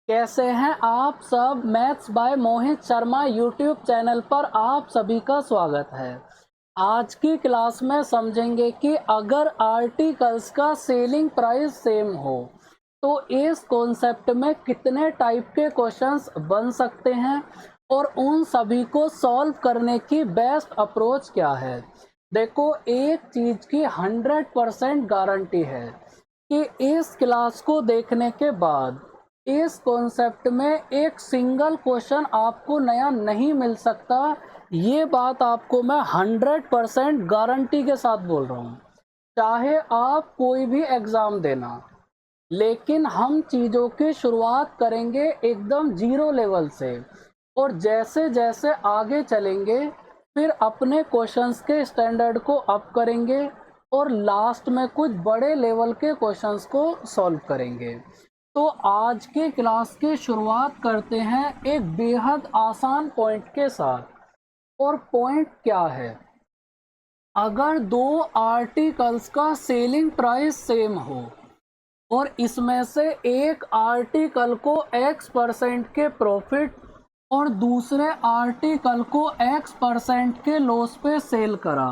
कैसे हैं आप सब। Maths by Mohit Sharma YouTube channel पर आप सभी का स्वागत है। आज की क्लास में समझेंगे कि अगर आर्टिकल्स का सेलिंग प्राइस सेम हो तो इस कॉन्सेप्ट में कितने टाइप के क्वेश्चंस बन सकते हैं और उन सभी को सॉल्व करने की बेस्ट अप्रोच क्या है। देखो, एक चीज़ की 100% गारंटी है कि इस क्लास को देखने के बाद इस कॉन्सेप्ट में एक सिंगल क्वेश्चन आपको नया नहीं मिल सकता। ये बात आपको मैं 100% गारंटी के साथ बोल रहा हूँ। चाहे आप कोई भी एग्ज़ाम देना, लेकिन हम चीज़ों की शुरुआत करेंगे एकदम जीरो लेवल से और जैसे जैसे आगे चलेंगे फिर अपने क्वेश्चंस के स्टैंडर्ड को अप करेंगे और लास्ट में कुछ बड़े लेवल के क्वेश्चंस को सॉल्व करेंगे। तो आज के क्लास की शुरुआत करते हैं एक बेहद आसान पॉइंट के साथ। और पॉइंट क्या है? अगर दो आर्टिकल्स का सेलिंग प्राइस सेम हो और इसमें से एक आर्टिकल को X% के प्रॉफिट और दूसरे आर्टिकल को X% के लॉस पे सेल करा,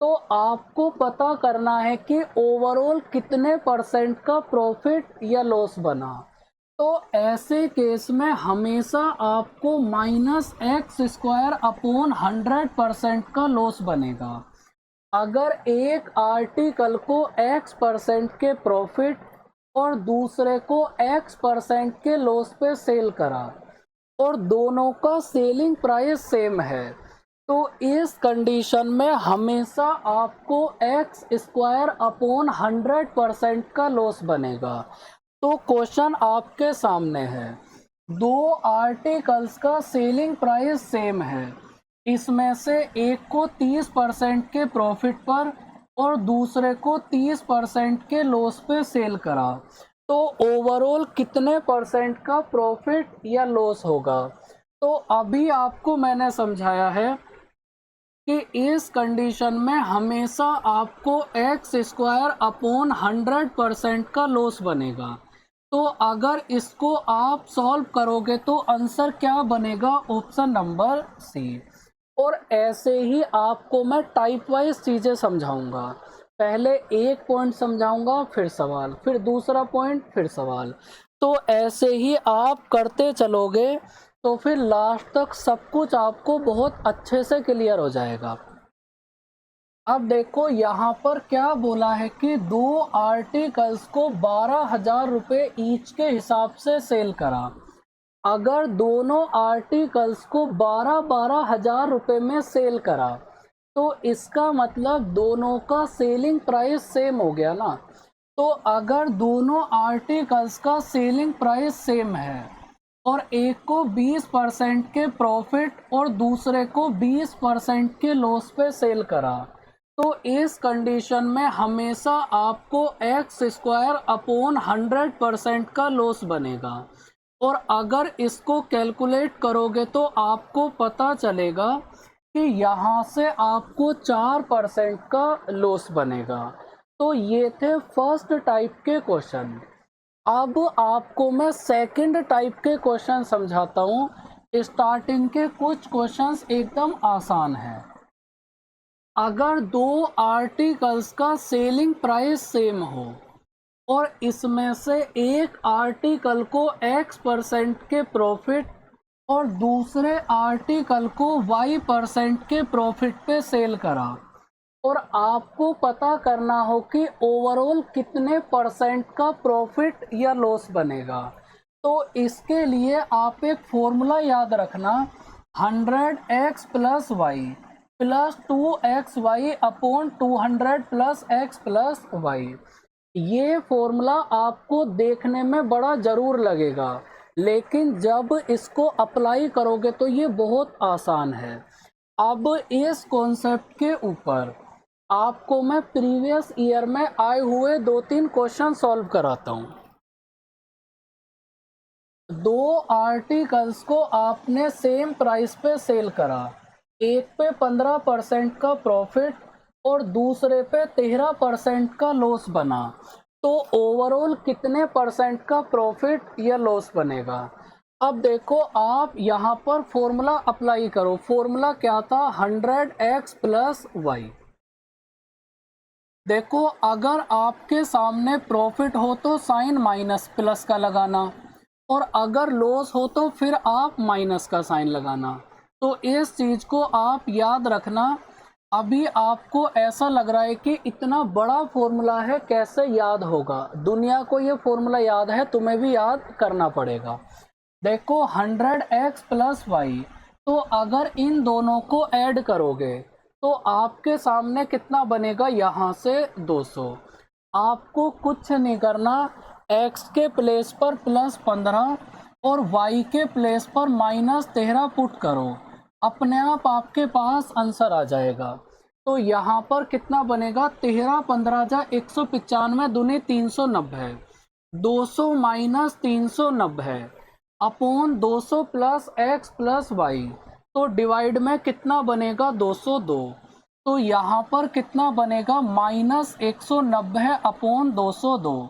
तो आपको पता करना है कि ओवरऑल कितने परसेंट का प्रॉफिट या लॉस बना। तो ऐसे केस में हमेशा आपको -x² अपॉन 100% का लॉस बनेगा। अगर एक आर्टिकल को X% के प्रॉफिट और दूसरे को X% के लॉस पे सेल करा और दोनों का सेलिंग प्राइस सेम है, तो इस कंडीशन में हमेशा आपको x² अपॉन 100% का लॉस बनेगा। तो क्वेश्चन आपके सामने है, दो आर्टिकल्स का सेलिंग प्राइस सेम है, इसमें से एक को 30% के प्रॉफिट पर और दूसरे को 30% के लॉस पे सेल करा, तो ओवरऑल कितने परसेंट का प्रॉफिट या लॉस होगा। तो अभी आपको मैंने समझाया है कि इस कंडीशन में हमेशा आपको x² अपॉन 100% का लॉस बनेगा। तो अगर इसको आप सॉल्व करोगे तो आंसर क्या बनेगा? Option number C. और ऐसे ही आपको मैं टाइप वाइज चीज़ें समझाऊंगा। पहले एक पॉइंट समझाऊंगा, फिर सवाल, फिर दूसरा पॉइंट, फिर सवाल। तो ऐसे ही आप करते चलोगे तो फिर लास्ट तक सब कुछ आपको बहुत अच्छे से क्लियर हो जाएगा। अब देखो यहाँ पर क्या बोला है कि दो आर्टिकल्स को 12,000 रुपये ईच के हिसाब से सेल करा। अगर दोनों आर्टिकल्स को 12,000 रुपये में सेल करा तो इसका मतलब दोनों का सेलिंग प्राइस सेम हो गया ना। तो अगर दोनों आर्टिकल्स का सेलिंग प्राइस सेम है और एक को 20% के प्रॉफिट और दूसरे को 20% के लॉस पे सेल करा, तो इस कंडीशन में हमेशा आपको x² अपॉन 100% का लॉस बनेगा। और अगर इसको कैलकुलेट करोगे तो आपको पता चलेगा कि यहाँ से आपको 4% का लॉस बनेगा। तो ये थे फर्स्ट टाइप के क्वेश्चन। अब आपको मैं सेकंड टाइप के क्वेश्चन समझाता हूँ। स्टार्टिंग के कुछ क्वेश्चंस एकदम आसान हैं। अगर दो आर्टिकल्स का सेलिंग प्राइस सेम हो और इसमें से एक आर्टिकल को X% के प्रॉफिट और दूसरे आर्टिकल को Y% के प्रॉफिट पे सेल करा, और आपको पता करना हो कि ओवरऑल कितने परसेंट का प्रॉफिट या लॉस बनेगा, तो इसके लिए आप एक फॉर्मूला याद रखना, 100x plus Y plus 2xy upon 200 plus x plus Y. ये फॉर्मूला आपको देखने में बड़ा ज़रूर लगेगा, लेकिन जब इसको अप्लाई करोगे तो ये बहुत आसान है। अब इस कॉन्सेप्ट के ऊपर आपको मैं प्रीवियस ईयर में आए हुए 2-3 क्वेश्चन सॉल्व कराता हूँ। दो आर्टिकल्स को आपने सेम प्राइस पे सेल करा, एक पे 15% का प्रॉफिट और दूसरे पे 13% का लॉस बना, तो ओवरऑल कितने परसेंट का प्रॉफिट या लॉस बनेगा। अब देखो आप यहाँ पर फॉर्मूला अप्लाई करो। फॉर्मूला क्या था, 100x प्लस वाई। देखो अगर आपके सामने प्रॉफिट हो तो साइन माइनस प्लस का लगाना, और अगर लॉस हो तो फिर आप माइनस का साइन लगाना। तो इस चीज़ को आप याद रखना। अभी आपको ऐसा लग रहा है कि इतना बड़ा फॉर्मूला है, कैसे याद होगा। दुनिया को ये फॉर्मूला याद है, तुम्हें भी याद करना पड़ेगा। देखो 100x प्लस वाई, तो अगर इन दोनों को ऐड करोगे तो आपके सामने कितना बनेगा, यहाँ से 200। आपको कुछ नहीं करना, x के प्लेस पर +15 और y के प्लेस पर -13 पुट करो, अपने आप आपके पास आंसर आ जाएगा। तो यहाँ पर कितना बनेगा, 13 15 जा 195 दूनी 390, 200 - 390 upon 200 plus x plus Y. तो डिवाइड में कितना बनेगा, 202। तो यहाँ पर कितना बनेगा, -190 अपॉन 202।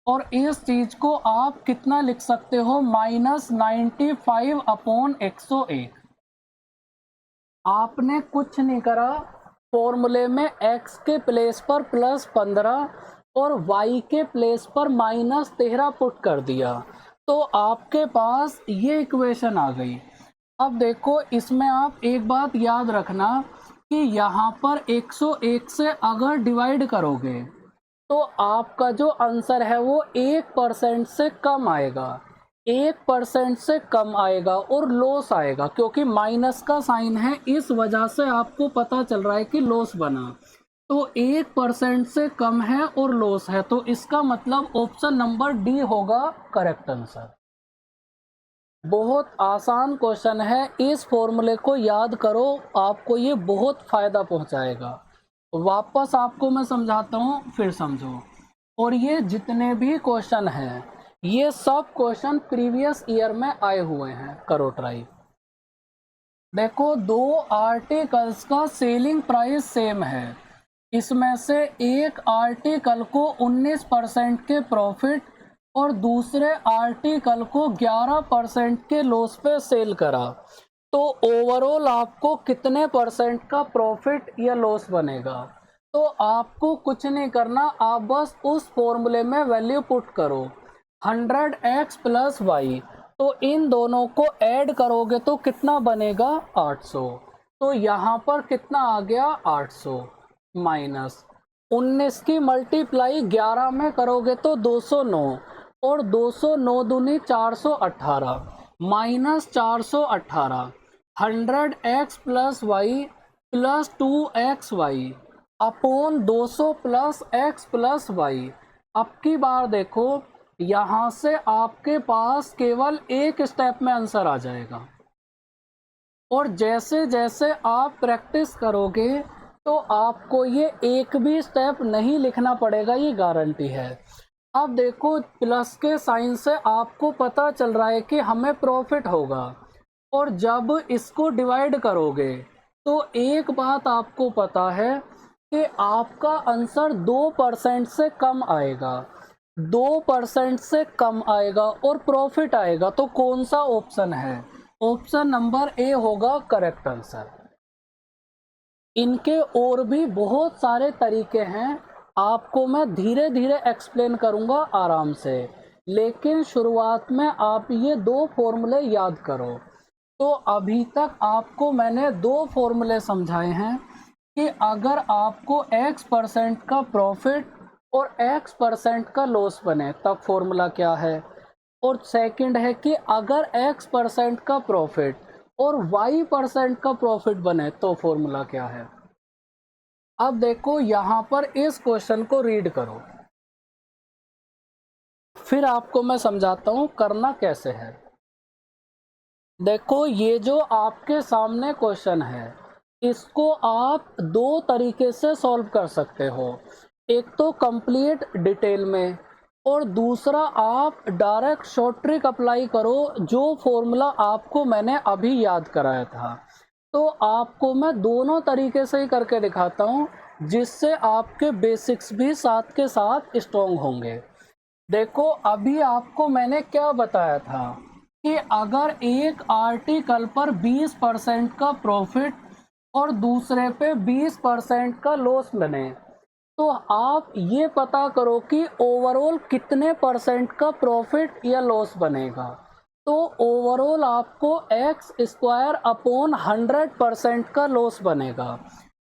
और इस चीज को आप कितना लिख सकते हो, -95 अपॉन 101। आपने कुछ नहीं करा, फॉर्मूले में x के प्लेस पर +15 और y के प्लेस पर -13 पुट कर दिया, तो आपके पास ये इक्वेशन आ गई। अब देखो इसमें आप एक बात याद रखना कि यहाँ पर 101 से अगर डिवाइड करोगे तो आपका जो आंसर है वो 1% से कम आएगा। 1% से कम आएगा और लॉस आएगा, क्योंकि माइनस का साइन है, इस वजह से आपको पता चल रहा है कि लॉस बना। तो 1% से कम है और लॉस है, तो इसका मतलब ऑप्शन नंबर डी होगा करेक्ट आंसर। बहुत आसान क्वेश्चन है, इस फॉर्मूले को याद करो, आपको ये बहुत फायदा पहुंचाएगा। वापस आपको मैं समझाता हूँ, फिर समझो। और ये जितने भी क्वेश्चन हैं, ये सब क्वेश्चन प्रीवियस ईयर में आए हुए हैं, करो ट्राई। देखो दो आर्टिकल्स का सेलिंग प्राइस सेम है, इसमें से एक आर्टिकल को 19% के प्रॉफिट और दूसरे आर्टिकल को 11% के लॉस पे सेल करा, तो ओवरऑल आपको कितने परसेंट का प्रॉफिट या लॉस बनेगा। तो आपको कुछ नहीं करना, आप बस उस फॉर्मूले में वैल्यू पुट करो, 100x प्लस वाई। तो इन दोनों को ऐड करोगे तो कितना बनेगा, 800। तो यहाँ पर कितना आ गया, 800 माइनस 19 की मल्टीप्लाई 11 में करोगे तो 209, और 209 दूनी 418 minus 418, 100x plus Y plus 2xy upon 200 plus x plus y. अब की बार देखो, यहाँ से आपके पास केवल एक स्टेप में आंसर आ जाएगा, और जैसे जैसे आप प्रैक्टिस करोगे तो आपको ये एक भी स्टेप नहीं लिखना पड़ेगा, ये गारंटी है। अब देखो प्लस के साइन से आपको पता चल रहा है कि हमें प्रॉफिट होगा, और जब इसको डिवाइड करोगे तो एक बात आपको पता है कि आपका आंसर 2% से कम आएगा, 2% से कम आएगा और प्रॉफिट आएगा। तो कौन सा ऑप्शन है, ऑप्शन नंबर ए होगा करेक्ट आंसर। इनके और भी बहुत सारे तरीके हैं, आपको मैं धीरे धीरे एक्सप्लेन करूंगा आराम से, लेकिन शुरुआत में आप ये दो फॉर्मूले याद करो। तो अभी तक आपको मैंने दो फॉर्मूले समझाए हैं कि अगर आपको x% का प्रॉफिट और x% का लॉस बने तब फॉर्मूला क्या है, और सेकंड है कि अगर x% का प्रॉफिट और y% का प्रॉफिट बने तो फॉर्मूला क्या है। अब देखो यहाँ पर इस क्वेश्चन को रीड करो, फिर आपको मैं समझाता हूँ करना कैसे है। देखो ये जो आपके सामने क्वेश्चन है, इसको आप दो तरीके से सॉल्व कर सकते हो, एक तो कंप्लीट डिटेल में, और दूसरा आप डायरेक्ट शॉर्ट ट्रिक अप्लाई करो, जो फॉर्मूला आपको मैंने अभी याद कराया था। तो आपको मैं दोनों तरीके से ही करके दिखाता हूँ, जिससे आपके बेसिक्स भी साथ के साथ स्ट्रॉन्ग होंगे। देखो अभी आपको मैंने क्या बताया था कि अगर एक आर्टिकल पर 20% का प्रॉफिट और दूसरे पे 20% का लॉस बने, तो आप ये पता करो कि ओवरऑल कितने परसेंट का प्रॉफिट या लॉस बनेगा। तो ओवरऑल आपको एक्स स्क्वायर अपॉन 100% का लॉस बनेगा।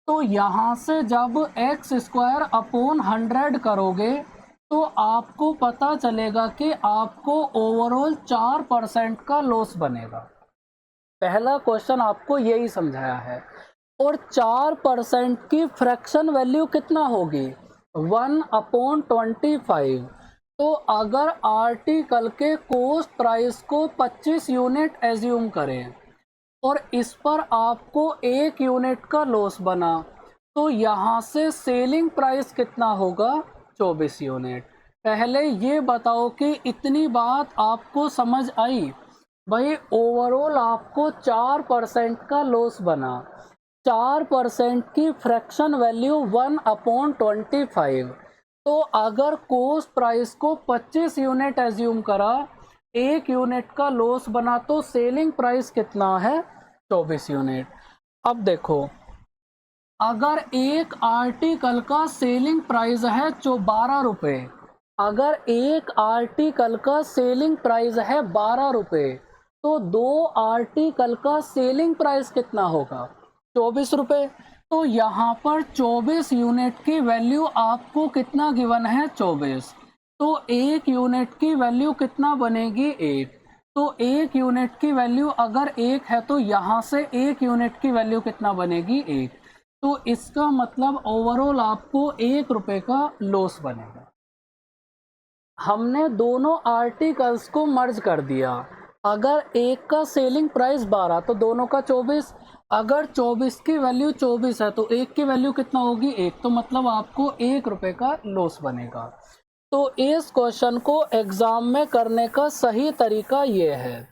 तो यहाँ से जब एक्स स्क्वायर अपॉन 100 करोगे तो आपको पता चलेगा कि आपको ओवरऑल 4% का लॉस बनेगा। पहला क्वेश्चन आपको यही समझाया है। और 4% की फ्रैक्शन वैल्यू कितना होगी, 1/25। तो अगर आर्टिकल के कॉस्ट प्राइस को 25 यूनिट एज्यूम करें और इस पर आपको 1 यूनिट का लॉस बना, तो यहाँ से सेलिंग प्राइस कितना होगा, 24 यूनिट। पहले ये बताओ कि इतनी बात आपको समझ आई। भाई ओवरऑल आपको 4% का लॉस बना, 4% की फ्रैक्शन वैल्यू 1/25। तो अगर कॉस्ट प्राइस को 25 यूनिट एज्यूम करा, 1 यूनिट का लॉस बना, तो सेलिंग प्राइस कितना है, 24 यूनिट। अब देखो अगर एक आर्टिकल का सेलिंग प्राइस है जो 12 रुपये, अगर एक आर्टिकल का सेलिंग प्राइस है 12 रुपये, तो दो आर्टिकल का सेलिंग प्राइस कितना होगा, 24 रुपये। तो यहाँ पर 24 यूनिट की वैल्यू आपको कितना गिवन है, 24। तो एक यूनिट की वैल्यू कितना बनेगी, 1। तो एक यूनिट की वैल्यू अगर 1 है तो यहाँ से एक यूनिट की वैल्यू कितना बनेगी, 1। तो इसका मतलब ओवरऑल आपको 1 रुपये का लॉस बनेगा। हमने दोनों आर्टिकल्स को मर्ज कर दिया। अगर एक का सेलिंग प्राइस 12 तो दोनों का 24। अगर 24 की वैल्यू 24 है तो एक की वैल्यू कितना होगी, 1। तो मतलब आपको 1 रुपये का लॉस बनेगा। तो इस क्वेश्चन को एग्जाम में करने का सही तरीका ये है।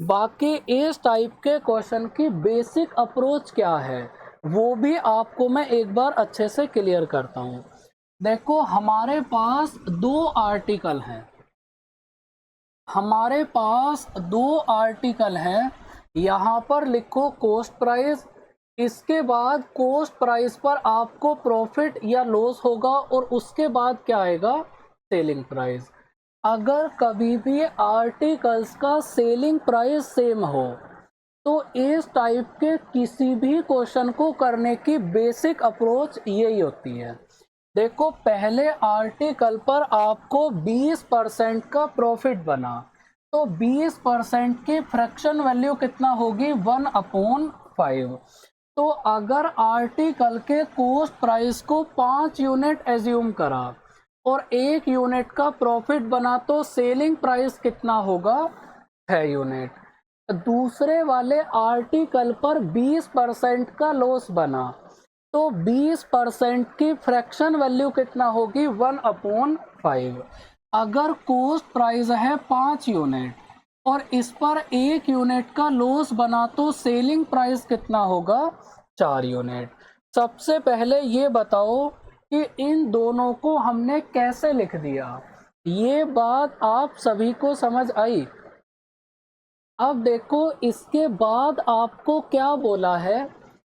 बाकी इस टाइप के क्वेश्चन की बेसिक अप्रोच क्या है वो भी आपको मैं एक बार अच्छे से क्लियर करता हूँ। देखो हमारे पास दो आर्टिकल हैं, हमारे पास दो आर्टिकल हैं। यहाँ पर लिखो कॉस्ट प्राइस, इसके बाद कॉस्ट प्राइस पर आपको प्रॉफिट या लॉस होगा और उसके बाद क्या आएगा, सेलिंग प्राइस। अगर कभी भी आर्टिकल्स का सेलिंग प्राइस सेम हो तो इस टाइप के किसी भी क्वेश्चन को करने की बेसिक अप्रोच यही होती है। देखो पहले आर्टिकल पर आपको 20% का प्रॉफिट बना, तो 20% की फ्रैक्शन वैल्यू कितना होगी, 1/5। तो अगर आर्टिकल के कॉस्ट प्राइस को 5 यूनिट एज्यूम करा और 1 यूनिट का प्रॉफिट बना, तो सेलिंग प्राइस कितना होगा, 6 यूनिट। दूसरे वाले आर्टिकल पर 20% का लॉस बना, तो 20% की फ्रैक्शन वैल्यू कितना होगी, 1/5। अगर कॉस्ट प्राइस है 5 यूनिट और इस पर 1 यूनिट का लॉस बना, तो सेलिंग प्राइस कितना होगा, 4 यूनिट। सबसे पहले ये बताओ कि इन दोनों को हमने कैसे लिख दिया, ये बात आप सभी को समझ आई। अब देखो इसके बाद आपको क्या बोला है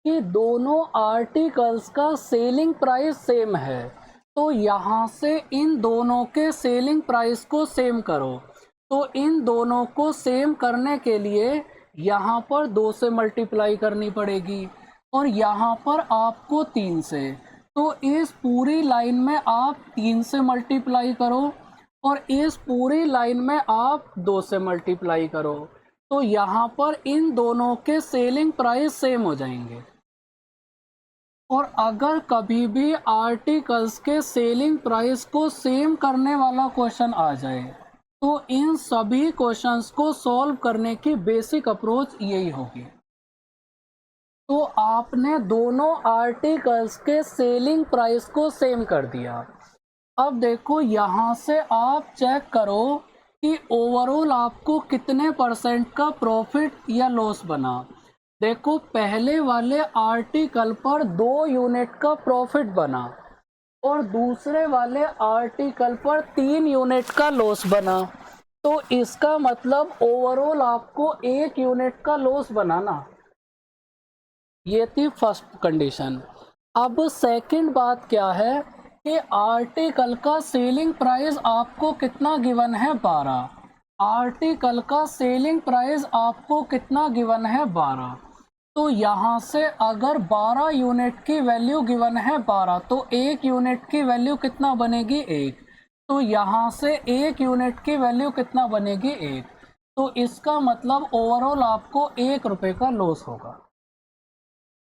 कि दोनों आर्टिकल्स का सेलिंग प्राइस सेम है, तो यहाँ से इन दोनों के सेलिंग प्राइस को सेम करो। तो इन दोनों को सेम करने के लिए यहाँ पर 2 से मल्टीप्लाई करनी पड़ेगी और यहाँ पर आपको 3 से। तो इस पूरी लाइन में आप 3 से मल्टीप्लाई करो और इस पूरी लाइन में आप 2 से मल्टीप्लाई करो। तो यहाँ पर इन दोनों के सेलिंग प्राइस सेम हो जाएंगे। और अगर कभी भी आर्टिकल्स के सेलिंग प्राइस को सेम करने वाला क्वेश्चन आ जाए तो इन सभी क्वेश्चंस को सॉल्व करने की बेसिक अप्रोच यही होगी। तो आपने दोनों आर्टिकल्स के सेलिंग प्राइस को सेम कर दिया। अब देखो यहाँ से आप चेक करो कि ओवरऑल आपको कितने परसेंट का प्रॉफिट या लॉस बना। देखो पहले वाले आर्टिकल पर 2 यूनिट का प्रॉफिट बना और दूसरे वाले आर्टिकल पर 3 यूनिट का लॉस बना, तो इसका मतलब ओवरऑल आपको 1 यूनिट का लॉस बनाना। ये थी फर्स्ट कंडीशन। अब सेकंड बात क्या है कि आर्टिकल का सेलिंग प्राइस आपको कितना गिवन है, 12। आर्टिकल का सेलिंग प्राइस आपको कितना गिवन है, 12। तो यहाँ से अगर 12 यूनिट की वैल्यू गिवन है 12, तो 1 यूनिट की वैल्यू कितना बनेगी, 1। तो यहाँ से 1 यूनिट की वैल्यू कितना बनेगी, 1। तो इसका मतलब ओवरऑल आपको 1 रुपये का लॉस होगा।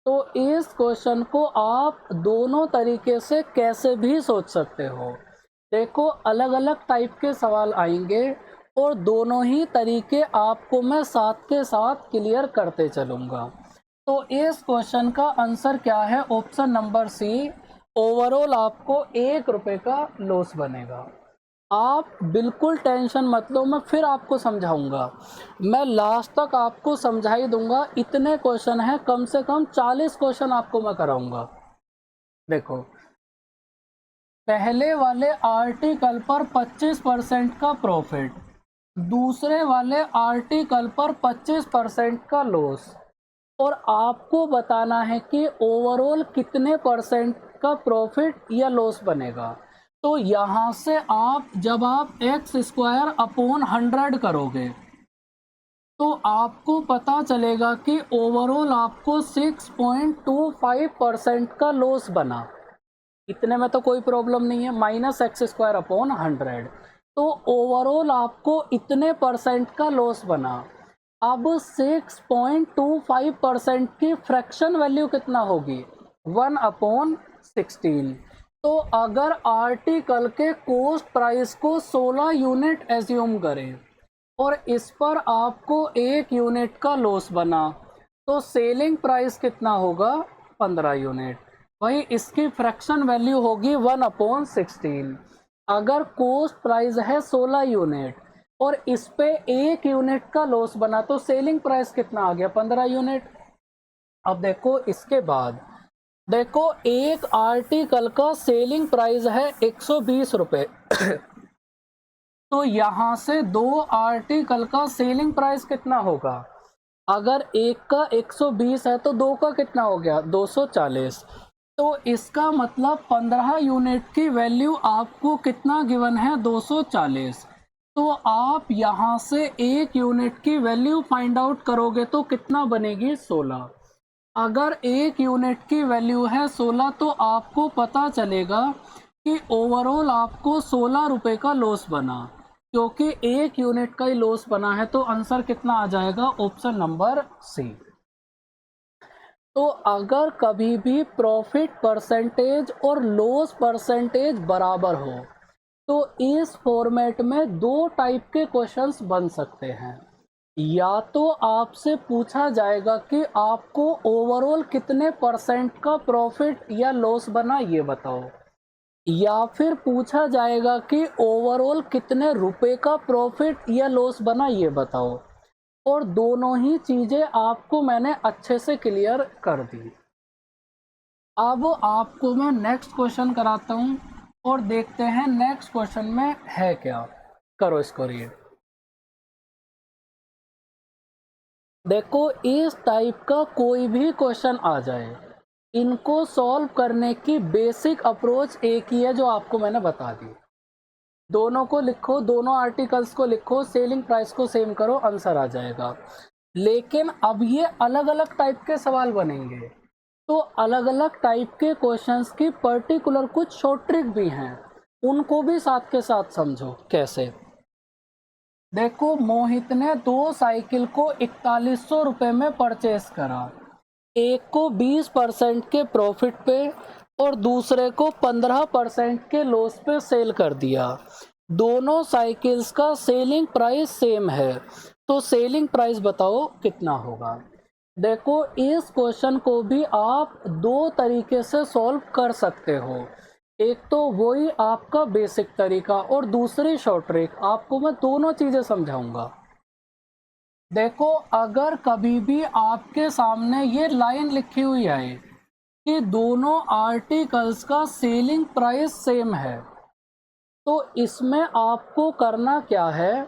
तो इस क्वेश्चन को आप दोनों तरीके से कैसे भी सोच सकते हो। देखो अलग अलग टाइप के सवाल आएंगे और दोनों ही तरीके आपको मैं साथ के साथ क्लियर करते चलूँगा। तो इस क्वेश्चन का आंसर क्या है, ऑप्शन नंबर सी, ओवरऑल आपको 1 रुपये का लॉस बनेगा। आप बिल्कुल टेंशन मत लो, मैं फिर आपको समझाऊंगा, मैं लास्ट तक आपको समझा ही दूंगा। इतने क्वेश्चन हैं, कम से कम 40 क्वेश्चन आपको मैं कराऊंगा। देखो पहले वाले आर्टिकल पर 25% का प्रॉफिट, दूसरे वाले आर्टिकल पर 25% का लॉस, और आपको बताना है कि ओवरऑल कितने परसेंट का प्रॉफिट या लॉस बनेगा। तो यहाँ से आप जब आप x² अपॉन 100 करोगे तो आपको पता चलेगा कि ओवरऑल आपको 6.25% का लॉस बना। इतने में तो कोई प्रॉब्लम नहीं है, -x² अपॉन 100। तो ओवरऑल आपको इतने परसेंट का लॉस बना। अब 6.25% की फ्रैक्शन वैल्यू कितना होगी, 1/16। तो अगर आर्टिकल के कॉस्ट प्राइस को 16 यूनिट एज्यूम करें और इस पर आपको 1 यूनिट का लॉस बना, तो सेलिंग प्राइस कितना होगा, 15 यूनिट। वही इसकी फ्रैक्शन वैल्यू होगी 1/16। अगर कॉस्ट प्राइस है 16 यूनिट और इस पे 1 यूनिट का लॉस बना, तो सेलिंग प्राइस कितना आ गया, 15 यूनिट। अब देखो इसके बाद, देखो एक आर्टिकल का सेलिंग प्राइस है 120 रुपये तो यहाँ से 2 आर्टिकल का सेलिंग प्राइस कितना होगा, अगर एक का 120 है तो 2 का कितना हो गया, 240। तो इसका मतलब 15 यूनिट की वैल्यू आपको कितना गिवन है, 240। तो आप यहाँ से 1 यूनिट की वैल्यू फाइंड आउट करोगे तो कितना बनेगी, 16। अगर 1 यूनिट की वैल्यू है 16, तो आपको पता चलेगा कि ओवरऑल आपको 16 रुपये का लॉस बना, क्योंकि 1 यूनिट का ही लॉस बना है। तो आंसर कितना आ जाएगा, ऑप्शन नंबर सी। तो अगर कभी भी प्रॉफिट परसेंटेज और लॉस परसेंटेज बराबर हो, तो इस फॉर्मेट में 2 टाइप के क्वेश्चंस बन सकते हैं। या तो आपसे पूछा जाएगा कि आपको ओवरऑल कितने परसेंट का प्रॉफिट या लॉस बना, ये बताओ, या फिर पूछा जाएगा कि ओवरऑल कितने रुपए का प्रॉफिट या लॉस बना, ये बताओ। और दोनों ही चीज़ें आपको मैंने अच्छे से क्लियर कर दी। अब आपको मैं नेक्स्ट क्वेश्चन कराता हूँ और देखते हैं नेक्स्ट क्वेश्चन में है क्या। करो इसको रीड। देखो इस टाइप का कोई भी क्वेश्चन आ जाए, इनको सॉल्व करने की बेसिक अप्रोच एक ही है जो आपको मैंने बता दी। दोनों को लिखो, दोनों आर्टिकल्स को लिखो, सेलिंग प्राइस को सेम करो, आंसर आ जाएगा। लेकिन अब ये अलग अलग टाइप के सवाल बनेंगे, तो अलग अलग टाइप के क्वेश्चंस की पर्टिकुलर कुछ शॉर्ट ट्रिक भी हैं, उनको भी साथ के साथ समझो कैसे। देखो मोहित ने 2 साइकिल को 4100 रुपये में परचेस करा, एक को 20% के प्रॉफिट पे और दूसरे को 15% के लॉस पे सेल कर दिया। दोनों साइकिल्स का सेलिंग प्राइस सेम है, तो सेलिंग प्राइस बताओ कितना होगा। देखो इस क्वेश्चन को भी आप 2 तरीके से सॉल्व कर सकते हो, एक तो वही आपका बेसिक तरीका और दूसरी शॉर्ट ट्रिक। आपको मैं दोनों चीज़ें समझाऊंगा। देखो, अगर कभी भी आपके सामने ये लाइन लिखी हुई है कि दोनों आर्टिकल्स का सेलिंग प्राइस सेम है, तो इसमें आपको करना क्या है,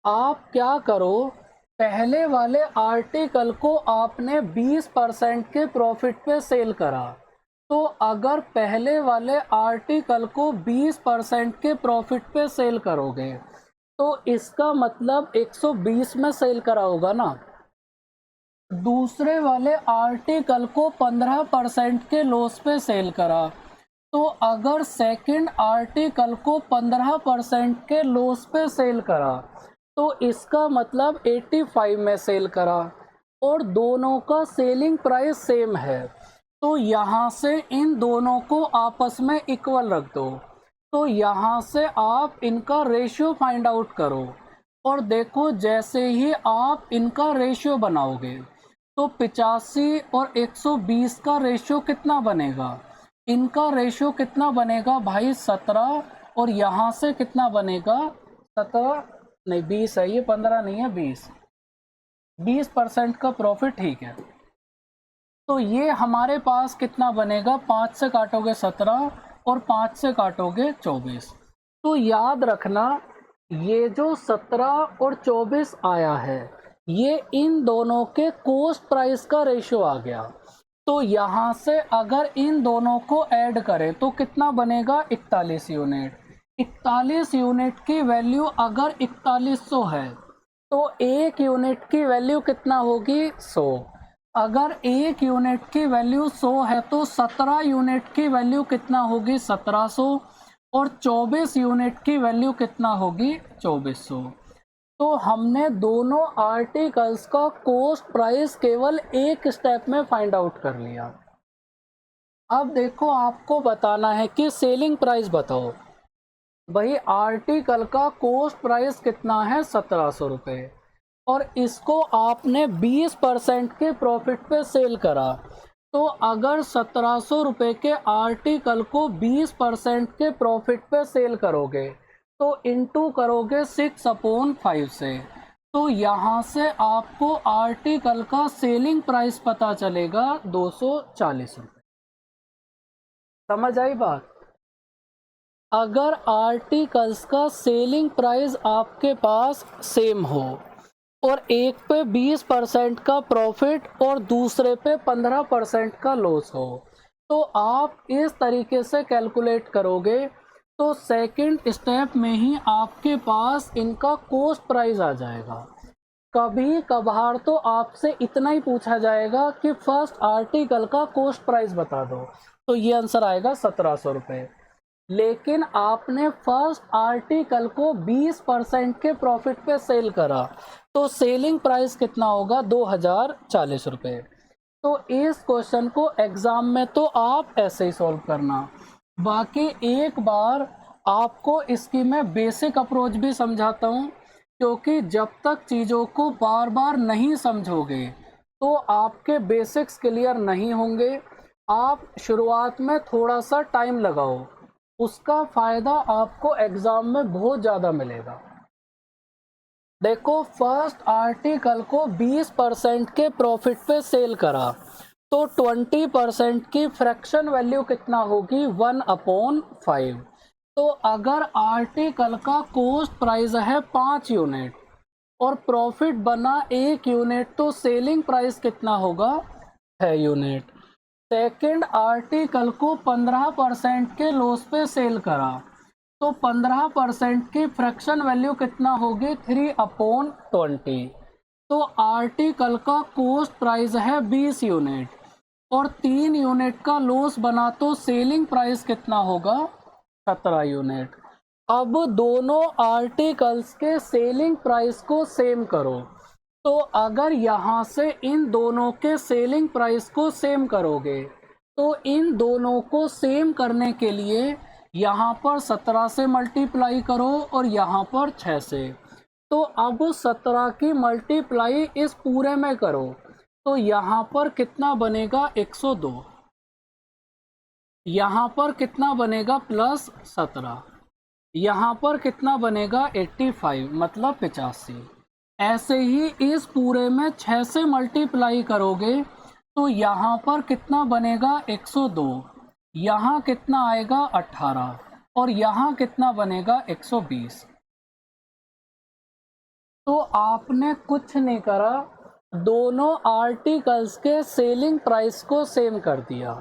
आप क्या करो, पहले वाले आर्टिकल को आपने 20% के प्रॉफिट पे सेल करा, तो अगर पहले वाले आर्टिकल को 20% के प्रॉफिट पे सेल करोगे तो इसका मतलब 120 में सेल करा होगा ना। दूसरे वाले आर्टिकल को 15% के लॉस पे सेल करा, तो अगर सेकंड आर्टिकल को 15% के लॉस पे सेल करा तो इसका मतलब 85 में सेल करा और दोनों का सेलिंग प्राइस सेम है, तो यहाँ से इन दोनों को आपस में इक्वल रख दो। तो यहाँ से आप इनका रेशियो फाइंड आउट करो और देखो, जैसे ही आप इनका रेशियो बनाओगे तो 85 और 120 का रेशियो कितना बनेगा, इनका रेशियो कितना बनेगा भाई 17, और यहाँ से कितना बनेगा 17 नहीं 20 है, ये 15 नहीं है 20% का प्रॉफिट, ठीक है। तो ये हमारे पास कितना बनेगा, 5 से काटोगे 17 और 5 से काटोगे 24, तो याद रखना ये जो 17 और 24 आया है ये इन दोनों के कॉस्ट प्राइस का रेशियो आ गया। तो यहाँ से अगर इन दोनों को ऐड करें तो कितना बनेगा 41 यूनिट। 41 यूनिट की वैल्यू अगर 4100 है तो एक यूनिट की वैल्यू कितना होगी 100। अगर एक यूनिट की वैल्यू 100 है तो 17 यूनिट की वैल्यू कितना होगी 1700 और 24 यूनिट की वैल्यू कितना होगी 2400। तो हमने दोनों आर्टिकल्स का कॉस्ट प्राइस केवल एक स्टेप में फाइंड आउट कर लिया। अब देखो, आपको बताना है कि सेलिंग प्राइस बताओ। भाई आर्टिकल का कॉस्ट प्राइस कितना है 1700 रुपये और इसको आपने 20% के प्रॉफिट पे सेल करा, तो अगर 1700 रुपये के आर्टिकल को 20% के प्रॉफिट पे सेल करोगे तो इनटू करोगे 6/5 से, तो यहाँ से आपको आर्टिकल का सेलिंग प्राइस पता चलेगा 240 रुपये। समझ आई बात। अगर आर्टिकल्स का सेलिंग प्राइस आपके पास सेम हो और एक पे 20% का प्रॉफिट और दूसरे पे 15% का लॉस हो, तो आप इस तरीके से कैलकुलेट करोगे तो सेकंड स्टेप में ही आपके पास इनका कॉस्ट प्राइस आ जाएगा। कभी कभार तो आपसे इतना ही पूछा जाएगा कि फर्स्ट आर्टिकल का कॉस्ट प्राइस बता दो, तो ये आंसर आएगा 1700 रुपये। लेकिन आपने फर्स्ट आर्टिकल को 20% के प्रॉफिट पे सेल करा, तो सेलिंग प्राइस कितना होगा 2040 रुपये। तो इस क्वेश्चन को एग्जाम में तो आप ऐसे ही सॉल्व करना। बाकी एक बार आपको इसकी मैं बेसिक अप्रोच भी समझाता हूँ, क्योंकि जब तक चीज़ों को बार बार नहीं समझोगे तो आपके बेसिक्स क्लियर नहीं होंगे। आप शुरुआत में थोड़ा सा टाइम लगाओ, उसका फ़ायदा आपको एग्ज़ाम में बहुत ज़्यादा मिलेगा। देखो, फर्स्ट आर्टिकल को 20% के प्रॉफिट पे सेल करा, तो 20% की फ्रैक्शन वैल्यू कितना होगी 1/5। तो अगर आर्टिकल का कॉस्ट प्राइस है 5 यूनिट और प्रॉफिट बना 1 यूनिट, तो सेलिंग प्राइस कितना होगा 6 यूनिट। सेकेंड आर्टिकल को 15% के लॉस पे सेल करा, तो 15% की फ्रैक्शन वैल्यू कितना होगी 3/20। तो आर्टिकल का कॉस्ट प्राइस है 20 यूनिट और 3 यूनिट का लॉस बना, तो सेलिंग प्राइस कितना होगा 17 यूनिट। अब दोनों आर्टिकल्स के सेलिंग प्राइस को सेम करो, तो अगर यहाँ से इन दोनों के सेलिंग प्राइस को सेम करोगे तो इन दोनों को सेम करने के लिए यहाँ पर 17 से मल्टीप्लाई करो और यहाँ पर 6 से। तो अब 17 की मल्टीप्लाई इस पूरे में करो, तो यहाँ पर कितना बनेगा 102, यहाँ पर कितना बनेगा +17, यहाँ पर कितना बनेगा 85 मतलब 85, ऐसे ही इस पूरे में 6 से मल्टीप्लाई करोगे तो यहाँ पर कितना बनेगा 102, यहाँ कितना आएगा 18 और यहाँ कितना बनेगा 120। तो आपने कुछ नहीं करा, दोनों आर्टिकल्स के सेलिंग प्राइस को सेम कर दिया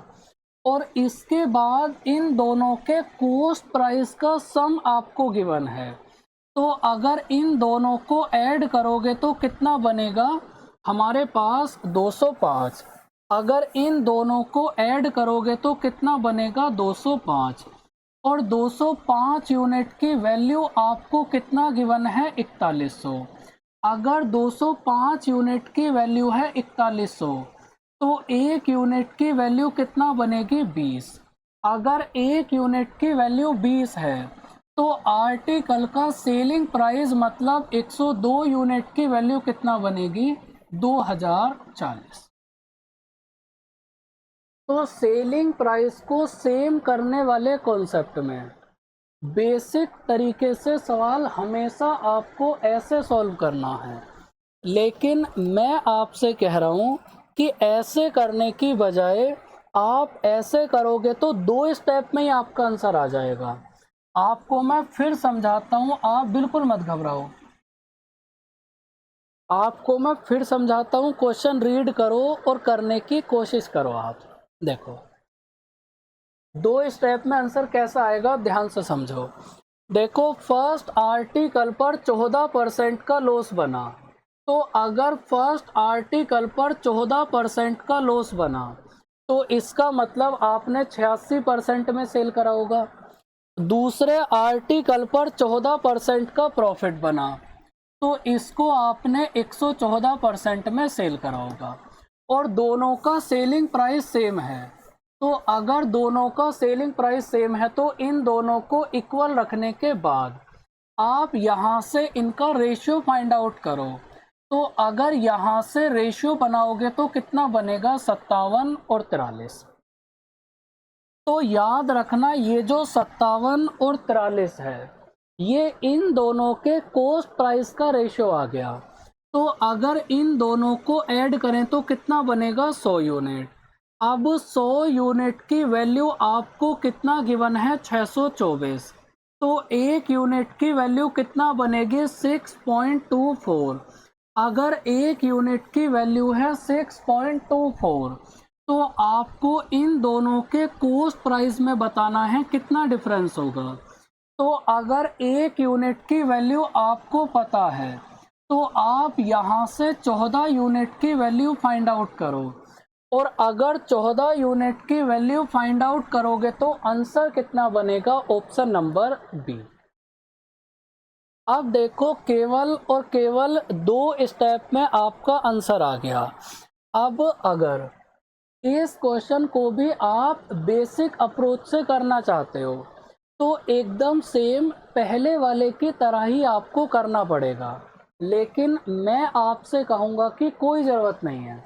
और इसके बाद इन दोनों के कॉस्ट प्राइस का सम आपको गिवन है। तो अगर इन दोनों को ऐड करोगे तो कितना बनेगा हमारे पास 205। अगर इन दोनों को ऐड करोगे तो कितना बनेगा 205 और 205 यूनिट की वैल्यू आपको कितना गिवन है 4100। अगर 205 यूनिट की वैल्यू है 4100 तो एक यूनिट की वैल्यू कितना बनेगी 20। अगर एक यूनिट की वैल्यू 20 है तो आर्टिकल का सेलिंग प्राइस मतलब 102 यूनिट की वैल्यू कितना बनेगी 2040। तो सेलिंग प्राइस को सेम करने वाले कॉन्सेप्ट में बेसिक तरीके से सवाल हमेशा आपको ऐसे सॉल्व करना है, लेकिन मैं आपसे कह रहा हूँ कि ऐसे करने की बजाय आप ऐसे करोगे तो 2 स्टेप में ही आपका आंसर आ जाएगा। आपको मैं फिर समझाता हूँ, आप बिल्कुल मत घबराओ। आपको मैं फिर समझाता हूँ, क्वेश्चन रीड करो और करने की कोशिश करो। आप देखो 2 स्टेप में आंसर कैसा आएगा, ध्यान से समझो। देखो फर्स्ट आर्टिकल पर 14% का लॉस बना, तो अगर फर्स्ट आर्टिकल पर 14% का लॉस बना तो इसका मतलब आपने 86% में सेल करा होगा। दूसरे आर्टिकल पर 14% का प्रॉफिट बना तो इसको आपने 114% में सेल करा होगा और दोनों का सेलिंग प्राइस सेम है। तो अगर दोनों का सेलिंग प्राइस सेम है तो इन दोनों को इक्वल रखने के बाद आप यहाँ से इनका रेशियो फाइंड आउट करो। तो अगर यहाँ से रेशियो बनाओगे तो कितना बनेगा 57 और 43। तो याद रखना ये जो 57 और 43 है ये इन दोनों के कॉस्ट प्राइस का रेशियो आ गया। तो अगर इन दोनों को ऐड करें तो कितना बनेगा 100 यूनिट। अब 100 यूनिट की वैल्यू आपको कितना गिवन है 624। तो एक यूनिट की वैल्यू कितना बनेगी 6.24। अगर एक यूनिट की वैल्यू है 6.24 तो आपको इन दोनों के कॉस्ट प्राइस में बताना है कितना डिफरेंस होगा। तो अगर एक यूनिट की वैल्यू आपको पता है तो आप यहाँ से 14 यूनिट की वैल्यू फाइंड आउट करो और अगर 14 यूनिट की वैल्यू फाइंड आउट करोगे तो आंसर कितना बनेगा ऑप्शन नंबर बी। अब देखो केवल और केवल 2 स्टेप में आपका आंसर आ गया। अब अगर इस क्वेश्चन को भी आप बेसिक अप्रोच से करना चाहते हो तो एकदम सेम पहले वाले की तरह ही आपको करना पड़ेगा, लेकिन मैं आपसे कहूँगा कि कोई ज़रूरत नहीं है।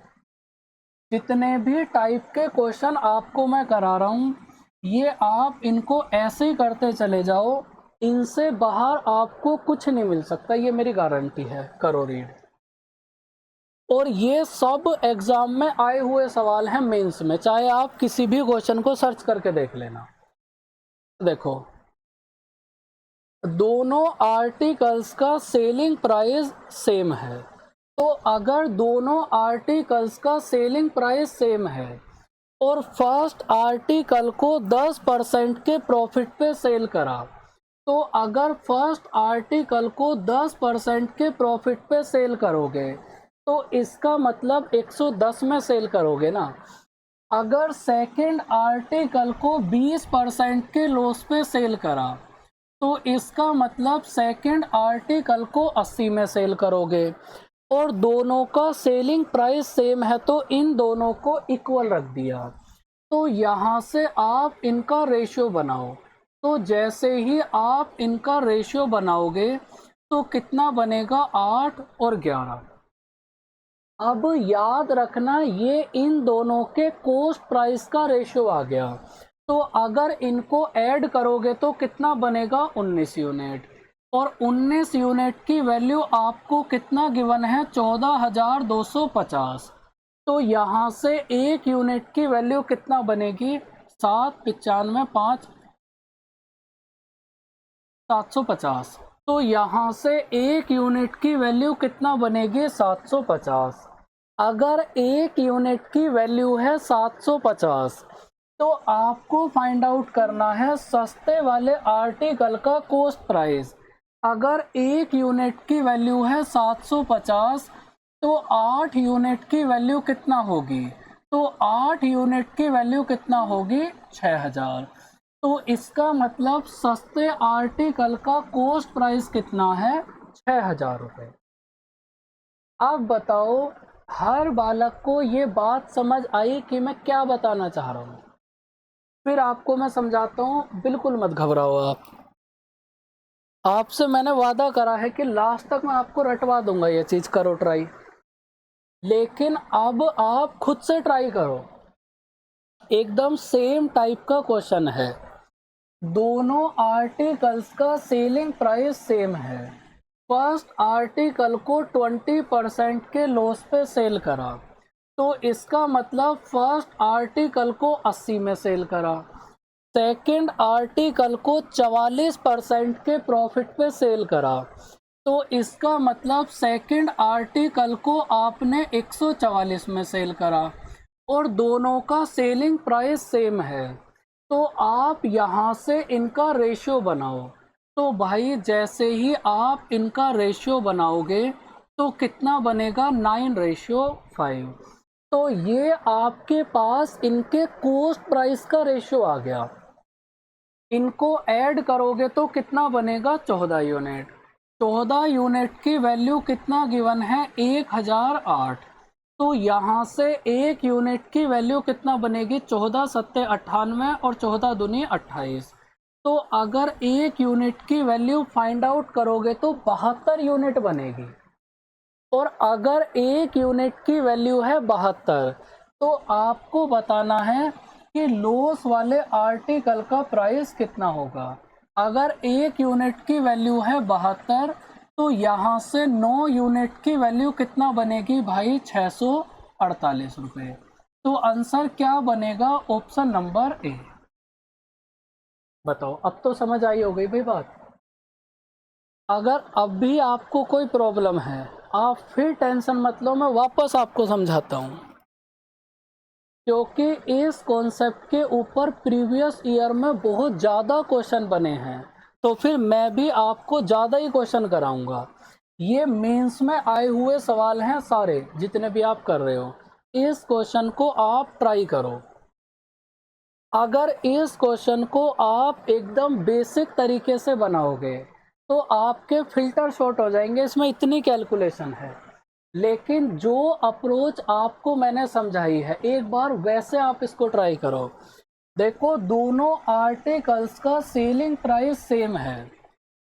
जितने भी टाइप के क्वेश्चन आपको मैं करा रहा हूँ ये आप इनको ऐसे ही करते चले जाओ, इनसे बाहर आपको कुछ नहीं मिल सकता, ये मेरी गारंटी है। करो रीड। और ये सब एग्जाम में आए हुए सवाल हैं मेंस में, चाहे आप किसी भी क्वेश्चन को सर्च करके देख लेना। देखो दोनों आर्टिकल्स का सेलिंग प्राइस सेम है, तो अगर दोनों आर्टिकल्स का सेलिंग प्राइस सेम है और फर्स्ट आर्टिकल को 10% के प्रॉफिट पे सेल करा, तो अगर फर्स्ट आर्टिकल को 10% के प्रॉफिट पे सेल करोगे तो इसका मतलब 110 में सेल करोगे ना। अगर सेकंड आर्टिकल को 20% के लॉस पे सेल करा तो इसका मतलब सेकंड आर्टिकल को 80 में सेल करोगे और दोनों का सेलिंग प्राइस सेम है तो इन दोनों को इक्वल रख दिया। तो यहाँ से आप इनका रेशियो बनाओ, तो जैसे ही आप इनका रेशियो बनाओगे तो कितना बनेगा 8 और 11। अब याद रखना ये इन दोनों के कॉस्ट प्राइस का रेशियो आ गया, तो अगर इनको ऐड करोगे तो कितना बनेगा 19 यूनिट और 19 यूनिट की वैल्यू आपको कितना गिवन है, 14,250। तो यहाँ से 1 यूनिट की वैल्यू कितना बनेगी, 795 750। तो यहाँ से 1 यूनिट की वैल्यू कितना बनेगी, 750। अगर 1 यूनिट की वैल्यू है 750, तो आपको फाइंड आउट करना है सस्ते वाले आर्टिकल का कॉस्ट प्राइस। अगर 1 यूनिट की वैल्यू है 750, तो 8 यूनिट की वैल्यू कितना होगी, तो 8 यूनिट की वैल्यू कितना होगी, 6000। तो इसका मतलब सस्ते आर्टिकल का कॉस्ट प्राइस कितना है, 6000 रुपये। अब बताओ, हर बालक को ये बात समझ आई कि मैं क्या बताना चाह रहा हूँ? फिर आपको मैं समझाता हूँ, बिल्कुल मत घबराओ आप। आपसे मैंने वादा करा है कि लास्ट तक मैं आपको रटवा दूंगा, ये चीज़ करो ट्राई। लेकिन अब आप खुद से ट्राई करो। एकदम सेम टाइप का क्वेश्चन है, दोनों आर्टिकल्स का सेलिंग प्राइस सेम है। फर्स्ट आर्टिकल को 20% के लॉस पे सेल करा, तो इसका मतलब फर्स्ट आर्टिकल को 80 में सेल करा। सेकंड आर्टिकल को 44% के प्रॉफिट पे सेल करा, तो इसका मतलब सेकंड आर्टिकल को आपने 144 में सेल करा और दोनों का सेलिंग प्राइस सेम है। तो आप यहाँ से इनका रेशियो बनाओ। तो भाई जैसे ही आप इनका रेशियो बनाओगे तो कितना बनेगा, 9:5। तो ये आपके पास इनके कॉस्ट प्राइस का रेशियो आ गया। इनको ऐड करोगे तो कितना बनेगा, 14 यूनिट। 14 यूनिट की वैल्यू कितना गिवन है, 1008। तो यहाँ से 1 यूनिट की वैल्यू कितना बनेगी, 14 सत्ते 98 और 14 दूनी 28। तो अगर 1 यूनिट की वैल्यू फाइंड आउट करोगे तो 72 यूनिट बनेगी। और अगर 1 यूनिट की वैल्यू है 72, तो आपको बताना है कि लॉस वाले आर्टिकल का प्राइस कितना होगा। अगर 1 यूनिट की वैल्यू है 72, तो यहाँ से 9 यूनिट की वैल्यू कितना बनेगी भाई, 648 रुपये। तो आंसर क्या बनेगा, ऑप्शन नंबर ए। बताओ, अब तो समझ आई हो गई भाई बात। अगर अब भी आपको कोई प्रॉब्लम है, आप फिर टेंशन मत लो, मैं वापस आपको समझाता हूँ। क्योंकि इस कॉन्सेप्ट के ऊपर प्रीवियस ईयर में बहुत ज़्यादा क्वेश्चन बने हैं, तो फिर मैं भी आपको ज़्यादा ही क्वेश्चन कराऊंगा। ये मेंस में आए हुए सवाल हैं सारे, जितने भी आप कर रहे हो। इस क्वेश्चन को आप ट्राई करो। अगर इस क्वेश्चन को आप एकदम बेसिक तरीके से बनाओगे तो आपके फिल्टर शॉर्ट हो जाएंगे, इसमें इतनी कैलकुलेशन है। लेकिन जो अप्रोच आपको मैंने समझाई है, एक बार वैसे आप इसको ट्राई करो। देखो, दोनों आर्टिकल्स का सेलिंग प्राइस सेम है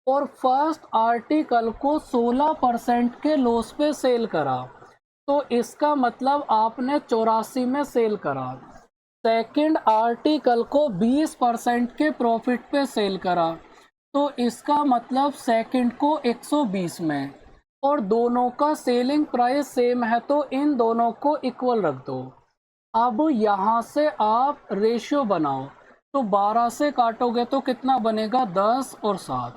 और फर्स्ट आर्टिकल को 16% के लॉस पे सेल करा, तो इसका मतलब आपने 84 में सेल करा। सेकंड आर्टिकल को 20% के प्रॉफिट पे सेल करा, तो इसका मतलब सेकंड को 120 में। और दोनों का सेलिंग प्राइस सेम है, तो इन दोनों को इक्वल रख दो। अब यहाँ से आप रेशियो बनाओ, तो 12 से काटोगे तो कितना बनेगा, 10 और 7।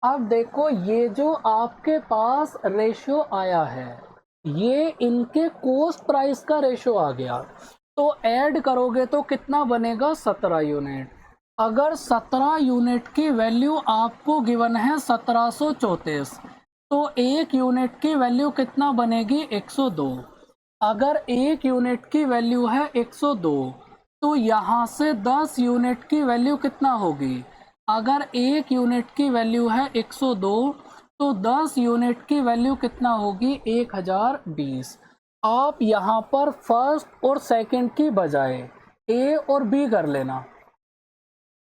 अब देखो, ये जो आपके पास रेशियो आया है, ये इनके कॉस्ट प्राइस का रेशियो आ गया। तो ऐड करोगे तो कितना बनेगा, 17 यूनिट। अगर 17 यूनिट की वैल्यू आपको गिवन है 1734, तो 1 यूनिट की वैल्यू कितना बनेगी, 102। अगर 1 यूनिट की वैल्यू है 102, तो यहाँ से 10 यूनिट की वैल्यू कितना होगी। अगर 1 यूनिट की वैल्यू है 102, तो 10 यूनिट की वैल्यू कितना होगी, 1020। आप यहाँ पर फर्स्ट और सेकंड की बजाय ए और बी कर लेना।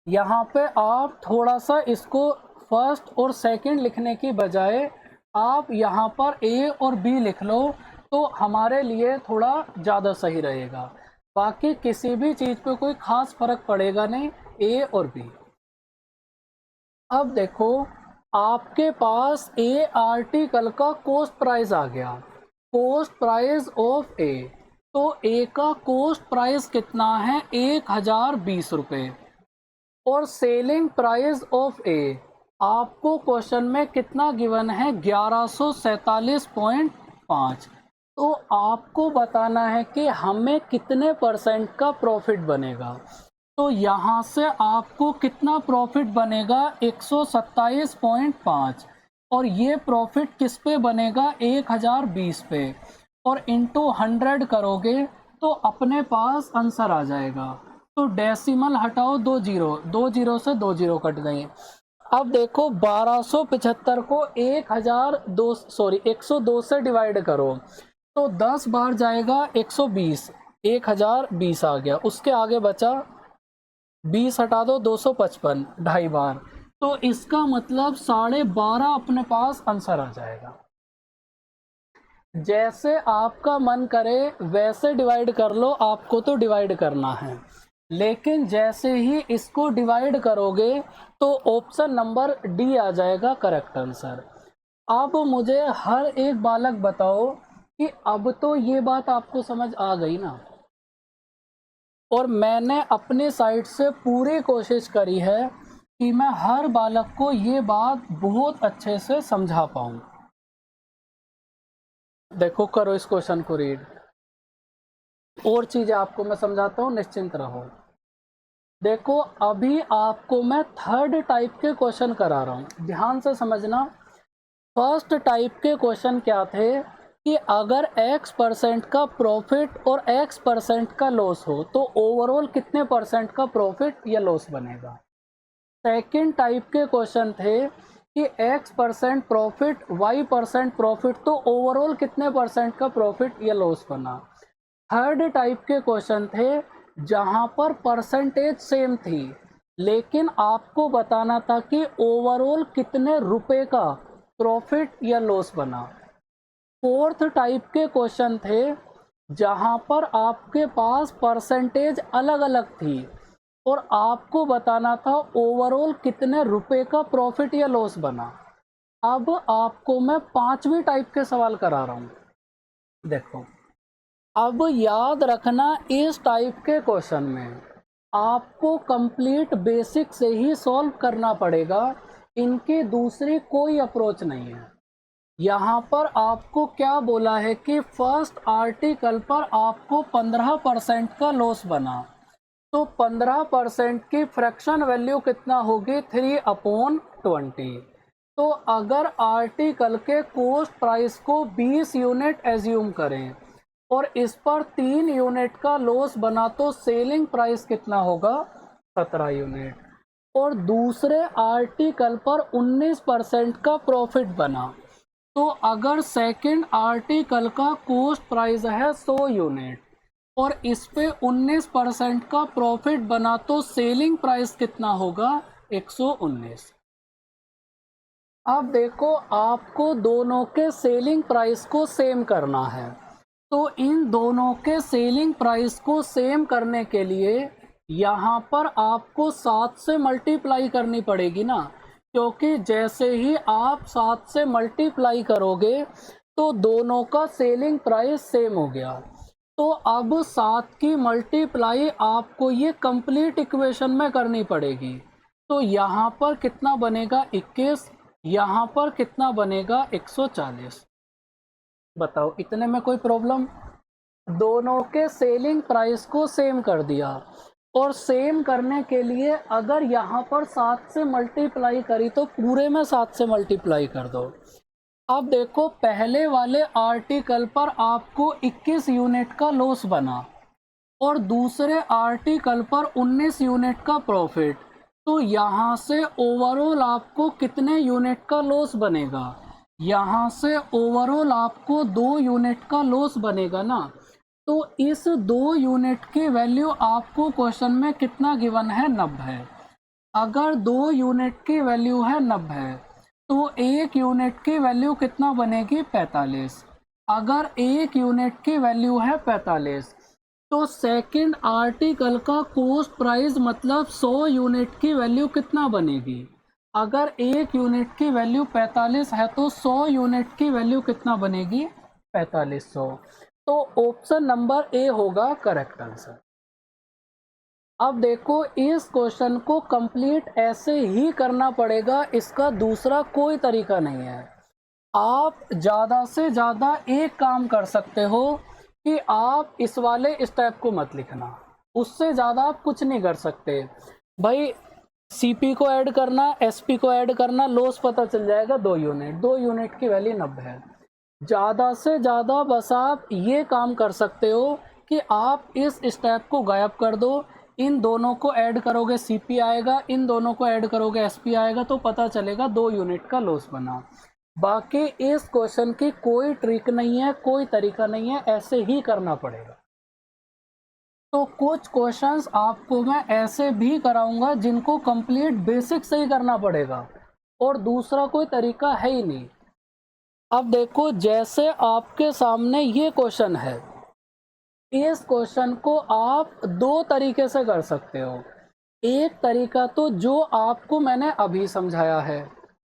यहाँ पे आप थोड़ा सा इसको फर्स्ट और सेकंड लिखने की बजाय आप यहाँ पर ए और बी लिख लो, तो हमारे लिए थोड़ा ज़्यादा सही रहेगा। बाकी किसी भी चीज़ पे कोई ख़ास फ़र्क पड़ेगा नहीं, ए और बी। अब देखो, आपके पास ए आर्टिकल का कॉस्ट प्राइस आ गया, कॉस्ट प्राइस ऑफ ए। तो ए का कॉस्ट प्राइस कितना है, 1020 रुपये। और सेलिंग प्राइस ऑफ ए आपको क्वेश्चन में कितना गिवन है, 1147.5। तो आपको बताना है कि हमें कितने परसेंट का प्रॉफिट बनेगा। तो यहाँ से आपको कितना प्रॉफिट बनेगा, 127.5। और ये प्रॉफिट किस पे बनेगा, 1020 पे। और इंटू 100 करोगे तो अपने पास आंसर आ जाएगा। तो डेसिमल हटाओ, 2 जीरो से 2 जीरो कट गए। अब देखो 1275 को 102 से डिवाइड करो तो 10 बार जाएगा 120, 1020 आ गया। उसके आगे बचा 20 हटा दो 255, 2.5 बार। तो इसका मतलब 12.5 अपने पास आंसर आ जाएगा। जैसे आपका मन करे वैसे डिवाइड कर लो, आपको तो डिवाइड करना है। लेकिन जैसे ही इसको डिवाइड करोगे तो ऑप्शन नंबर डी आ जाएगा करेक्ट आंसर। अब मुझे हर एक बालक बताओ कि अब तो ये बात आपको समझ आ गई ना। और मैंने अपनी साइड से पूरी कोशिश करी है कि मैं हर बालक को ये बात बहुत अच्छे से समझा पाऊँ। देखो, करो इस क्वेश्चन को रीड। और चीज़ें आपको मैं समझाता हूँ, निश्चिंत रहो। देखो, अभी आपको मैं थर्ड टाइप के क्वेश्चन करा रहा हूँ, ध्यान से समझना। फर्स्ट टाइप के क्वेश्चन क्या थे कि अगर x% का प्रॉफिट और x% का लॉस हो तो ओवरऑल कितने परसेंट का प्रॉफिट या लॉस बनेगा। सेकंड टाइप के क्वेश्चन थे कि x% प्रॉफिट, y% प्रॉफिट, तो ओवरऑल कितने परसेंट का प्रॉफिट या लॉस बना। थर्ड टाइप के क्वेश्चन थे जहां पर परसेंटेज सेम थी लेकिन आपको बताना था कि ओवरऑल कितने रुपए का प्रॉफिट या लॉस बना। फोर्थ टाइप के क्वेश्चन थे जहां पर आपके पास परसेंटेज अलग अलग थी और आपको बताना था ओवरऑल कितने रुपए का प्रॉफिट या लॉस बना। अब आपको मैं पांचवी टाइप के सवाल करा रहा हूं। देखो, अब याद रखना, इस टाइप के क्वेश्चन में आपको कंप्लीट बेसिक से ही सॉल्व करना पड़ेगा, इनकी दूसरी कोई अप्रोच नहीं है। यहाँ पर आपको क्या बोला है कि फर्स्ट आर्टिकल पर आपको 15% का लॉस बना, तो 15% की फ्रैक्शन वैल्यू कितना होगी, 3/20। तो अगर आर्टिकल के कॉस्ट प्राइस को 20 यूनिट एज्यूम करें और इस पर 3 यूनिट का लॉस बना तो सेलिंग प्राइस कितना होगा, 17 यूनिट। और दूसरे आर्टिकल पर 19% का प्रॉफिट बना, तो अगर सेकंड आर्टिकल का कॉस्ट प्राइस है 100 यूनिट और इस पे 19% का प्रॉफिट बना तो सेलिंग प्राइस कितना होगा, 119। अब देखो, आपको दोनों के सेलिंग प्राइस को सेम करना है। तो इन दोनों के सेलिंग प्राइस को सेम करने के लिए यहाँ पर आपको 7 से मल्टीप्लाई करनी पड़ेगी ना, क्योंकि जैसे ही आप 7 से मल्टीप्लाई करोगे तो दोनों का सेलिंग प्राइस सेम हो गया। तो अब 7 की मल्टीप्लाई आपको ये कंप्लीट इक्वेशन में करनी पड़ेगी। तो यहाँ पर कितना बनेगा, 21, यहाँ पर कितना बनेगा, 140। बताओ, इतने में कोई प्रॉब्लम। दोनों के सेलिंग प्राइस को सेम कर दिया और सेम करने के लिए अगर यहाँ पर 7 से मल्टीप्लाई करी तो पूरे में 7 से मल्टीप्लाई कर दो। अब देखो, पहले वाले आर्टिकल पर आपको 21 यूनिट का लॉस बना और दूसरे आर्टिकल पर 19 यूनिट का प्रॉफिट, तो यहाँ से ओवरऑल आपको कितने यूनिट का लॉस बनेगा, यहाँ से ओवरऑल आपको 2 यूनिट का लॉस बनेगा ना। तो इस 2 यूनिट की वैल्यू आपको क्वेश्चन में कितना गिवन है, 90। अगर 2 यूनिट की वैल्यू है 90 तो 1 यूनिट की वैल्यू कितना बनेगी, 45। अगर 1 यूनिट की वैल्यू है 45 तो सेकंड आर्टिकल का कॉस्ट प्राइस मतलब 100 यूनिट की वैल्यू कितना बनेगी, अगर एक यूनिट की वैल्यू 45 है तो 100 यूनिट की वैल्यू कितना बनेगी? 4500। तो ऑप्शन नंबर ए होगा करेक्ट आंसर। अब देखो, इस क्वेश्चन को कंप्लीट ऐसे ही करना पड़ेगा, इसका दूसरा कोई तरीका नहीं है। आप ज़्यादा से ज़्यादा एक काम कर सकते हो कि आप इस वाले स्टेप को मत लिखना, उससे ज़्यादा आप कुछ नहीं कर सकते भाई। सीपी को ऐड करना, एसपी को ऐड करना, लॉस पता चल जाएगा 2 यूनिट, 2 यूनिट की वैल्यू 90 है। ज़्यादा से ज़्यादा बस आप ये काम कर सकते हो कि आप इस स्टेप को गायब कर दो, इन दोनों को ऐड करोगे सीपी आएगा, इन दोनों को ऐड करोगे एसपी आएगा, तो पता चलेगा 2 यूनिट का लॉस बना। बाकी इस क्वेश्चन की कोई ट्रिक नहीं है, कोई तरीका नहीं है, ऐसे ही करना पड़ेगा। तो कुछ क्वेश्चंस आपको मैं ऐसे भी कराऊंगा जिनको कंप्लीट बेसिक से ही करना पड़ेगा, और दूसरा कोई तरीका है ही नहीं। अब देखो, जैसे आपके सामने ये क्वेश्चन है, इस क्वेश्चन को आप 2 तरीके से कर सकते हो। एक तरीका तो जो आपको मैंने अभी समझाया है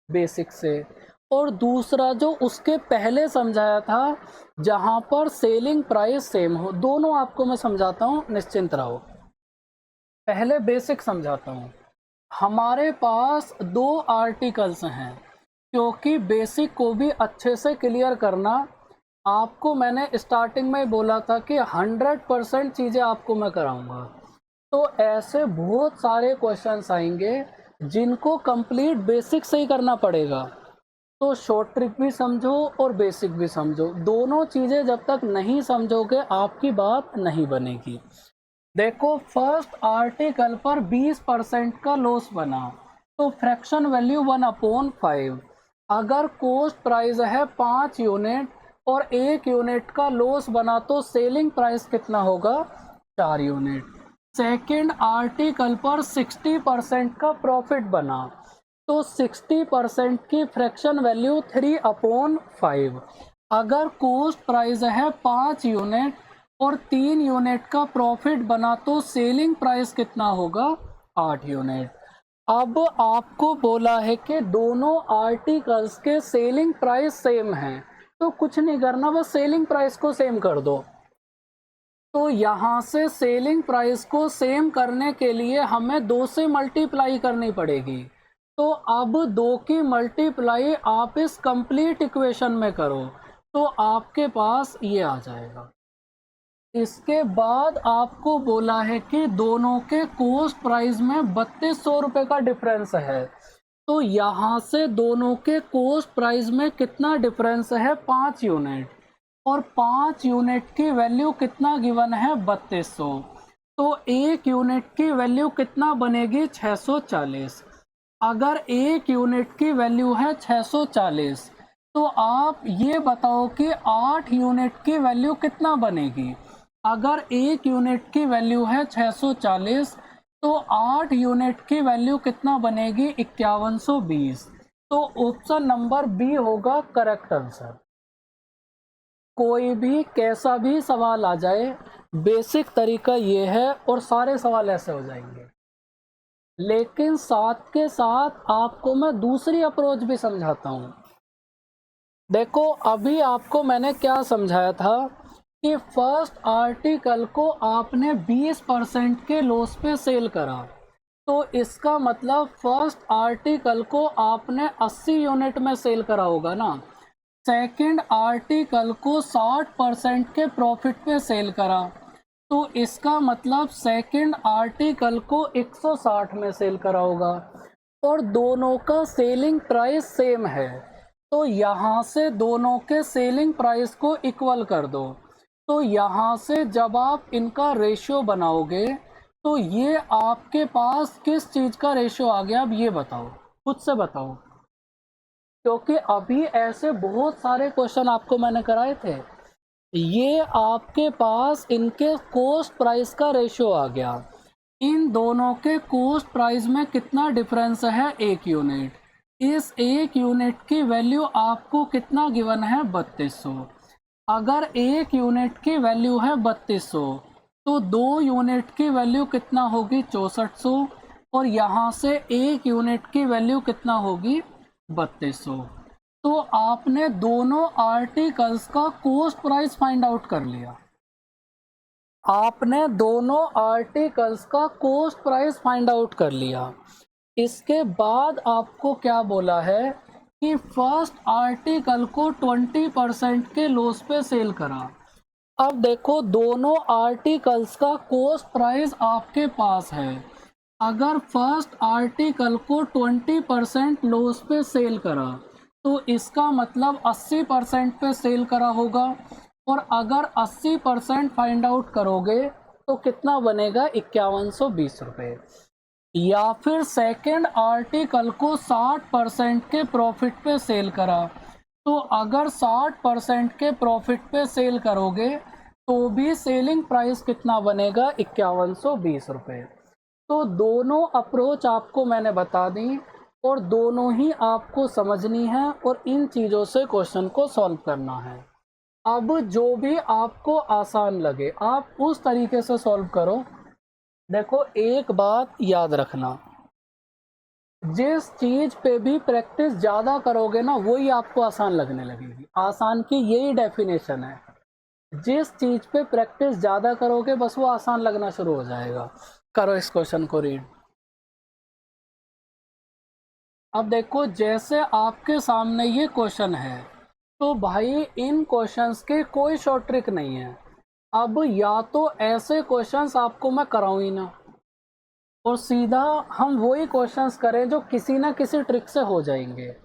बेसिक से, और दूसरा जो उसके पहले समझाया था जहां पर सेलिंग प्राइस सेम हो। दोनों आपको मैं समझाता हूं, निश्चिंत रहो। पहले बेसिक समझाता हूं। हमारे पास 2 आर्टिकल्स हैं, क्योंकि बेसिक को भी अच्छे से क्लियर करना, आपको मैंने स्टार्टिंग में बोला था कि 100% चीज़ें आपको मैं कराऊंगा। तो ऐसे बहुत सारे क्वेश्चंस आएंगे जिनको कंप्लीट बेसिक से ही करना पड़ेगा। तो शॉर्ट ट्रिक भी समझो और बेसिक भी समझो, दोनों चीज़ें जब तक नहीं समझोगे आपकी बात नहीं बनेगी। देखो, फर्स्ट आर्टिकल पर 20% का लॉस बना, तो फ्रैक्शन वैल्यू 1/5। अगर कॉस्ट प्राइस है 5 यूनिट और 1 यूनिट का लॉस बना, तो सेलिंग प्राइस कितना होगा? 4 यूनिट। सेकेंड आर्टिकल पर 60% का प्रॉफिट बना, तो 60% की फ्रैक्शन वैल्यू 3/5। अगर कॉस्ट प्राइस है 5 यूनिट और 3 यूनिट का प्रॉफिट बना, तो सेलिंग प्राइस कितना होगा? 8 यूनिट। अब आपको बोला है कि दोनों आर्टिकल्स के सेलिंग प्राइस सेम हैं, तो कुछ नहीं करना, बस सेलिंग प्राइस को सेम कर दो। तो यहाँ से सेलिंग प्राइस को सेम करने के लिए हमें 2 से मल्टीप्लाई करनी पड़ेगी। तो अब 2 की मल्टीप्लाई आप इस कंप्लीट इक्वेशन में करो, तो आपके पास ये आ जाएगा। इसके बाद आपको बोला है कि दोनों के कॉस्ट प्राइस में 3200 रुपये का डिफरेंस है। तो यहाँ से दोनों के कॉस्ट प्राइस में कितना डिफरेंस है? 5 यूनिट, और 5 यूनिट की वैल्यू कितना गिवन है? 3200। तो 1 यूनिट की वैल्यू कितना बनेगी? 640। अगर 1 यूनिट की वैल्यू है 640, तो आप ये बताओ कि 8 यूनिट की वैल्यू कितना बनेगी? अगर 1 यूनिट की वैल्यू है 640, तो 8 यूनिट की वैल्यू कितना बनेगी? 5120। तो ऑप्शन नंबर बी होगा करेक्ट आंसर। कोई भी कैसा भी सवाल आ जाए, बेसिक तरीका ये है और सारे सवाल ऐसे हो जाएंगे। लेकिन साथ के साथ आपको मैं दूसरी अप्रोच भी समझाता हूँ। देखो, अभी आपको मैंने क्या समझाया था कि फर्स्ट आर्टिकल को आपने 20% के लॉस पे सेल करा, तो इसका मतलब फर्स्ट आर्टिकल को आपने 80 यूनिट में सेल करा होगा ना। सेकंड आर्टिकल को 60% के प्रॉफिट पे सेल करा, तो इसका मतलब सेकंड आर्टिकल को 160 में सेल करा होगा, और दोनों का सेलिंग प्राइस सेम है। तो यहाँ से दोनों के सेलिंग प्राइस को इक्वल कर दो। तो यहाँ से जब आप इनका रेशियो बनाओगे, तो ये आपके पास किस चीज़ का रेशियो आ गया? अब ये बताओ, खुद से बताओ, क्योंकि अभी ऐसे बहुत सारे क्वेश्चन आपको मैंने कराए थे। ये आपके पास इनके कॉस्ट प्राइस का रेशियो आ गया। इन दोनों के कॉस्ट प्राइस में कितना डिफरेंस है? 1 यूनिट। इस 1 यूनिट की वैल्यू आपको कितना गिवन है? 3200। अगर 1 यूनिट की वैल्यू है 3200, तो 2 यूनिट की वैल्यू कितना होगी? 6400। और यहाँ से 1 यूनिट की वैल्यू कितना होगी 3200। तो आपने दोनों आर्टिकल्स का कॉस्ट प्राइस फाइंड आउट कर लिया। आपने दोनों आर्टिकल्स का कॉस्ट प्राइस फाइंड आउट कर लिया। इसके बाद आपको क्या बोला है कि फर्स्ट आर्टिकल को 20% के लॉस पे सेल करा। अब देखो दोनों आर्टिकल्स का कॉस्ट प्राइस आपके पास है। अगर फर्स्ट आर्टिकल को 20% लॉस पे सेल करा तो इसका मतलब 80% पे सेल करा होगा, और अगर 80% फाइंड आउट करोगे तो कितना बनेगा 5120 रुपये। या फिर सेकेंड आर्टिकल को 60% के प्रॉफिट पे सेल करा, तो अगर 60% के प्रॉफिट पे सेल करोगे तो भी सेलिंग प्राइस कितना बनेगा 5120 रुपये। तो दोनों अप्रोच आपको मैंने बता दी और दोनों ही आपको समझनी है और इन चीज़ों से क्वेश्चन को सॉल्व करना है। अब जो भी आपको आसान लगे आप उस तरीके से सॉल्व करो। देखो एक बात याद रखना, जिस चीज़ पे भी प्रैक्टिस ज़्यादा करोगे ना वही आपको आसान लगने लगेगी। आसान की यही डेफिनेशन है, जिस चीज़ पे प्रैक्टिस ज़्यादा करोगे बस वो आसान लगना शुरू हो जाएगा। करो इस क्वेश्चन को रीड। अब देखो जैसे आपके सामने ये क्वेश्चन है तो भाई इन क्वेश्चंस के कोई शॉर्ट ट्रिक नहीं है। अब या तो ऐसे क्वेश्चंस आपको मैं कराऊं ही ना और सीधा हम वही क्वेश्चंस करें जो किसी ना किसी ट्रिक से हो जाएंगे,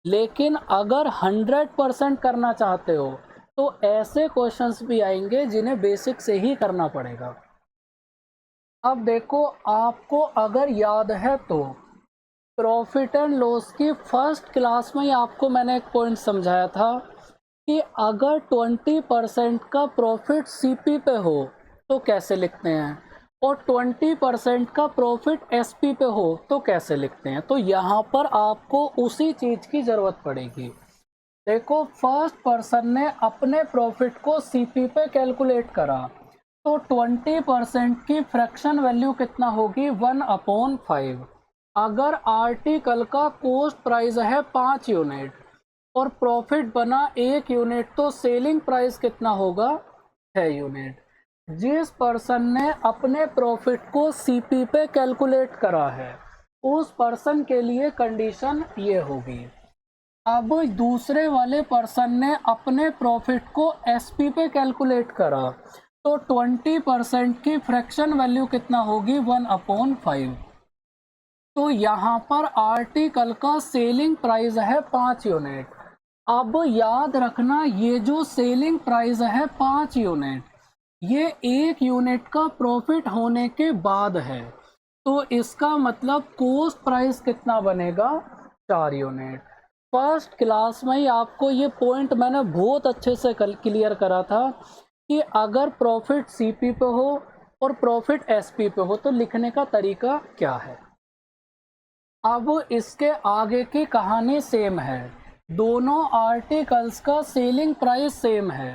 लेकिन अगर 100% करना चाहते हो तो ऐसे क्वेश्चंस भी आएंगे जिन्हें बेसिक से ही करना पड़ेगा। अब देखो आपको अगर याद है तो प्रॉफिट एंड लॉस की फर्स्ट क्लास में ही आपको मैंने एक पॉइंट समझाया था कि अगर 20% का प्रॉफिट सीपी पे हो तो कैसे लिखते हैं और 20% का प्रॉफिट एसपी पे हो तो कैसे लिखते हैं। तो यहाँ पर आपको उसी चीज़ की ज़रूरत पड़ेगी। देखो फर्स्ट पर्सन ने अपने प्रॉफिट को सीपी पे कैलकुलेट करा तो 20% की फ्रैक्शन वैल्यू कितना होगी 1/5। अगर आर्टिकल का कॉस्ट प्राइस है 5 यूनिट और प्रॉफिट बना 1 यूनिट तो सेलिंग प्राइस कितना होगा 6 यूनिट। जिस पर्सन ने अपने प्रॉफिट को सीपी पे कैलकुलेट करा है उस पर्सन के लिए कंडीशन ये होगी। अब दूसरे वाले पर्सन ने अपने प्रॉफिट को एसपी पे कैलकुलेट करा तो 20% की फ्रैक्शन वैल्यू कितना होगी 1/5। तो यहाँ पर आर्टिकल का सेलिंग प्राइस है 5 यूनिट। अब याद रखना ये जो सेलिंग प्राइस है 5 यूनिट ये 1 यूनिट का प्रॉफिट होने के बाद है, तो इसका मतलब कॉस्ट प्राइस कितना बनेगा 4 यूनिट। फर्स्ट क्लास में ही आपको ये पॉइंट मैंने बहुत अच्छे से क्लियर करा था कि अगर प्रॉफिट सीपी पे हो और प्रॉफिट एसपी पे हो तो लिखने का तरीका क्या है। अब इसके आगे की कहानी सेम है, दोनों आर्टिकल्स का सेलिंग प्राइस सेम है,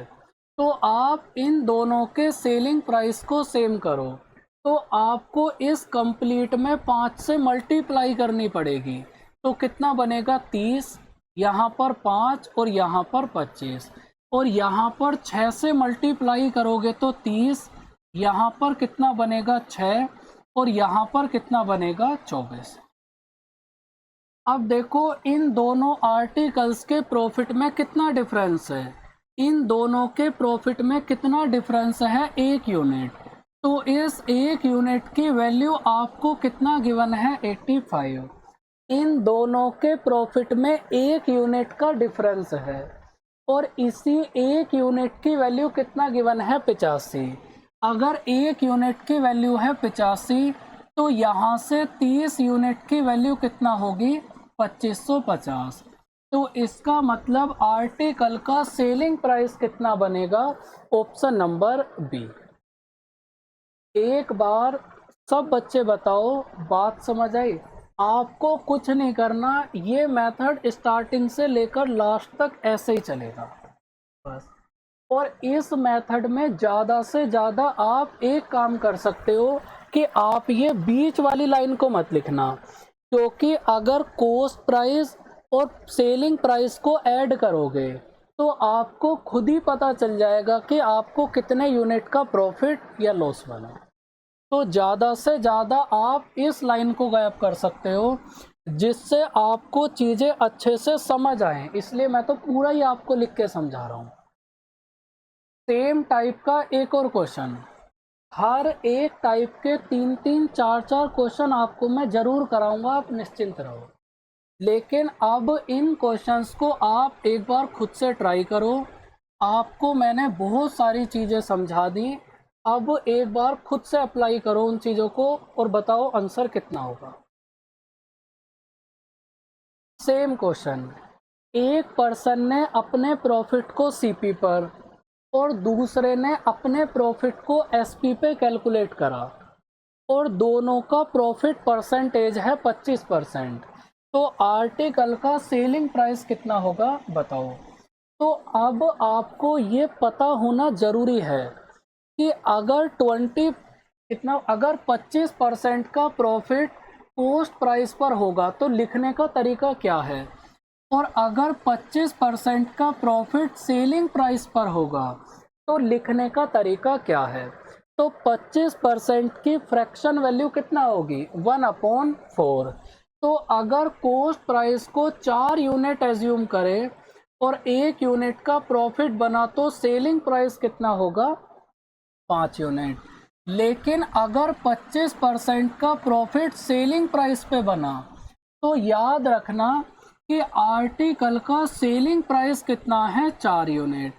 तो आप इन दोनों के सेलिंग प्राइस को सेम करो तो आपको इस कंप्लीट में 5 से मल्टीप्लाई करनी पड़ेगी। तो कितना बनेगा 30, यहाँ पर 5 और यहाँ पर 25, और यहाँ पर 6 से मल्टीप्लाई करोगे तो 30, यहाँ पर कितना बनेगा 6 और यहाँ पर कितना बनेगा 24। अब देखो इन दोनों आर्टिकल्स के प्रॉफिट में कितना डिफरेंस है, इन दोनों के प्रॉफिट में कितना डिफरेंस है 1 यूनिट। तो इस 1 यूनिट की वैल्यू आपको कितना गिवन है 85। इन दोनों के प्रॉफिट में 1 यूनिट का डिफरेंस है और इसी 1 यूनिट की वैल्यू कितना गिवन है 85। अगर 1 यूनिट की वैल्यू है 85 तो यहाँ से 30 यूनिट की वैल्यू कितना होगी 2550। तो इसका मतलब आर्टिकल का सेलिंग प्राइस कितना बनेगा ऑप्शन नंबर बी। एक बार सब बच्चे बताओ बात समझ आई। आपको कुछ नहीं करना, ये मेथड स्टार्टिंग से लेकर लास्ट तक ऐसे ही चलेगा बस। और इस मेथड में ज़्यादा से ज़्यादा आप एक काम कर सकते हो कि आप ये बीच वाली लाइन को मत लिखना, क्योंकि अगर कॉस्ट प्राइस और सेलिंग प्राइस को ऐड करोगे तो आपको खुद ही पता चल जाएगा कि आपको कितने यूनिट का प्रॉफिट या लॉस बना। तो ज़्यादा से ज़्यादा आप इस लाइन को गायब कर सकते हो, जिससे आपको चीज़ें अच्छे से समझ आएँ। इसलिए मैं तो पूरा ही आपको लिख के समझा रहा हूँ। सेम टाइप का एक और क्वेश्चन, हर एक टाइप के 3-3, 4-4 क्वेश्चन आपको मैं ज़रूर कराऊंगा, आप निश्चिंत रहो। लेकिन अब इन क्वेश्चंस को आप एक बार खुद से ट्राई करो। आपको मैंने बहुत सारी चीज़ें समझा दी, अब एक बार खुद से अप्लाई करो उन चीज़ों को और बताओ आंसर कितना होगा। सेम क्वेश्चन, एक पर्सन ने अपने प्रॉफिट को सीपी पर और दूसरे ने अपने प्रॉफिट को एसपी पे कैलकुलेट करा और दोनों का प्रॉफिट परसेंटेज है 25%। तो आर्टिकल का सेलिंग प्राइस कितना होगा बताओ। तो अब आपको ये पता होना ज़रूरी है कि अगर 25% का प्रॉफिट पोस्ट प्राइस पर होगा तो लिखने का तरीका क्या है, और अगर 25% का प्रॉफिट सेलिंग प्राइस पर होगा तो लिखने का तरीका क्या है। तो 25% की फ्रैक्शन वैल्यू कितना होगी 1/4। तो अगर कॉस्ट प्राइस को 4 यूनिट एज्यूम करें और 1 यूनिट का प्रॉफिट बना तो सेलिंग प्राइस कितना होगा 5 यूनिट। लेकिन अगर 25% का प्रॉफिट सेलिंग प्राइस पे बना तो याद रखना कि आर्टिकल का सेलिंग प्राइस कितना है 4 यूनिट।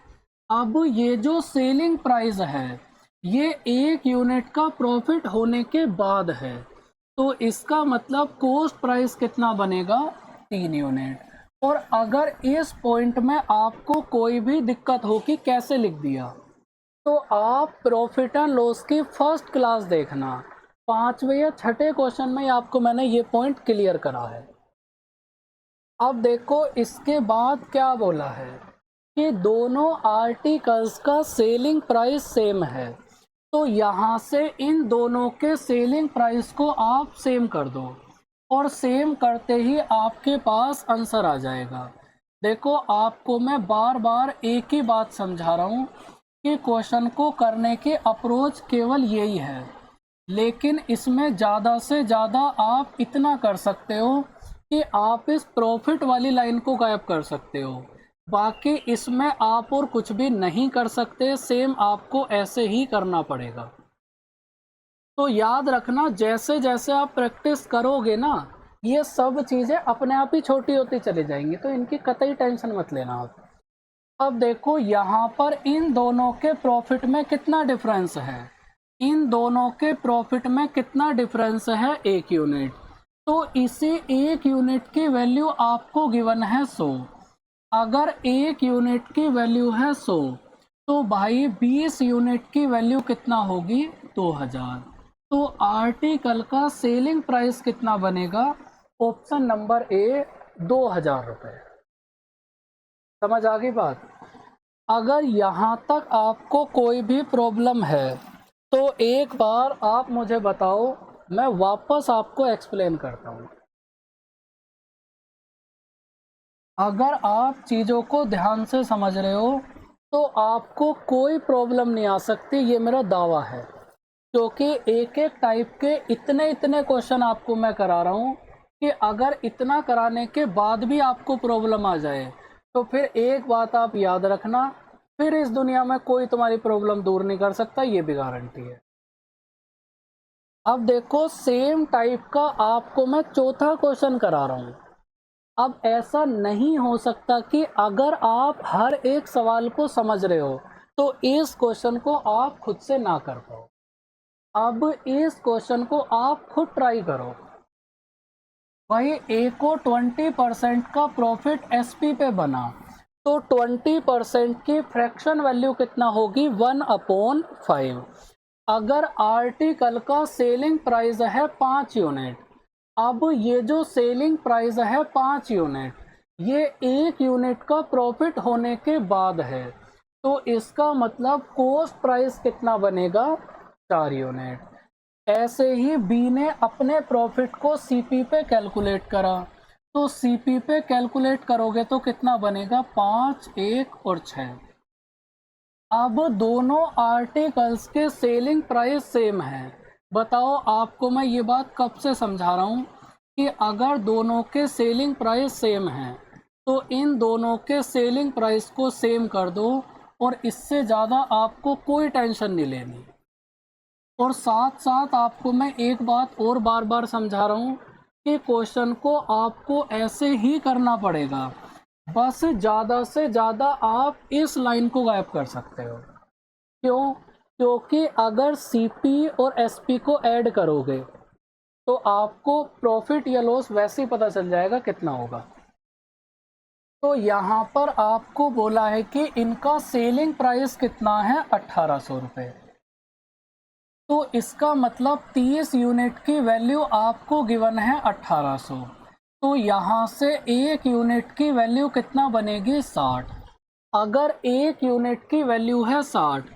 अब ये जो सेलिंग प्राइस है ये 1 यूनिट का प्रॉफिट होने के बाद है, तो इसका मतलब कॉस्ट प्राइस कितना बनेगा 3 यूनिट। और अगर इस पॉइंट में आपको कोई भी दिक्कत हो कि कैसे लिख दिया, तो आप प्रॉफिट एंड लॉस की फर्स्ट क्लास देखना, 5वें या 6ठे क्वेश्चन में आपको मैंने ये पॉइंट क्लियर करा है। अब देखो इसके बाद क्या बोला है कि दोनों आर्टिकल्स का सेलिंग प्राइस सेम है, तो यहाँ से इन दोनों के सेलिंग प्राइस को आप सेम कर दो और सेम करते ही आपके पास आंसर आ जाएगा। देखो आपको मैं बार बार एक ही बात समझा रहा हूँ कि क्वेश्चन को करने के अप्रोच केवल यही है, लेकिन इसमें ज़्यादा से ज़्यादा आप इतना कर सकते हो कि आप इस प्रॉफिट वाली लाइन को गायब कर सकते हो। बाकी इसमें आप और कुछ भी नहीं कर सकते, सेम आपको ऐसे ही करना पड़ेगा। तो याद रखना जैसे जैसे आप प्रैक्टिस करोगे ना, ये सब चीज़ें अपने आप ही छोटी होती चली जाएंगी, तो इनकी कतई टेंशन मत लेना आप। अब देखो यहाँ पर इन दोनों के प्रॉफिट में कितना डिफरेंस है, इन दोनों के प्रॉफिट में कितना डिफरेंस है 1 यूनिट। तो इसी 1 यूनिट की वैल्यू आपको गिवन है 100। अगर 1 यूनिट की वैल्यू है 100 तो भाई 20 यूनिट की वैल्यू कितना होगी 2000। तो आर्टिकल का सेलिंग प्राइस कितना बनेगा, ऑप्शन नंबर ए 2000 रुपये। समझ आ गई बात। अगर यहाँ तक आपको कोई भी प्रॉब्लम है तो एक बार आप मुझे बताओ, मैं वापस आपको एक्सप्लेन करता हूँ। अगर आप चीज़ों को ध्यान से समझ रहे हो तो आपको कोई प्रॉब्लम नहीं आ सकती, ये मेरा दावा है, क्योंकि एक एक टाइप के इतने इतने क्वेश्चन आपको मैं करा रहा हूँ कि अगर इतना कराने के बाद भी आपको प्रॉब्लम आ जाए तो फिर एक बात आप याद रखना, फिर इस दुनिया में कोई तुम्हारी प्रॉब्लम दूर नहीं कर सकता, ये भी गारंटी है। अब देखो सेम टाइप का आपको मैं चौथा क्वेश्चन करा रहा हूँ। अब ऐसा नहीं हो सकता कि अगर आप हर एक सवाल को समझ रहे हो तो इस क्वेश्चन को आप खुद से ना कर पाओ। अब इस क्वेश्चन को आप खुद ट्राई करो। भाई ए को 20% का प्रॉफिट एसपी पे बना, तो 20% की फ्रैक्शन वैल्यू कितना होगी 1/5। अगर आर्टिकल का सेलिंग प्राइस है 5 यूनिट, अब ये जो सेलिंग प्राइस है 5 यूनिट, ये 1 यूनिट का प्रॉफिट होने के बाद है, तो इसका मतलब कॉस्ट प्राइस कितना बनेगा 4 यूनिट। ऐसे ही बी ने अपने प्रॉफिट को सीपी पे कैलकुलेट करा, तो सीपी पे कैलकुलेट करोगे तो कितना बनेगा, 5, 1 और 6। अब दोनों आर्टिकल्स के सेलिंग प्राइस सेम है। बताओ आपको मैं ये बात कब से समझा रहा हूँ कि अगर दोनों के सेलिंग प्राइस सेम है तो इन दोनों के सेलिंग प्राइस को सेम कर दो, और इससे ज़्यादा आपको कोई टेंशन नहीं लेनी। और साथ साथ आपको मैं एक बात और बार बार समझा रहा हूँ कि क्वेश्चन को आपको ऐसे ही करना पड़ेगा, बस ज़्यादा से ज़्यादा आप इस लाइन को गायब कर सकते हो। क्यों? क्योंकि अगर सीपी और एसपी को ऐड करोगे तो आपको प्रॉफिट या लॉस वैसे ही पता चल जाएगा कितना होगा। तो यहाँ पर आपको बोला है कि इनका सेलिंग प्राइस कितना है, 1800 रुपये। तो इसका मतलब 30 यूनिट की वैल्यू आपको गिवन है 1800। तो यहाँ से एक यूनिट की वैल्यू कितना बनेगी, 60। अगर एक यूनिट की वैल्यू है 60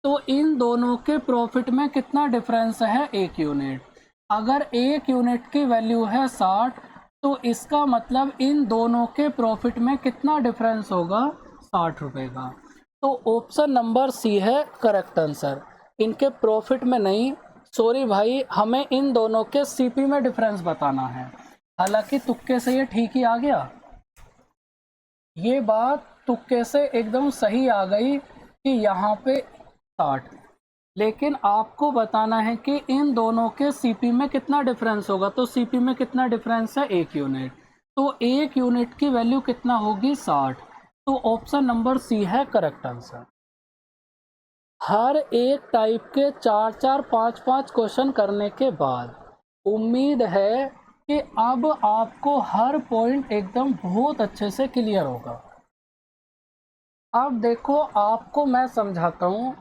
तो इन दोनों के प्रॉफिट में कितना डिफरेंस है, 1 यूनिट। अगर एक यूनिट की वैल्यू है 60 तो इसका मतलब इन दोनों के प्रॉफिट में कितना डिफरेंस होगा, 60 रुपये का। तो ऑप्शन नंबर सी है करेक्ट आंसर, इनके प्रॉफिट में नहीं। सॉरी भाई, हमें इन दोनों के सीपी में डिफरेंस बताना है। हालांकि तुक्के से ये ठीक ही आ गया, ये बात तुक्के से एकदम सही आ गई कि यहाँ पे 60, लेकिन आपको बताना है कि इन दोनों के सीपी में कितना डिफरेंस होगा। तो सीपी में कितना डिफरेंस है, 1 यूनिट। तो 1 यूनिट की वैल्यू कितना होगी, 60। तो ऑप्शन नंबर सी है करेक्ट आंसर। हर एक टाइप के 4-4, 5-5 क्वेश्चन करने के बाद उम्मीद है कि अब आपको हर पॉइंट एकदम बहुत अच्छे से क्लियर होगा। अब देखो आपको मैं समझाता हूँ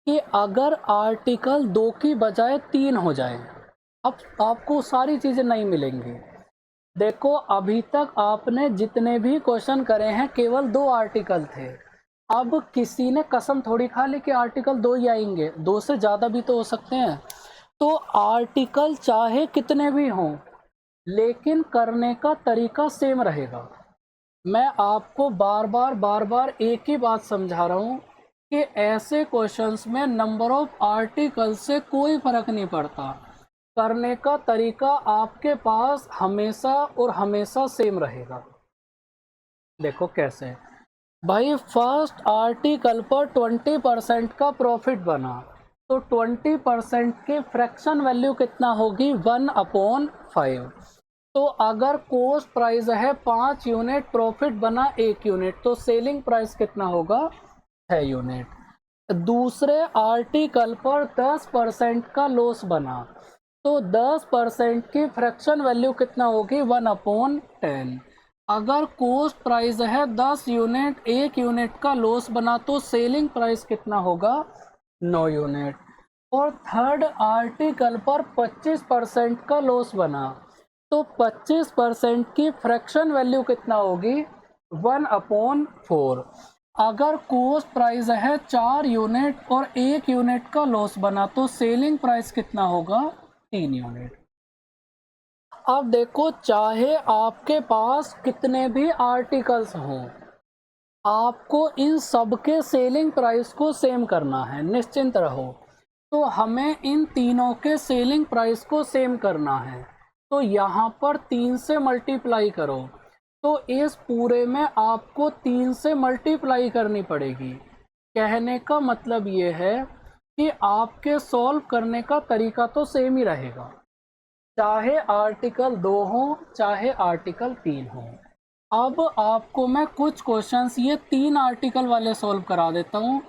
कि अगर आर्टिकल 2 की बजाय 3 हो जाए, अब आपको सारी चीज़ें नहीं मिलेंगी। देखो अभी तक आपने जितने भी क्वेश्चन करे हैं केवल 2 आर्टिकल थे। अब किसी ने कसम थोड़ी खा ली कि आर्टिकल 2 ही आएंगे, 2 से ज़्यादा भी तो हो सकते हैं। तो आर्टिकल चाहे कितने भी हों लेकिन करने का तरीका सेम रहेगा। मैं आपको बार बार एक ही बात समझा रहा हूँ कि ऐसे क्वेश्चंस में नंबर ऑफ आर्टिकल से कोई फर्क नहीं पड़ता, करने का तरीका आपके पास हमेशा और हमेशा सेम रहेगा। देखो कैसे भाई, फर्स्ट आर्टिकल पर 20% का प्रॉफिट बना, तो 20% की फ्रैक्शन वैल्यू कितना होगी, 1/5। तो अगर कॉस्ट प्राइस है 5 यूनिट, प्रॉफिट बना 1 यूनिट, तो सेलिंग प्राइस कितना होगा, 6 यूनिट। दूसरे आर्टिकल पर 10% का लॉस बना, तो 10% की फ्रैक्शन वैल्यू कितना होगी, 1/10। अगर कॉस्ट प्राइस है 10 यूनिट, 1 यूनिट का लॉस बना, तो सेलिंग प्राइस कितना होगा, 9 यूनिट। और थर्ड आर्टिकल पर 25% का लॉस बना, तो 25% की फ्रैक्शन वैल्यू कितना होगी, 1/4। अगर कॉस्ट प्राइस है 4 यूनिट और 1 यूनिट का लॉस बना, तो सेलिंग प्राइस कितना होगा, 3 यूनिट। अब देखो चाहे आपके पास कितने भी आर्टिकल्स हों, आपको इन सब के सेलिंग प्राइस को सेम करना है, निश्चिंत रहो। तो हमें इन तीनों के सेलिंग प्राइस को सेम करना है, तो यहाँ पर 3 से मल्टीप्लाई करो, तो इस पूरे में आपको 3 से मल्टीप्लाई करनी पड़ेगी। कहने का मतलब ये है कि आपके सॉल्व करने का तरीका तो सेम ही रहेगा, चाहे आर्टिकल 2 हो चाहे आर्टिकल 3 हो। अब आपको मैं कुछ क्वेश्चंस ये 3 आर्टिकल वाले सॉल्व करा देता हूँ।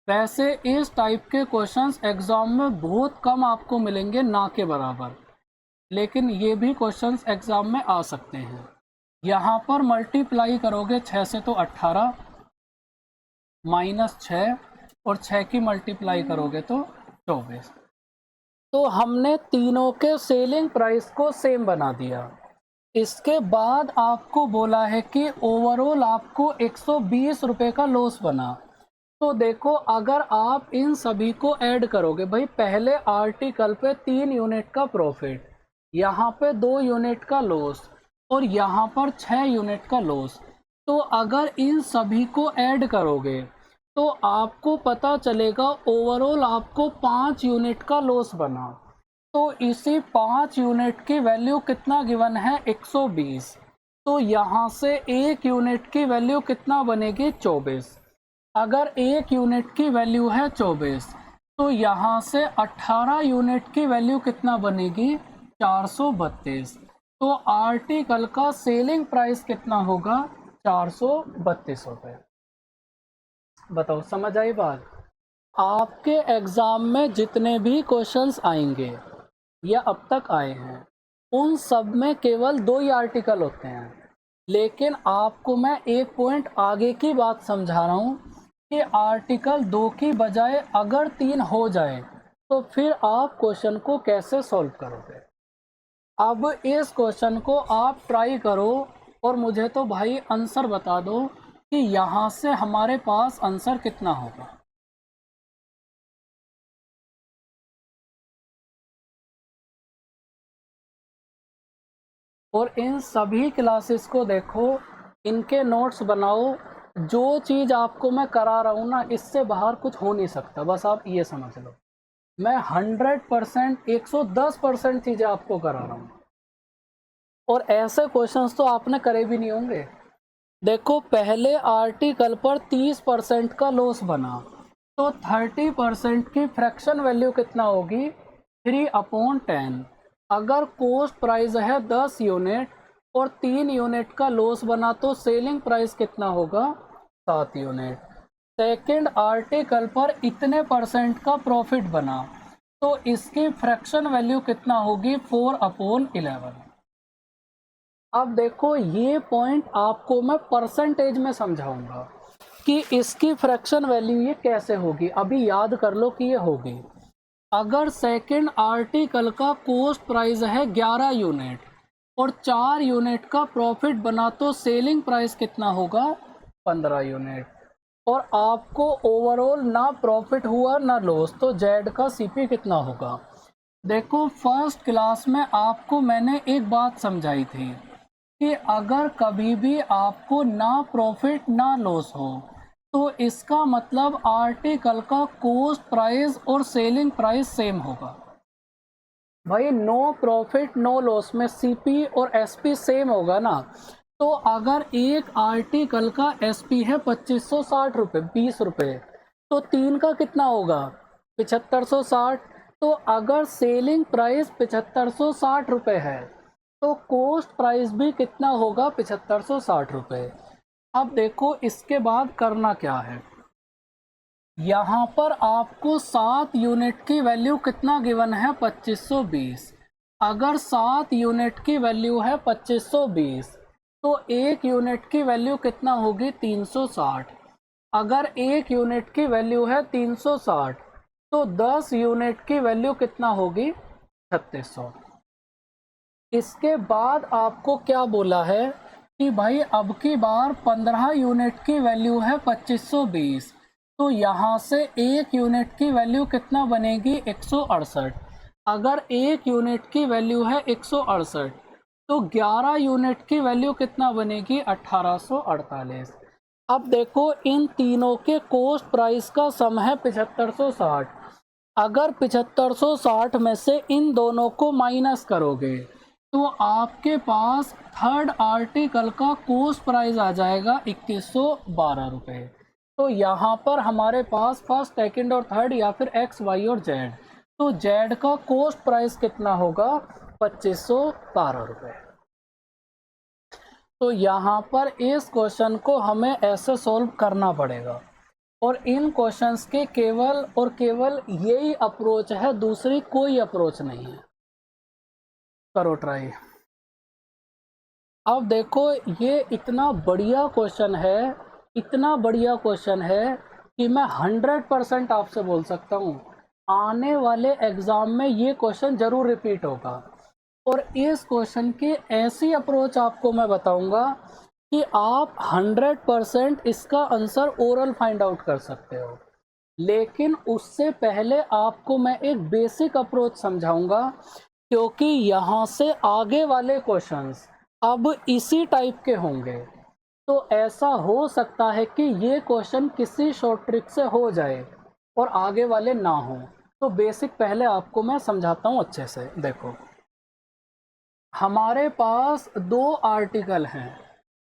वैसे इस टाइप के क्वेश्चंस एग्ज़ाम में बहुत कम आपको मिलेंगे, ना के बराबर, लेकिन ये भी क्वेश्चंस एग्ज़ाम में आ सकते हैं। यहाँ पर मल्टीप्लाई करोगे 6 से तो 18, -6, और 6 की मल्टीप्लाई करोगे तो 24। तो हमने तीनों के सेलिंग प्राइस को सेम बना दिया। इसके बाद आपको बोला है कि ओवरऑल आपको 120 रुपये का लॉस बना, तो देखो अगर आप इन सभी को ऐड करोगे, भाई पहले आर्टिकल पे 3 यूनिट का प्रॉफिट, यहाँ पे 2 यूनिट का लॉस और यहाँ पर 6 यूनिट का लॉस, तो अगर इन सभी को ऐड करोगे तो आपको पता चलेगा ओवरऑल आपको 5 यूनिट का लॉस बना। तो इसी 5 यूनिट की वैल्यू कितना गिवन है, 120। तो यहाँ से 1 यूनिट की वैल्यू कितना बनेगी, 24। अगर 1 यूनिट की वैल्यू है 24, तो यहाँ से 18 यूनिट की वैल्यू कितना बनेगी, 432। तो आर्टिकल का सेलिंग प्राइस कितना होगा, 432 रुपये। बताओ समझ आई बात। आपके एग्ज़ाम में जितने भी क्वेश्चंस आएंगे या अब तक आए हैं, उन सब में केवल 2 ही आर्टिकल होते हैं, लेकिन आपको मैं एक पॉइंट आगे की बात समझा रहा हूँ कि आर्टिकल 2 की बजाय अगर 3 हो जाए तो फिर आप क्वेश्चन को कैसे सॉल्व करोगे। अब इस क्वेश्चन को आप ट्राई करो और मुझे तो भाई आंसर बता दो कि यहाँ से हमारे पास आंसर कितना होगा। और इन सभी क्लासेस को देखो, इनके नोट्स बनाओ। जो चीज़ आपको मैं करा रहा हूँ ना, इससे बाहर कुछ हो नहीं सकता, बस आप ये समझ लो। मैं 100%, 110% चीज़ें आपको करा रहा हूँ और ऐसे क्वेश्चंस तो आपने करे भी नहीं होंगे। देखो पहले आर्टिकल पर 30% का लॉस बना, तो 30% की फ्रैक्शन वैल्यू कितना होगी, 3/10। अगर कॉस्ट प्राइस है 10 यूनिट और 3 यूनिट का लॉस बना, तो सेलिंग प्राइस कितना होगा, 7 यूनिट। सेकंड आर्टिकल पर इतने परसेंट का प्रॉफिट बना, तो इसकी फ्रैक्शन वैल्यू कितना होगी, 4/11। अब देखो ये पॉइंट आपको मैं परसेंटेज में समझाऊंगा कि इसकी फ्रैक्शन वैल्यू ये कैसे होगी। अभी याद कर लो कि ये होगी, अगर सेकंड आर्टिकल का कॉस्ट प्राइस है 11 यूनिट और 4 यूनिट का प्रॉफिट बना, तो सेलिंग प्राइस कितना होगा, 15 यूनिट। और आपको ओवरऑल ना प्रॉफिट हुआ ना लॉस, तो जेड का सीपी कितना होगा। देखो फर्स्ट क्लास में आपको मैंने एक बात समझाई थी कि अगर कभी भी आपको ना प्रॉफिट ना लॉस हो, तो इसका मतलब आर्टिकल का कॉस्ट प्राइस और सेलिंग प्राइस सेम होगा। भाई नो प्रॉफिट नो लॉस में सीपी और एसपी सेम होगा ना। तो अगर एक आर्टिकल का एसपी है 2560 रुपये, 20 रुपये, तो 3 का कितना होगा, 7560। तो अगर सेलिंग प्राइस 7560 रुपये है, तो कॉस्ट प्राइस भी कितना होगा, 7560 रुपये। अब देखो इसके बाद करना क्या है, यहाँ पर आपको 7 यूनिट की वैल्यू कितना गिवन है, 2520। अगर 7 यूनिट की वैल्यू है 2520, तो 1 यूनिट की वैल्यू कितना होगी, 360। अगर 1 यूनिट की वैल्यू है 360, तो 10 यूनिट की वैल्यू कितना होगी, 3600। इसके बाद आपको क्या बोला है कि भाई अब की बार 15 यूनिट की वैल्यू है 2520, तो यहाँ से 1 यूनिट की वैल्यू कितना बनेगी, 168। अगर 1 यूनिट की वैल्यू है 168, तो 11 यूनिट की वैल्यू कितना बनेगी, 1848। अब देखो इन तीनों के कॉस्ट प्राइस का सम है 7560। अगर 7560 में से इन दोनों को माइनस करोगे, तो आपके पास थर्ड आर्टिकल का कॉस्ट प्राइस आ जाएगा 2112 रुपये। तो यहाँ पर हमारे पास फर्स्ट सेकंड और थर्ड या फिर एक्स वाई और जेड, तो जेड का कॉस्ट प्राइस कितना होगा, 2512 रुपये। तो यहाँ पर इस क्वेश्चन को हमें ऐसे सॉल्व करना पड़ेगा और इन क्वेश्चंस के केवल और केवल यही अप्रोच है, दूसरी कोई अप्रोच नहीं है। करो ट्राई। अब देखो ये इतना बढ़िया क्वेश्चन है, इतना बढ़िया क्वेश्चन है कि मैं 100% आपसे बोल सकता हूँ आने वाले एग्ज़ाम में ये क्वेश्चन ज़रूर रिपीट होगा। और इस क्वेश्चन की ऐसी अप्रोच आपको मैं बताऊंगा कि आप 100% इसका आंसर ओरल फाइंड आउट कर सकते हो, लेकिन उससे पहले आपको मैं एक बेसिक अप्रोच समझाऊंगा, क्योंकि यहाँ से आगे वाले क्वेश्चंस अब इसी टाइप के होंगे। तो ऐसा हो सकता है कि ये क्वेश्चन किसी शॉर्ट ट्रिक से हो जाए और आगे वाले ना हो। तो बेसिक पहले आपको मैं समझाता हूँ अच्छे से। देखो, हमारे पास दो आर्टिकल हैं।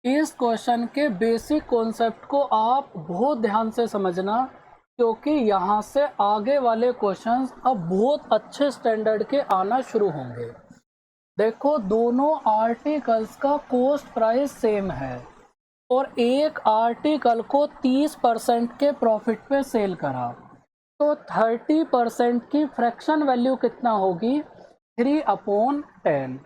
इस क्वेश्चन के बेसिक कॉन्सेप्ट को आप बहुत ध्यान से समझना, क्योंकि यहाँ से आगे वाले क्वेश्चंस अब बहुत अच्छे स्टैंडर्ड के आना शुरू होंगे। देखो, दोनों आर्टिकल्स का कॉस्ट प्राइस सेम है और एक आर्टिकल को 30% के प्रॉफिट पे सेल करा, तो 30% की फ्रैक्शन वैल्यू कितना होगी? 3/10।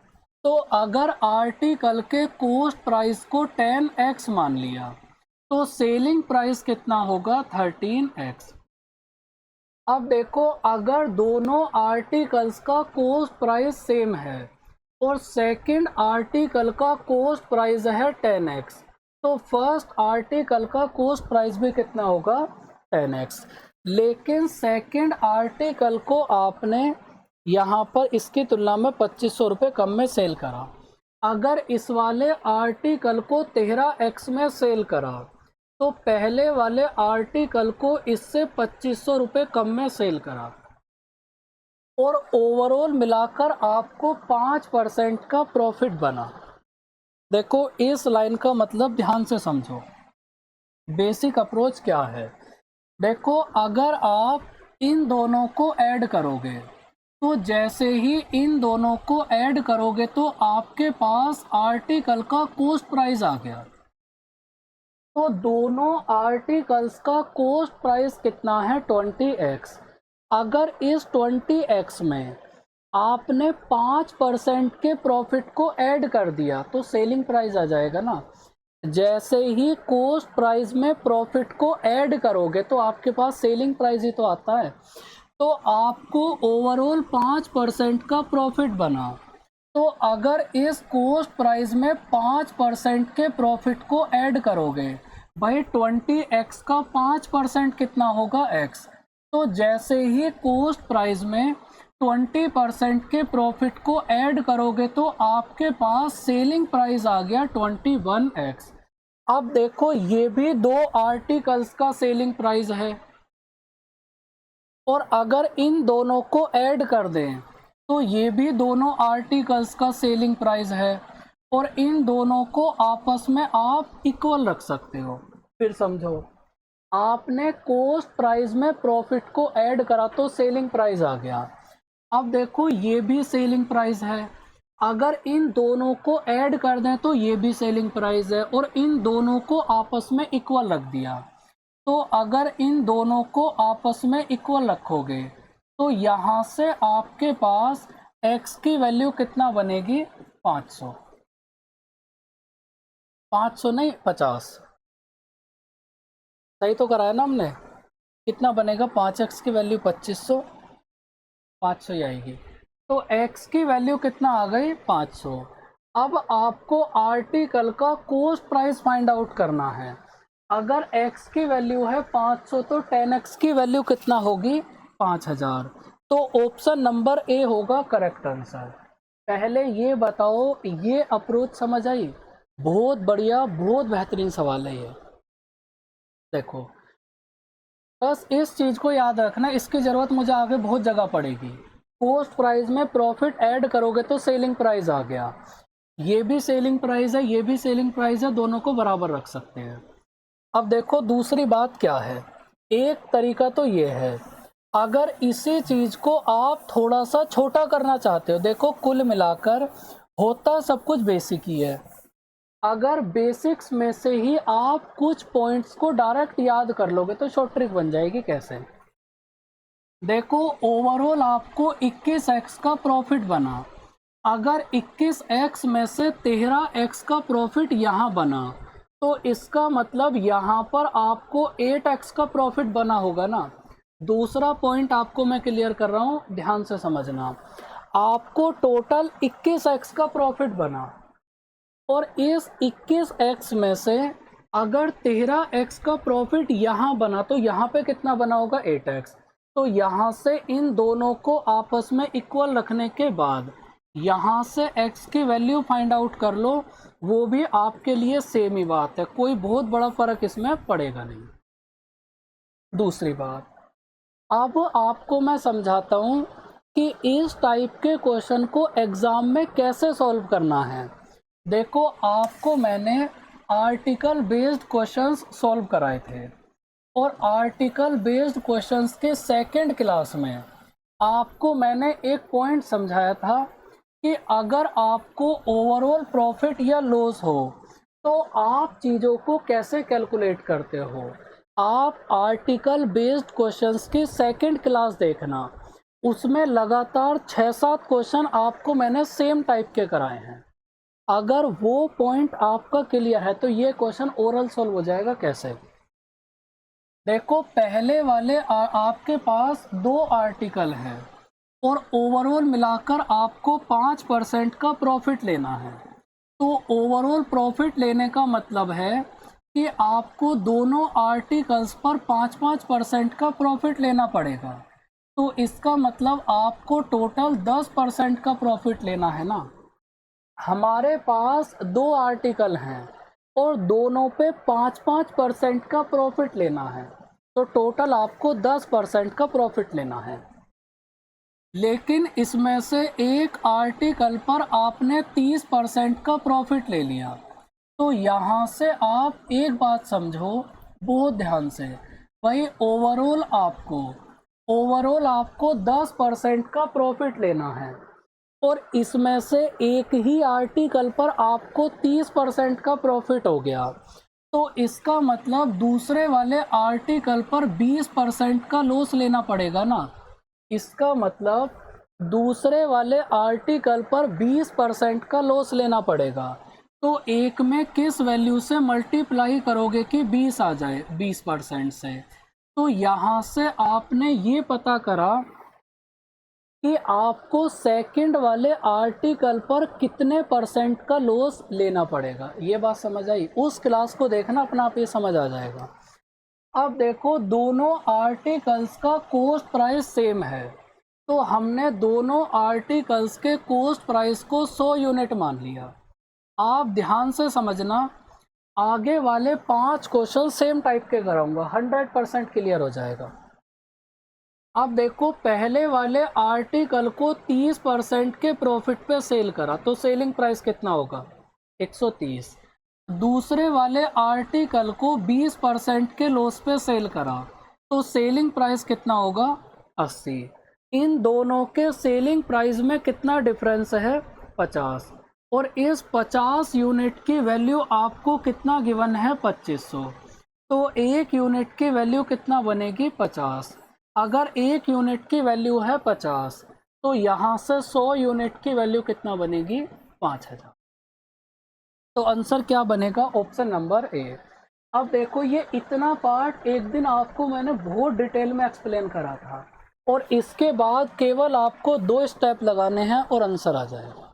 तो अगर आर्टिकल के कॉस्ट प्राइस को 10x मान लिया, तो सेलिंग प्राइस कितना होगा? 13x। अब देखो, अगर दोनों आर्टिकल्स का कॉस्ट प्राइस सेम है और सेकंड आर्टिकल का कॉस्ट प्राइस है 10x, तो फर्स्ट आर्टिकल का कॉस्ट प्राइस भी कितना होगा? 10x। लेकिन सेकंड आर्टिकल को आपने यहाँ पर इसकी तुलना में 2500 रुपये कम में सेल करा। अगर इस वाले आर्टिकल को 13x में सेल करा, तो पहले वाले आर्टिकल को इससे 2500 रुपये कम में सेल करा और ओवरऑल मिलाकर आपको 5% का प्रॉफिट बना। देखो, इस लाइन का मतलब ध्यान से समझो। बेसिक अप्रोच क्या है? देखो, अगर आप इन दोनों को ऐड करोगे, तो जैसे ही इन दोनों को ऐड करोगे तो आपके पास आर्टिकल का कॉस्ट प्राइस आ गया। तो दोनों आर्टिकल्स का कॉस्ट प्राइस कितना है? 20x। अगर इस 20x में आपने 5% के प्रॉफिट को ऐड कर दिया, तो सेलिंग प्राइस आ जाएगा ना। जैसे ही कॉस्ट प्राइस में प्रॉफिट को ऐड करोगे तो आपके पास सेलिंग प्राइस ही तो आता है। तो आपको ओवरऑल 5% का प्रॉफिट बना। तो अगर इस कॉस्ट प्राइस में 5% के प्रॉफिट को ऐड करोगे, भाई 20x का 5% कितना होगा? x। तो जैसे ही कॉस्ट प्राइस में 20% के प्रॉफिट को ऐड करोगे तो आपके पास सेलिंग प्राइस आ गया 21x। अब देखो, ये भी दो आर्टिकल्स का सेलिंग प्राइस है और अगर इन दोनों को ऐड कर दें तो ये भी दोनों आर्टिकल्स का सेलिंग प्राइस है और इन दोनों को आपस में आप इक्वल रख सकते हो। फिर समझो, आपने कॉस्ट प्राइस में प्रॉफिट को ऐड करा तो सेलिंग प्राइस आ गया। अब देखो, ये भी सेलिंग प्राइस है। अगर इन दोनों को ऐड कर दें तो ये भी सेलिंग प्राइस है और इन दोनों को आपस में इक्वल रख दिया। तो अगर इन दोनों को आपस में इक्वल रखोगे तो यहाँ से आपके पास x की वैल्यू कितना बनेगी? 500। 500 नहीं, 50। सही तो कराया ना हमने? कितना बनेगा? 5x की वैल्यू 2500, 500 ही आएगी। तो x की वैल्यू कितना आ गई? 500। अब आपको आर्टिकल का कॉस्ट प्राइस फाइंड आउट करना है। अगर x की वैल्यू है 500 तो 10x की वैल्यू कितना होगी? 5000। तो ऑप्शन नंबर ए होगा करेक्ट आंसर। पहले ये बताओ, ये अप्रोच समझ आई? बहुत बढ़िया, बहुत बेहतरीन सवाल है ये। देखो, बस इस चीज़ को याद रखना, इसकी ज़रूरत मुझे आगे बहुत जगह पड़ेगी। कॉस्ट प्राइस में प्रॉफिट ऐड करोगे तो सेलिंग प्राइस आ गया। ये भी सेलिंग प्राइस है, ये भी सेलिंग प्राइस है, दोनों को बराबर रख सकते हैं। अब देखो, दूसरी बात क्या है। एक तरीका तो ये है, अगर इसी चीज़ को आप थोड़ा सा छोटा करना चाहते हो, देखो कुल मिलाकर होता सब कुछ बेसिक ही है। अगर बेसिक्स में से ही आप कुछ पॉइंट्स को डायरेक्ट याद कर लोगे तो शॉर्ट ट्रिक बन जाएगी। कैसे? देखो, ओवरऑल आपको 21x का प्रॉफिट बना। अगर 21x में से 13x का प्रॉफिट यहाँ बना, तो इसका मतलब यहाँ पर आपको 8x का प्रॉफिट बना होगा ना। दूसरा पॉइंट आपको मैं क्लियर कर रहा हूँ, ध्यान से समझना। आपको टोटल 21x का प्रॉफिट बना। और इस 21x में से अगर 13x का प्रॉफिट यहाँ बना तो यहाँ पे कितना बना होगा 8x। तो यहाँ से इन दोनों को आपस में इक्वल रखने के बाद यहाँ से x की वैल्यू फाइंड आउट कर लो, वो भी आपके लिए सेम ही बात है, कोई बहुत बड़ा फर्क इसमें पड़ेगा नहीं। दूसरी बात, अब आपको मैं समझाता हूँ कि इस टाइप के क्वेश्चन को एग्ज़ाम में कैसे सॉल्व करना है। देखो, आपको मैंने आर्टिकल बेस्ड क्वेश्चंस सॉल्व कराए थे और आर्टिकल बेस्ड क्वेश्चंस के सेकंड क्लास में आपको मैंने एक पॉइंट समझाया था कि अगर आपको ओवरऑल प्रॉफिट या लॉस हो तो आप चीज़ों को कैसे कैलकुलेट करते हो। आप आर्टिकल बेस्ड क्वेश्चंस की सेकंड क्लास देखना, उसमें लगातार 6-7 क्वेश्चन आपको मैंने सेम टाइप के कराए हैं। अगर वो पॉइंट आपका क्लियर है तो ये क्वेश्चन ओरल सॉल्व हो जाएगा। कैसे? देखो, पहले वाले आपके पास 2 आर्टिकल हैं और ओवरऑल मिलाकर आपको 5% का प्रॉफिट लेना है। तो ओवरऑल प्रॉफिट लेने का मतलब है कि आपको दोनों आर्टिकल्स पर 5-5% का प्रॉफिट लेना पड़ेगा। तो इसका मतलब आपको टोटल 10% का प्रॉफिट लेना है ना। हमारे पास 2 आर्टिकल हैं और दोनों पे 5-5% का प्रॉफिट लेना है, तो टोटल आपको 10% का प्रॉफिट लेना है। लेकिन इसमें से एक आर्टिकल पर आपने 30% का प्रॉफिट ले लिया। तो यहाँ से आप एक बात समझो बहुत ध्यान से, भाई ओवरऑल आपको 10% का प्रॉफिट लेना है और इसमें से एक ही आर्टिकल पर आपको 30% का प्रॉफिट हो गया। तो इसका मतलब दूसरे वाले आर्टिकल पर 20% का लॉस लेना पड़ेगा ना। इसका मतलब दूसरे वाले आर्टिकल पर 20% का लॉस लेना पड़ेगा। तो एक में किस वैल्यू से मल्टीप्लाई करोगे कि 20 आ जाए 20% से। तो यहाँ से आपने ये पता करा कि आपको सेकंड वाले आर्टिकल पर कितने परसेंट का लॉस लेना पड़ेगा। ये बात समझ आई? उस क्लास को देखना, अपना आप ये समझ आ जाएगा। अब देखो, दोनों आर्टिकल्स का कॉस्ट प्राइस सेम है, तो हमने दोनों आर्टिकल्स के कॉस्ट प्राइस को 100 यूनिट मान लिया। आप ध्यान से समझना, आगे वाले 5 क्वेश्चन सेम टाइप के कराऊंगा, 100% क्लियर हो जाएगा। अब देखो, पहले वाले आर्टिकल को 30% के प्रॉफिट पे सेल करा तो सेलिंग प्राइस कितना होगा? 130। दूसरे वाले आर्टिकल को 20% के लॉस पे सेल करा तो सेलिंग प्राइस कितना होगा? 80। इन दोनों के सेलिंग प्राइस में कितना डिफरेंस है? 50। और इस 50 यूनिट की वैल्यू आपको कितना गिवन है? 2500। तो एक यूनिट की वैल्यू कितना बनेगी? 50। अगर एक यूनिट की वैल्यू है 50 तो यहाँ से 100 यूनिट की वैल्यू कितना बनेगी? 5000। तो आंसर क्या बनेगा? Option number A. अब देखो, ये इतना पार्ट एक दिन आपको मैंने बहुत डिटेल में एक्सप्लेन करा था और इसके बाद केवल आपको 2 स्टेप लगाने हैं और आंसर आ जाएगा।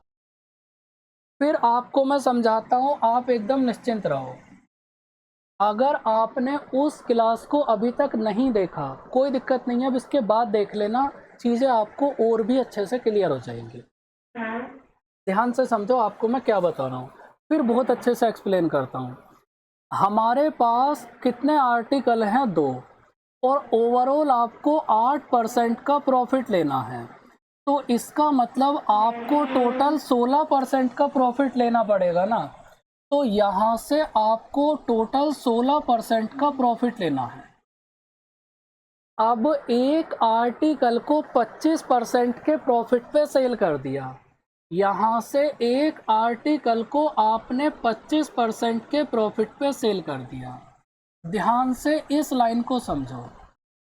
फिर आपको मैं समझाता हूँ, आप एकदम निश्चिंत रहो। अगर आपने उस क्लास को अभी तक नहीं देखा, कोई दिक्कत नहीं है, अब इसके बाद देख लेना, चीज़ें आपको और भी अच्छे से क्लियर हो जाएंगी। ध्यान से समझो आपको मैं क्या बता रहा हूँ, फिर बहुत अच्छे से एक्सप्लेन करता हूँ। हमारे पास कितने आर्टिकल हैं? 2। और ओवरऑल आपको 8% का प्रॉफिट लेना है। तो इसका मतलब आपको टोटल 16% का प्रॉफिट लेना पड़ेगा ना। तो यहाँ से आपको टोटल 16% का प्रॉफिट लेना है। अब एक आर्टिकल को 25% के प्रॉफिट पे सेल कर दिया। यहाँ से एक आर्टिकल को आपने 25% के प्रॉफिट पे सेल कर दिया। ध्यान से इस लाइन को समझो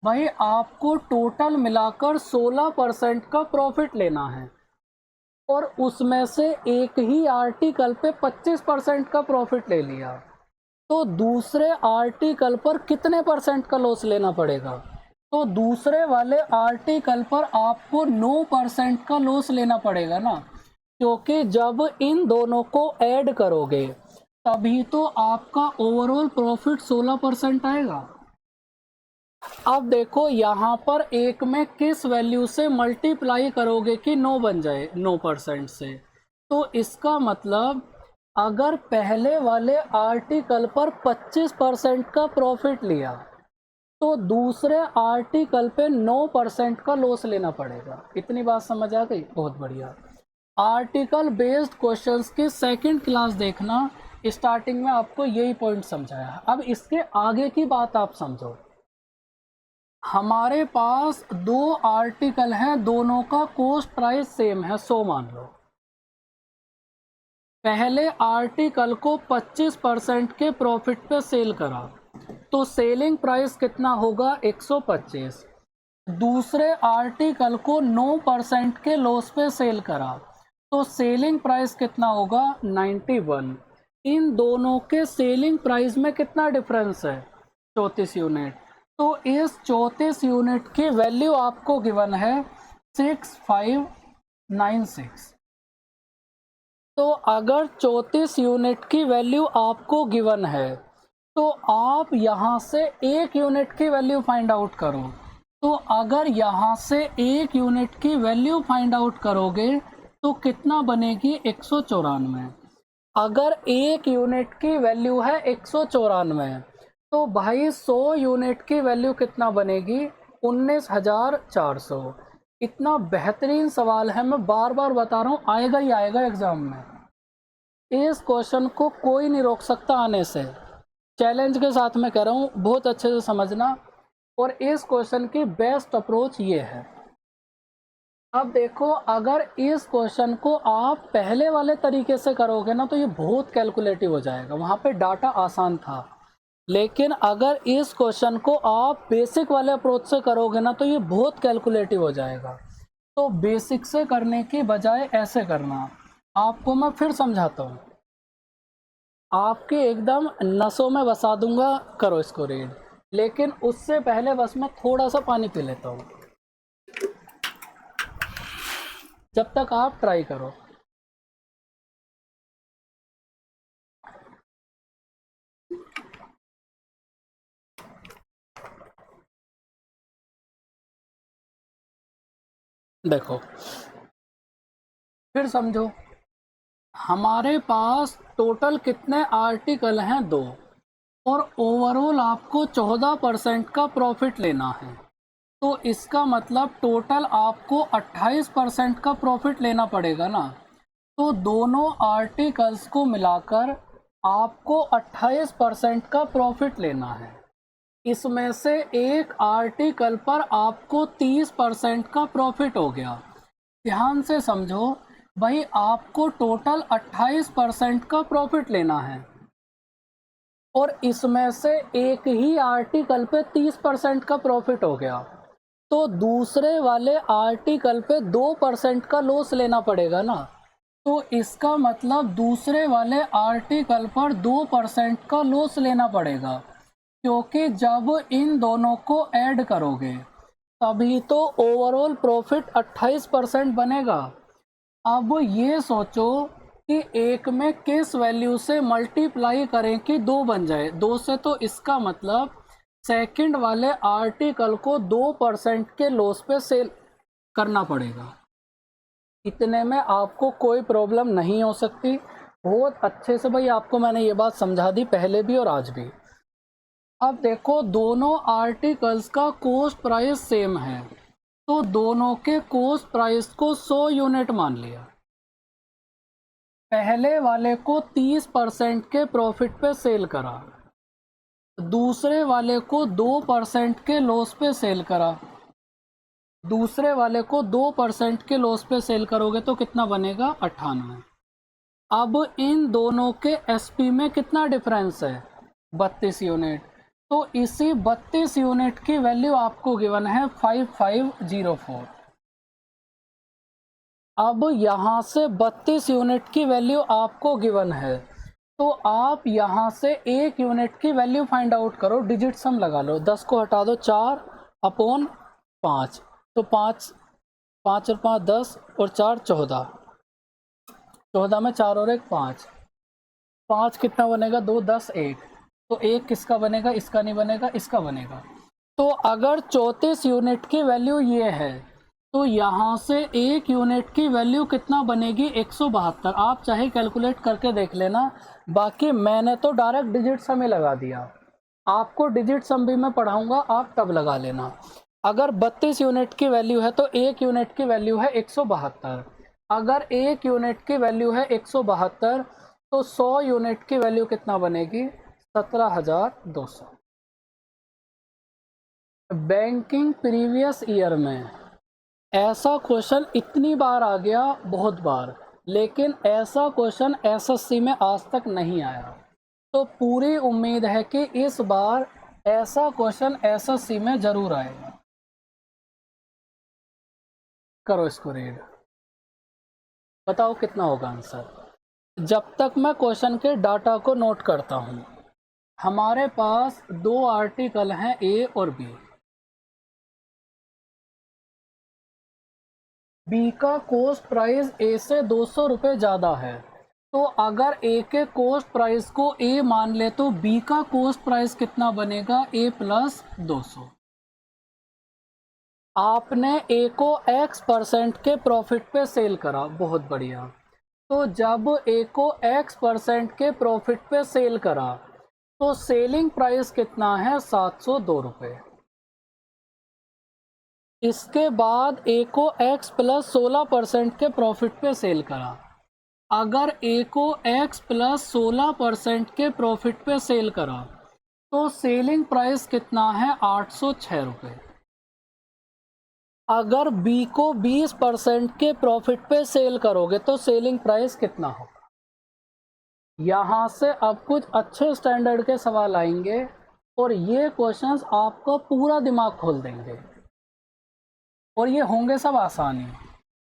भाई, आपको टोटल मिलाकर 16% का प्रॉफिट लेना है और उसमें से एक ही आर्टिकल पे 25% का प्रॉफिट ले लिया। तो दूसरे आर्टिकल पर कितने परसेंट का लॉस लेना पड़ेगा? तो दूसरे वाले आर्टिकल पर आपको 9% का लॉस लेना पड़ेगा ना। क्योंकि जब इन दोनों को ऐड करोगे तभी तो आपका ओवरऑल प्रॉफिट 16% आएगा। अब देखो यहाँ पर एक में किस वैल्यू से मल्टीप्लाई करोगे कि 9 बन जाए 9% से। तो इसका मतलब अगर पहले वाले आर्टिकल पर 25% का प्रॉफिट लिया तो दूसरे आर्टिकल पे 9% का लॉस लेना पड़ेगा। इतनी बात समझ आ गई? बहुत बढ़िया। आर्टिकल बेस्ड क्वेश्चंस की सेकंड क्लास देखना, स्टार्टिंग में आपको यही पॉइंट समझाया। अब इसके आगे की बात आप समझो। हमारे पास दो आर्टिकल हैं, दोनों का कॉस्ट प्राइस सेम है 100 मान लो। पहले आर्टिकल को 25% के प्रॉफिट पे सेल करा तो सेलिंग प्राइस कितना होगा? 125। दूसरे आर्टिकल को 9% के लॉस पे सेल करा तो सेलिंग प्राइस कितना होगा? 91। इन दोनों के सेलिंग प्राइस में कितना डिफरेंस है? 34 यूनिट। तो इस 34 यूनिट की वैल्यू आपको गिवन है 6596। तो अगर 34 यूनिट की वैल्यू आपको गिवन है तो आप यहाँ से एक यूनिट की वैल्यू फाइंड आउट करो। तो अगर यहाँ से एक यूनिट की वैल्यू फाइंड आउट करोगे तो कितना बनेगी? 194। अगर एक यूनिट की वैल्यू है 194 तो भाई 100 यूनिट की वैल्यू कितना बनेगी? 19,400। इतना बेहतरीन सवाल है, मैं बार बार बता रहा हूँ, आएगा ही आएगा एग्जाम में। इस क्वेश्चन को कोई नहीं रोक सकता आने से, चैलेंज के साथ मैं कह रहा हूँ, बहुत अच्छे से समझना। और इस क्वेश्चन की बेस्ट अप्रोच ये है। अब देखो, अगर इस क्वेश्चन को आप पहले वाले तरीके से करोगे ना तो ये बहुत कैलकुलेटिव हो जाएगा, वहाँ पे डाटा आसान था। लेकिन अगर इस क्वेश्चन को आप बेसिक वाले अप्रोच से करोगे ना तो ये बहुत कैलकुलेटिव हो जाएगा। तो बेसिक से करने की बजाय ऐसे करना। आपको मैं फिर समझाता हूँ, आपके एकदम नसों में बसा दूंगा, करो इसको रीड। लेकिन उससे पहले बस मैं थोड़ा सा पानी पी लेता हूँ, जब तक आप ट्राई करो। देखो फिर समझो, हमारे पास टोटल कितने आर्टिकल हैं? 2। और ओवरऑल आपको 14% का प्रॉफिट लेना है। तो इसका मतलब टोटल आपको 28% का प्रॉफिट लेना पड़ेगा ना। तो दोनों आर्टिकल्स को मिलाकर आपको 28% का प्रॉफिट लेना है। इसमें से एक आर्टिकल पर आपको 30% का प्रॉफिट हो गया। ध्यान से समझो भाई, आपको टोटल 28% का प्रॉफिट लेना है और इसमें से एक ही आर्टिकल पे 30% का प्रॉफिट हो गया। तो दूसरे वाले आर्टिकल पे 2% का लॉस लेना पड़ेगा ना। तो इसका मतलब दूसरे वाले आर्टिकल पर 2% का लॉस लेना पड़ेगा, क्योंकि जब इन दोनों को ऐड करोगे तभी तो ओवरऑल प्रॉफिट 28% बनेगा। अब ये सोचो कि एक में किस वैल्यू से मल्टीप्लाई करें कि 2 बन जाए 2 से। तो इसका मतलब सेकंड वाले आर्टिकल को 2% के लॉस पे सेल करना पड़ेगा। इतने में आपको कोई प्रॉब्लम नहीं हो सकती। बहुत अच्छे से भाई आपको मैंने ये बात समझा दी पहले भी और आज भी। अब देखो, दोनों आर्टिकल्स का कॉस्ट प्राइस सेम है तो दोनों के कॉस्ट प्राइस को 100 यूनिट मान लिया। पहले वाले को 30% के प्रॉफिट पे सेल करा, दूसरे वाले को 2% के लॉस पे सेल करा। दूसरे वाले को 2% के लॉस पे सेल करोगे तो कितना बनेगा? 98। अब इन दोनों के एसपी में कितना डिफरेंस है? 32 यूनिट। तो इसी 32 यूनिट की वैल्यू आपको गिवन है 5504। अब यहाँ से 32 यूनिट की वैल्यू आपको गिवन है तो आप यहाँ से एक यूनिट की वैल्यू फाइंड आउट करो, डिजिट सम लगा लो। 10 को हटा दो, 4/5। तो 5 5 और 5 10 और 4 14। 14 में 4 और 1 5, 5 कितना बनेगा 2 10 1, तो 1 किसका बनेगा, इसका नहीं बनेगा, इसका बनेगा। तो अगर 34 यूनिट की वैल्यू ये है तो यहाँ से 1 यूनिट की वैल्यू कितना बनेगी 172। आप चाहे कैलकुलेट करके देख लेना, बाकी मैंने तो डायरेक्ट डिजिट सम ही लगा दिया। आपको डिजिट सम भी मैं पढ़ाऊंगा, आप तब लगा लेना। अगर 32 यूनिट की वैल्यू है तो 1 यूनिट की वैल्यू है 172। अगर 1 यूनिट की वैल्यू है 172 तो 100 यूनिट की वैल्यू कितना बनेगी 17,200। बैंकिंग प्रीवियस ईयर में ऐसा क्वेश्चन इतनी बार आ गया, बहुत बार, लेकिन ऐसा क्वेश्चन एसएससी में आज तक नहीं आया। तो पूरी उम्मीद है कि इस बार ऐसा क्वेश्चन एसएससी में जरूर आएगा। करो इसको रीड, बताओ कितना होगा आंसर। जब तक मैं क्वेश्चन के डाटा को नोट करता हूं, हमारे पास 2 आर्टिकल हैं ए और बी। बी का कॉस्ट प्राइस ए से 200 रुपये ज़्यादा है, तो अगर ए के कॉस्ट प्राइस को ए मान ले तो बी का कॉस्ट प्राइस कितना बनेगा ए प्लस 200। आपने ए को x% के प्रॉफिट पे सेल करा, बहुत बढ़िया। तो जब ए को x% के प्रॉफिट पे सेल करा तो सेलिंग प्राइस कितना है 702 रुपये। इसके बाद ए को x प्लस 16% के प्रॉफिट पे सेल करा। अगर ए को x प्लस 16% के प्रॉफिट पे सेल करा तो सेलिंग प्राइस कितना है 806 रुपये। अगर बी को 20% के प्रॉफिट पे सेल करोगे तो सेलिंग प्राइस कितना होगा। यहाँ से अब कुछ अच्छे स्टैंडर्ड के सवाल आएंगे और ये क्वेश्चंस आपको पूरा दिमाग खोल देंगे और ये होंगे सब आसानी।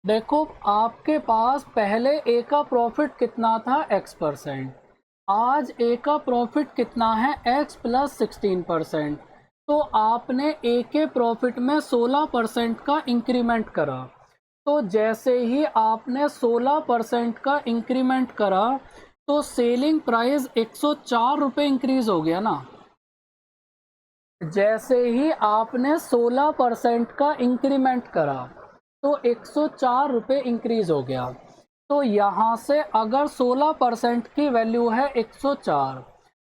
देखो, आपके पास पहले ए का प्रॉफिट कितना था x%, आज ए का प्रॉफिट कितना है x प्लस 16%। तो आपने ए के प्रॉफिट में 16% का इंक्रीमेंट करा। तो जैसे ही आपने 16% का इंक्रीमेंट करा तो सेलिंग प्राइस 104 रुपये इंक्रीज हो गया ना। जैसे ही आपने 16% का इंक्रीमेंट करा तो 104 रुपये इंक्रीज हो गया। तो यहाँ से अगर 16% की वैल्यू है 104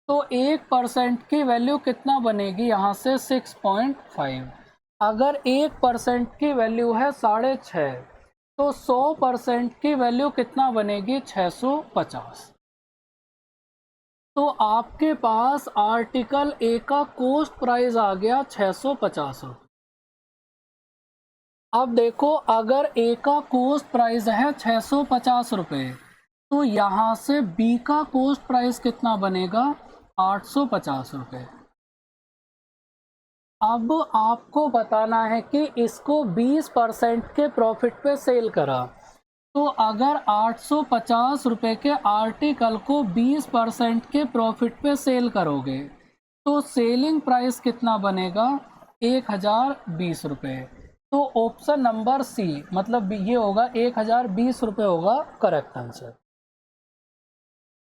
तो 1% की वैल्यू कितना बनेगी यहाँ से 6.5। अगर 1% की वैल्यू है 6.5 तो 100% की वैल्यू कितना बनेगी 650। तो आपके पास आर्टिकल ए का कॉस्ट प्राइस आ गया 650 रुपये। अब देखो, अगर ए का कॉस्ट प्राइस है 650 रुपये तो यहाँ से बी का कॉस्ट प्राइस कितना बनेगा 850 रुपये। अब आपको बताना है कि इसको 20% के प्रॉफिट पे सेल करा, तो अगर 850 रुपये के आर्टिकल को 20% के प्रॉफिट पे सेल करोगे तो सेलिंग प्राइस कितना बनेगा 1020 रुपये। तो ऑप्शन नंबर सी, मतलब ये होगा 1020 रुपये होगा करेक्ट आंसर।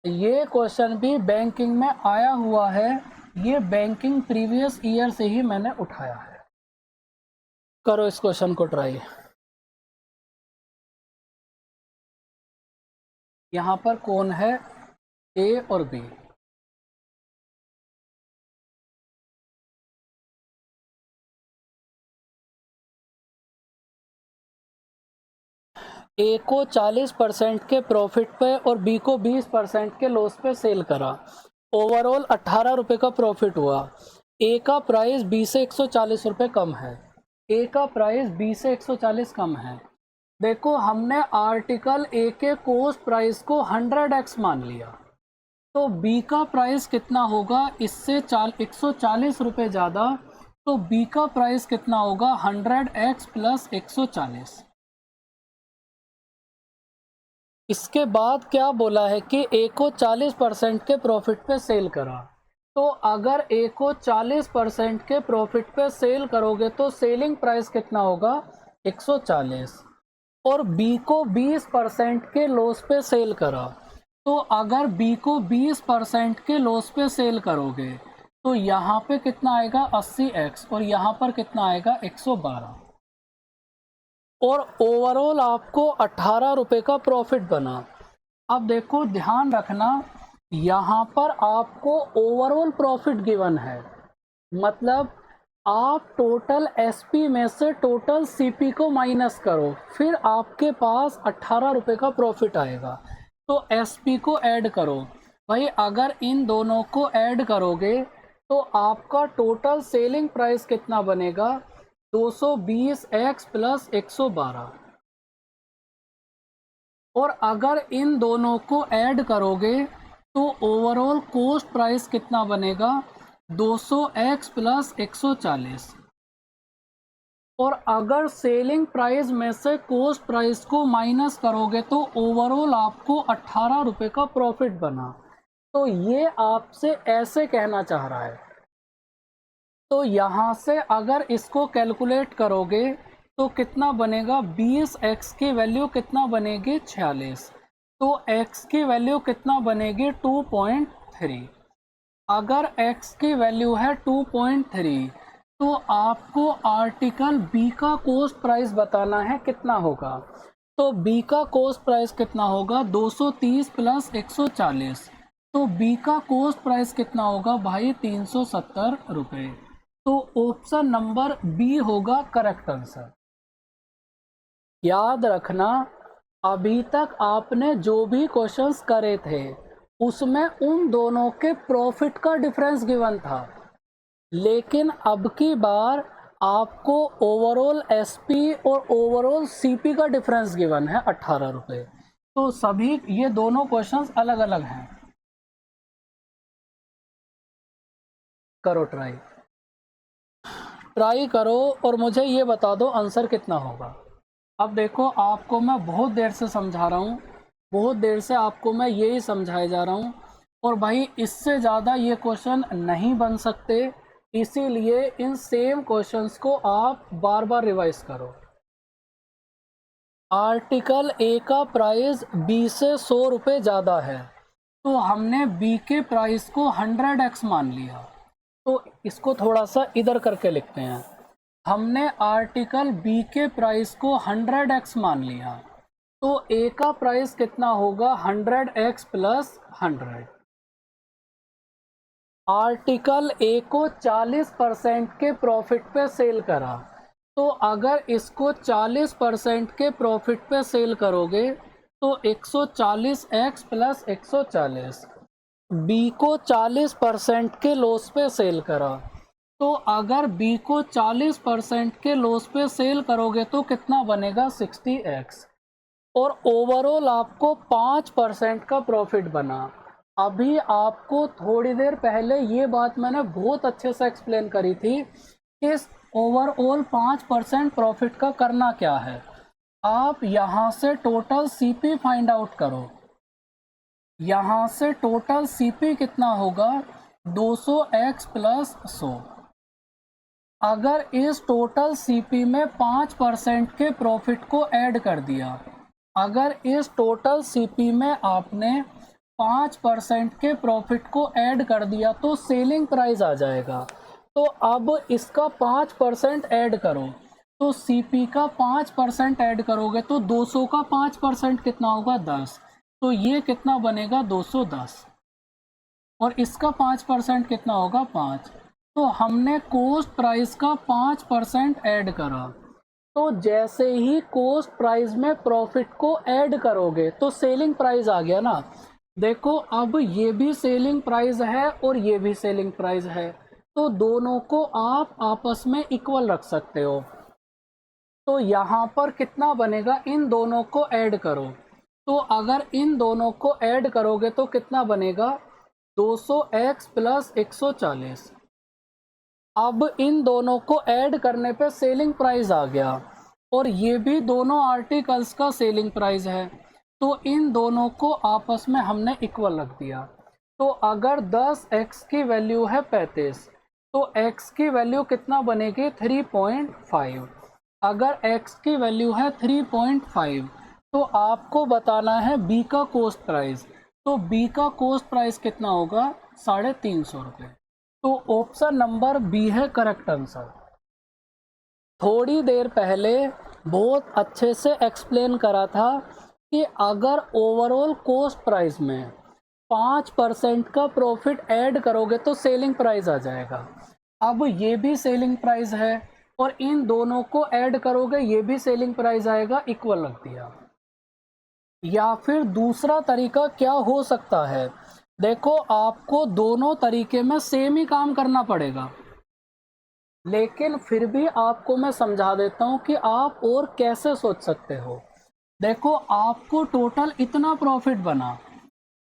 ये क्वेश्चन भी बैंकिंग में आया हुआ है, ये बैंकिंग प्रीवियस ईयर से ही मैंने उठाया है। करो इस क्वेश्चन को ट्राई। यहाँ पर कौन है ए और बी। ए को 40% के प्रॉफिट पे और बी को 20% के लॉस पे सेल करा। ओवरऑल 18 रुपये का प्रॉफिट हुआ। ए का प्राइस बी से 140 रुपये कम है। ए का प्राइस बी से 140 कम है। देखो, हमने आर्टिकल ए के कॉस्ट प्राइस को 100x मान लिया, तो बी का प्राइस कितना होगा इससे 140 रुपये ज़्यादा, तो बी का प्राइस कितना होगा 100x प्लस 140। इसके बाद क्या बोला है कि ए को 40% के प्रॉफिट पे सेल करा। तो अगर ए को 40% के प्रॉफिट पे सेल करोगे तो सेलिंग प्राइस कितना होगा 140। और बी को 20% के लॉस पे सेल करा, तो अगर बी को 20% के लॉस पे सेल करोगे तो यहाँ पे कितना आएगा 80x और यहाँ पर कितना आएगा 112, और ओवरऑल आपको 18 रुपये का प्रॉफिट बना। अब देखो ध्यान रखना, यहाँ पर आपको ओवरऑल प्रॉफिट गिवन है, मतलब आप टोटल एसपी में से टोटल सीपी को माइनस करो, फिर आपके पास 18 रुपये का प्रॉफिट आएगा। तो एसपी को ऐड करो भाई, अगर इन दोनों को ऐड करोगे तो आपका टोटल सेलिंग प्राइस कितना बनेगा 220x प्लस 112, और अगर इन दोनों को ऐड करोगे तो ओवरऑल कॉस्ट प्राइस कितना बनेगा 200x प्लस 140, और अगर सेलिंग प्राइस में से कॉस्ट प्राइस को माइनस करोगे तो ओवरऑल आपको 18 रुपये का प्रॉफिट बना। तो ये आपसे ऐसे कहना चाह रहा है। तो यहाँ से अगर इसको कैलकुलेट करोगे तो कितना बनेगा 20x की वैल्यू कितना बनेगी 46, तो x की वैल्यू कितना बनेगी 2.3। अगर x की वैल्यू है 2.3 तो आपको आर्टिकल B का कॉस्ट प्राइस बताना है कितना होगा। तो B का कॉस्ट प्राइस कितना होगा 230 प्लस 140, तो B का कॉस्ट प्राइस कितना होगा भाई 370 रुपये। तो ऑप्शन नंबर बी होगा करेक्ट आंसर। याद रखना, अभी तक आपने जो भी क्वेश्चंस करे थे उसमें उन दोनों के प्रॉफिट का डिफरेंस गिवन था, लेकिन अब की बार आपको ओवरऑल एसपी और ओवरऑल सीपी का डिफरेंस गिवन है 18 रुपये। तो सभी ये दोनों क्वेश्चंस अलग अलग हैं। करो ट्राई करो और मुझे ये बता दो आंसर कितना होगा। अब देखो आपको मैं बहुत देर से समझा रहा हूँ, बहुत देर से आपको मैं यही समझाए जा रहा हूँ, और भाई इससे ज़्यादा ये क्वेश्चन नहीं बन सकते, इसीलिए इन सेम क्वेश्चंस को आप बार बार रिवाइज करो। आर्टिकल ए का प्राइस बी से 100 रुपये ज़्यादा है, तो हमने बी के प्राइस को 100x मान लिया। तो इसको थोड़ा सा इधर करके लिखते हैं। हमने आर्टिकल बी के प्राइस को 100x मान लिया, तो ए का प्राइस कितना होगा 100x प्लस 100। आर्टिकल ए को 40% के प्रॉफिट पे सेल करा, तो अगर इसको 40% के प्रॉफिट पे सेल करोगे तो 140x प्लस 140। बी को 40% के लॉस पे सेल करा, तो अगर बी को 40% के लॉस पे सेल करोगे तो कितना बनेगा 60x, और ओवरऑल आपको 5% का प्रॉफिट बना। अभी आपको थोड़ी देर पहले ये बात मैंने बहुत अच्छे से एक्सप्लेन करी थी कि ओवरऑल 5% प्रॉफिट का करना क्या है। आप यहाँ से टोटल सीपी फाइंड आउट करो, यहाँ से टोटल सीपी कितना होगा 200x प्लस 100। अगर इस टोटल सीपी में 5% के प्रॉफिट को ऐड कर दिया, अगर इस टोटल सीपी में आपने 5% के प्रॉफिट को ऐड कर दिया तो सेलिंग प्राइस आ जाएगा। तो अब इसका 5% ऐड करो, तो सीपी का 5% ऐड करोगे तो 200 का 5% कितना होगा 10, तो ये कितना बनेगा 210, और इसका 5% कितना होगा 5। तो हमने कॉस्ट प्राइस का 5% ऐड करा, तो जैसे ही कॉस्ट प्राइस में प्रॉफिट को ऐड करोगे तो सेलिंग प्राइस आ गया ना। देखो अब ये भी सेलिंग प्राइस है और ये भी सेलिंग प्राइस है, तो दोनों को आप आपस में इक्वल रख सकते हो। तो यहाँ पर कितना बनेगा, इन दोनों को ऐड करो, तो अगर इन दोनों को ऐड करोगे तो कितना बनेगा 200x प्लस 140। अब इन दोनों को ऐड करने पे सेलिंग प्राइस आ गया, और ये भी दोनों आर्टिकल्स का सेलिंग प्राइस है, तो इन दोनों को आपस में हमने इक्वल रख दिया। तो अगर 10x की वैल्यू है 35, तो x की वैल्यू कितना बनेगी 3.5, अगर x की वैल्यू है 3.5 तो आपको बताना है b का कॉस्ट प्राइस। तो b का कॉस्ट प्राइस कितना होगा? 350 रुपये। तो ऑप्शन नंबर बी है करेक्ट आंसर। थोड़ी देर पहले बहुत अच्छे से एक्सप्लेन करा था कि अगर ओवरऑल कॉस्ट प्राइस में 5% का प्रॉफिट ऐड करोगे तो सेलिंग प्राइस आ जाएगा। अब ये भी सेलिंग प्राइस है और इन दोनों को ऐड करोगे ये भी सेलिंग प्राइस आएगा, इक्वल रख दिया। या फिर दूसरा तरीका क्या हो सकता है? देखो, आपको दोनों तरीके में सेम ही काम करना पड़ेगा, लेकिन फिर भी आपको मैं समझा देता हूँ कि आप और कैसे सोच सकते हो। देखो, आपको टोटल इतना प्रॉफिट बना,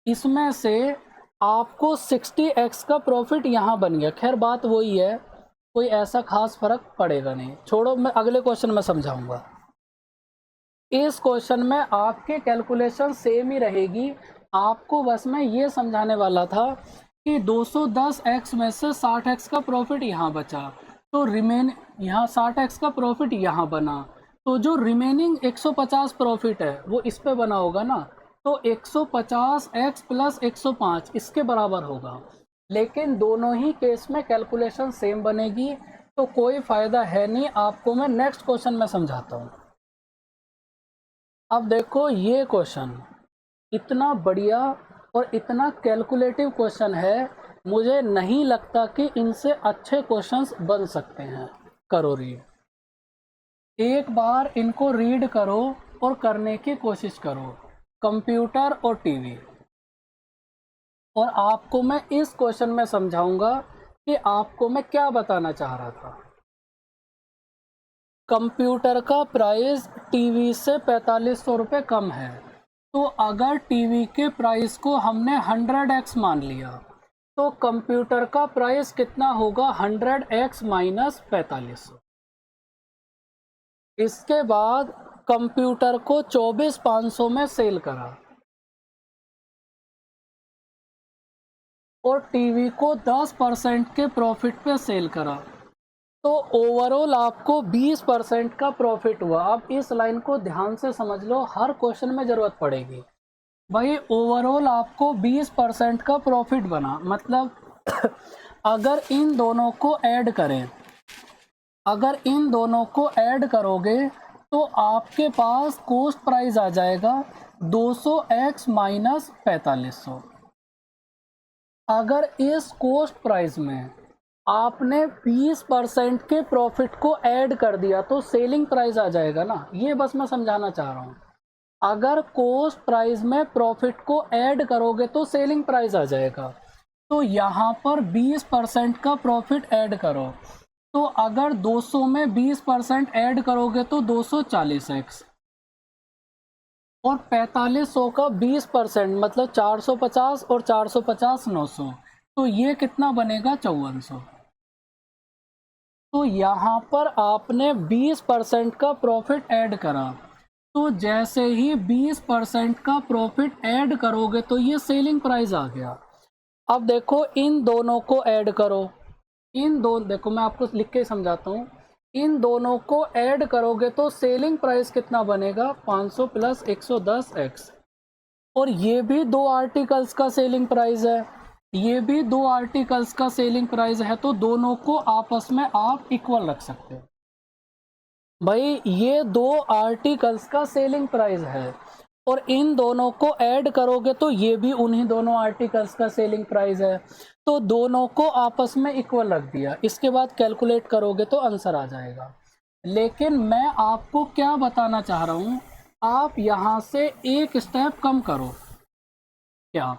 इसमें से आपको 60x का प्रॉफिट यहाँ बन गया। खैर बात वही है, कोई ऐसा खास फर्क पड़ेगा नहीं, छोड़ो, मैं अगले क्वेश्चन में समझाऊंगा। इस क्वेश्चन में आपके कैलकुलेशन सेम ही रहेगी। आपको बस मैं ये समझाने वाला था कि 210x में से 60x का प्रॉफिट यहाँ बचा, तो रिमेन यहाँ 60x का प्रॉफिट यहाँ बना, तो जो रिमेनिंग 150 प्रॉफिट है वो इस पे बना होगा ना, तो 150x प्लस 105 इसके बराबर होगा। लेकिन दोनों ही केस में कैलकुलेशन सेम बनेगी, तो कोई फ़ायदा है नहीं। आपको मैं नेक्स्ट क्वेश्चन में समझाता हूँ। अब देखो, ये क्वेश्चन इतना बढ़िया और इतना कैलकुलेटिव क्वेश्चन है, मुझे नहीं लगता कि इनसे अच्छे क्वेश्चंस बन सकते हैं। करो रीड, एक बार इनको रीड करो और करने की कोशिश करो, कंप्यूटर और टीवी। और आपको मैं इस क्वेश्चन में समझाऊंगा कि आपको मैं क्या बताना चाह रहा था। कंप्यूटर का प्राइस टीवी से 4500 रुपये कम है, तो अगर टीवी के प्राइस को हमने 100x मान लिया तो कंप्यूटर का प्राइस कितना होगा? 100x minus 4500। इसके बाद कंप्यूटर को 24500 में सेल करा और टीवी को 10% के प्रॉफिट पे सेल करा, तो ओवरऑल आपको 20% का प्रॉफिट हुआ। अब इस लाइन को ध्यान से समझ लो, हर क्वेश्चन में ज़रूरत पड़ेगी। भाई, ओवरऑल आपको 20% का प्रॉफिट बना, मतलब अगर इन दोनों को ऐड करें, अगर इन दोनों को ऐड करोगे तो आपके पास कॉस्ट प्राइस आ जाएगा 200x माइनस 4500। अगर इस कॉस्ट प्राइस में आपने 20% के प्रॉफिट को ऐड कर दिया तो सेलिंग प्राइस आ जाएगा ना। ये बस मैं समझाना चाह रहा हूँ। अगर कॉस्ट प्राइस में प्रॉफिट को ऐड करोगे तो सेलिंग प्राइस आ जाएगा। तो यहाँ पर 20% का प्रॉफिट ऐड करो, तो अगर 200 में 20% ऐड करोगे तो 240x, और 4500 का 20% मतलब 450, और 450 900, तो ये कितना बनेगा? 5400। तो यहाँ पर आपने 20% का प्रॉफिट ऐड करा, तो जैसे ही 20% का प्रॉफिट ऐड करोगे तो ये सेलिंग प्राइस आ गया। अब देखो, इन दोनों को ऐड करो, इन दोनों, देखो मैं आपको लिख के समझाता हूँ, इन दोनों को ऐड करोगे तो सेलिंग प्राइस कितना बनेगा? 500 प्लस 110x। और ये भी दो आर्टिकल्स का सेलिंग प्राइस है, ये भी दो आर्टिकल्स का सेलिंग प्राइस है, तो दोनों को आपस में आप इक्वल रख सकते हो। भाई, ये दो आर्टिकल्स का सेलिंग प्राइस है और इन दोनों को ऐड करोगे तो ये भी उन्हीं दोनों आर्टिकल्स का सेलिंग प्राइस है, तो दोनों को आपस में इक्वल रख दिया। इसके बाद कैलकुलेट करोगे तो आंसर आ जाएगा। लेकिन मैं आपको क्या बताना चाह रहा हूँ, आप यहाँ से एक स्टेप कम करो। क्या?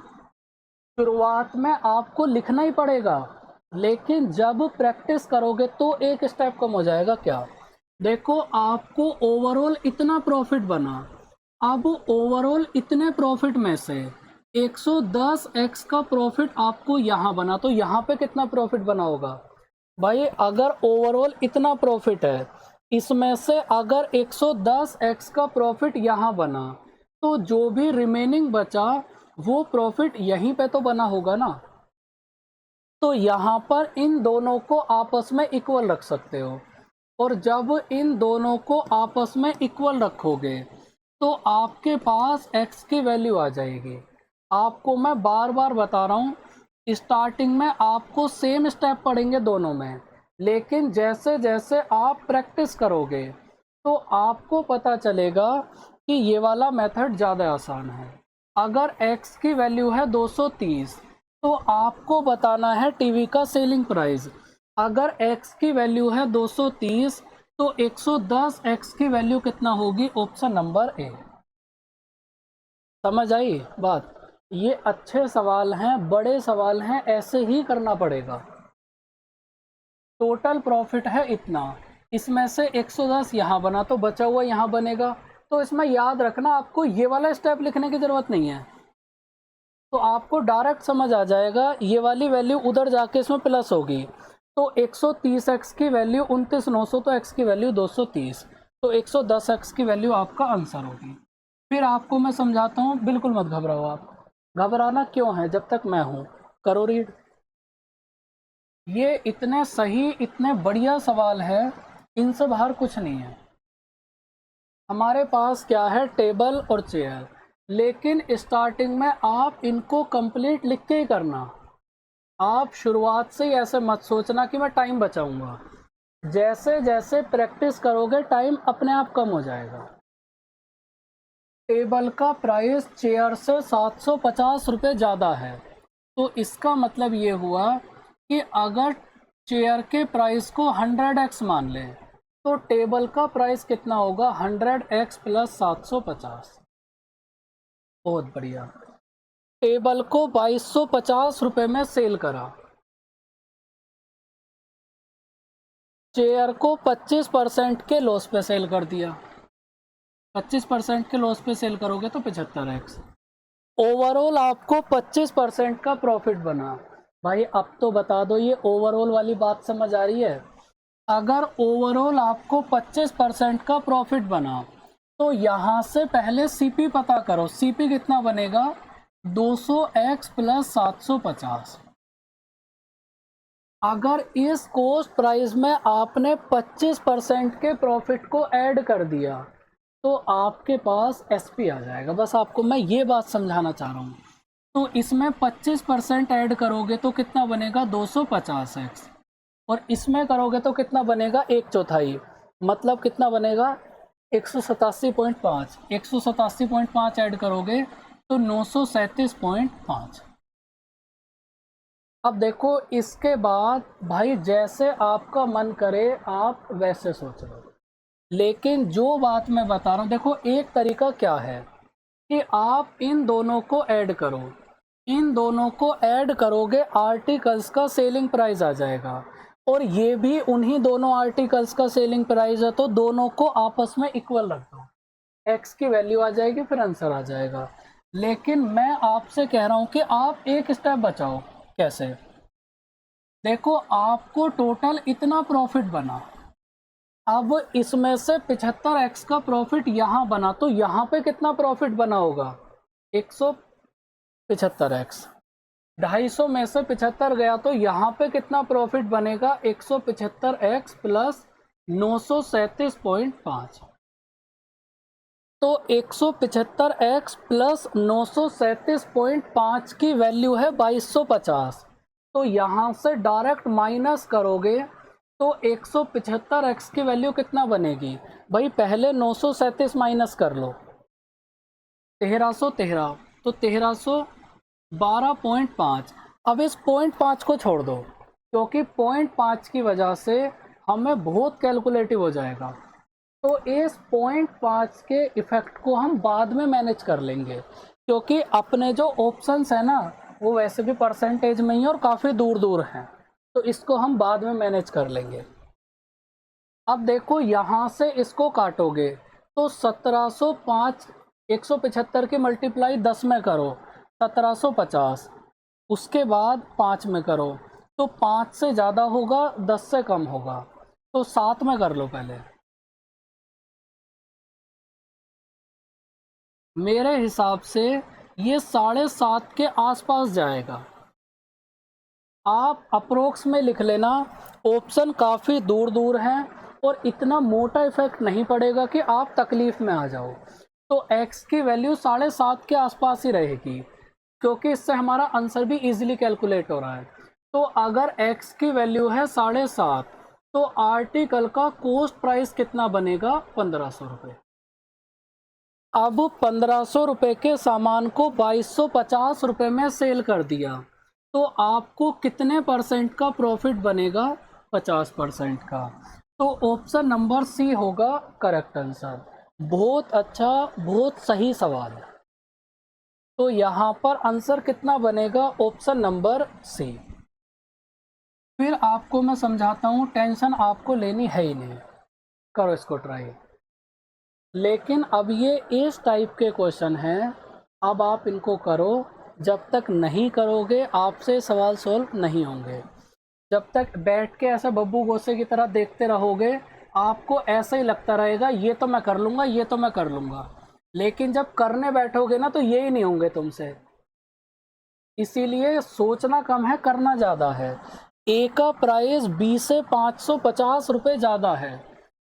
शुरुआत में आपको लिखना ही पड़ेगा, लेकिन जब प्रैक्टिस करोगे तो एक स्टेप कम हो जाएगा। क्या? देखो, आपको ओवरऑल इतना प्रॉफिट बना, अब ओवरऑल इतने प्रॉफिट में से 110x का प्रॉफिट आपको यहाँ बना, तो यहाँ पे कितना प्रॉफिट बना होगा? भाई, अगर ओवरऑल इतना प्रॉफिट है, इसमें से अगर 110x का प्रॉफिट यहाँ बना, तो जो भी रिमेनिंग बचा वो प्रॉफिट यहीं पे तो बना होगा ना। तो यहाँ पर इन दोनों को आपस में इक्वल रख सकते हो। और जब इन दोनों को आपस में इक्वल रखोगे तो आपके पास x की वैल्यू आ जाएगी। आपको मैं बार बार बता रहा हूँ, स्टार्टिंग में आपको सेम स्टेप पढ़ेंगे दोनों में, लेकिन जैसे जैसे आप प्रैक्टिस करोगे तो आपको पता चलेगा कि ये वाला मेथड ज़्यादा आसान है। अगर x की वैल्यू है 230 तो आपको बताना है टीवी का सेलिंग प्राइस। अगर x की वैल्यू है 230 तो 110 x की वैल्यू कितना होगी, ऑप्शन नंबर ए। समझ आई बात? ये अच्छे सवाल हैं, बड़े सवाल हैं, ऐसे ही करना पड़ेगा। टोटल प्रॉफिट है इतना, इसमें से 110 यहाँ बना तो बचा हुआ यहाँ बनेगा। तो इसमें याद रखना, आपको ये वाला स्टेप लिखने की ज़रूरत नहीं है, तो आपको डायरेक्ट समझ आ जाएगा ये वाली वैल्यू उधर जाके इसमें प्लस होगी। तो 130x की वैल्यू 29,900, तो x की वैल्यू 230, तो 110x की वैल्यू आपका आंसर होगी। फिर आपको मैं समझाता हूँ, बिल्कुल मत घबराओ आप, घबराना क्यों है जब तक मैं हूँ। करो रीड। ये इतने सही, इतने बढ़िया सवाल है, इनसे बाहर कुछ नहीं है। हमारे पास क्या है, टेबल और चेयर, लेकिन स्टार्टिंग में आप इनको कंप्लीट लिख के ही करना। आप शुरुआत से ही ऐसे मत सोचना कि मैं टाइम बचाऊंगा। जैसे जैसे प्रैक्टिस करोगे टाइम अपने आप कम हो जाएगा। टेबल का प्राइस चेयर से 750 रुपये ज़्यादा है, तो इसका मतलब ये हुआ कि अगर चेयर के प्राइस को 100x मान लें तो टेबल का प्राइस कितना होगा, 100x प्लस 750। बहुत बढ़िया। टेबल को 2250 रुपये में सेल करा, चेयर को 25% के लॉस पे सेल कर दिया। 25% के लॉस पे सेल करोगे तो 75x। ओवरऑल आपको 25% का प्रॉफिट बना। भाई अब तो बता दो, ये ओवरऑल वाली बात समझ आ रही है? अगर ओवरऑल आपको 25% का प्रॉफिट बना तो यहाँ से पहले सीपी पता करो। सीपी कितना बनेगा, 200x प्लस 750। अगर इस कॉस्ट प्राइस में आपने 25% के प्रॉफिट को ऐड कर दिया तो आपके पास एसपी आ जाएगा। बस आपको मैं ये बात समझाना चाह रहा हूँ। तो इसमें 25% ऐड करोगे तो कितना बनेगा, 250x, और इसमें करोगे तो कितना बनेगा, 1/4, मतलब कितना बनेगा, 187.5। 187.5 ऐड करोगे तो 937.5। अब देखो इसके बाद भाई जैसे आपका मन करे आप वैसे सोच लो, लेकिन जो बात मैं बता रहा हूँ, देखो एक तरीका क्या है कि आप इन दोनों को ऐड करो। इन दोनों को ऐड करोगे, आर्टिकल्स का सेलिंग प्राइस आ जाएगा, और ये भी उन्हीं दोनों आर्टिकल्स का सेलिंग प्राइस है, तो दोनों को आपस में इक्वल रख दो, एक्स की वैल्यू आ जाएगी, फिर आंसर आ जाएगा। लेकिन मैं आपसे कह रहा हूँ कि आप एक स्टेप बचाओ। कैसे? देखो आपको टोटल इतना प्रॉफिट बना, अब इसमें से 75x का प्रॉफिट यहाँ बना, तो यहाँ पे कितना प्रॉफिट बना होगा, 175x। 250 में से 75 गया तो यहाँ पे कितना प्रॉफिट बनेगा, 175x प्लस 937.5। तो 175x प्लस 937.5 की वैल्यू है 2250। तो यहाँ से डायरेक्ट माइनस करोगे तो 175x की वैल्यू कितना बनेगी, भाई पहले 937 माइनस कर लो, 1313, तो 1312.5। अब इस 0.5 को छोड़ दो, क्योंकि 0.5 की वजह से हमें बहुत कैलकुलेटिव हो जाएगा। तो इस 0.5 के इफेक्ट को हम बाद में मैनेज कर लेंगे, क्योंकि अपने जो ऑप्शंस है ना वो वैसे भी परसेंटेज में ही और काफ़ी दूर दूर हैं, तो इसको हम बाद में मैनेज कर लेंगे। अब देखो यहाँ से इसको काटोगे तो 1705, 175 की मल्टीप्लाई 10 में करो 1750, उसके बाद 5 में करो तो 5 से ज़्यादा होगा, 10 से कम होगा, तो 7 में कर लो पहले। मेरे हिसाब से ये 7.5 के आसपास जाएगा। आप अप्रोक्स में लिख लेना, ऑप्शन काफ़ी दूर दूर हैं, और इतना मोटा इफेक्ट नहीं पड़ेगा कि आप तकलीफ में आ जाओ। तो x की वैल्यू 7.5 के आसपास ही रहेगी, क्योंकि इससे हमारा आंसर भी इजीली कैलकुलेट हो रहा है। तो अगर x की वैल्यू है 7.5, तो आर्टिकल का कॉस्ट प्राइस कितना बनेगा? 1500 रुपये। अब 1500 रुपये के सामान को 2250 रुपये में सेल कर दिया, तो आपको कितने परसेंट का प्रॉफिट बनेगा? 50% का। तो ऑप्शन नंबर सी होगा करेक्ट आंसर। बहुत अच्छा, बहुत सही सवाल। तो यहाँ पर आंसर कितना बनेगा? Option number C. फिर आपको मैं समझाता हूँ, टेंशन आपको लेनी है ही नहीं, करो इसको ट्राई। लेकिन अब ये इस टाइप के क्वेश्चन हैं, अब आप इनको करो। जब तक नहीं करोगे आपसे सवाल सॉल्व नहीं होंगे। जब तक बैठ के ऐसा बब्बू गोसे की तरह देखते रहोगे, आपको ऐसा ही लगता रहेगा ये तो मैं कर लूँगा, ये तो मैं कर लूँगा। लेकिन जब करने बैठोगे ना, तो ये ही नहीं होंगे तुमसे। इसीलिए सोचना कम है, करना ज़्यादा है। ए का प्राइस बी से 550 रुपये ज़्यादा है,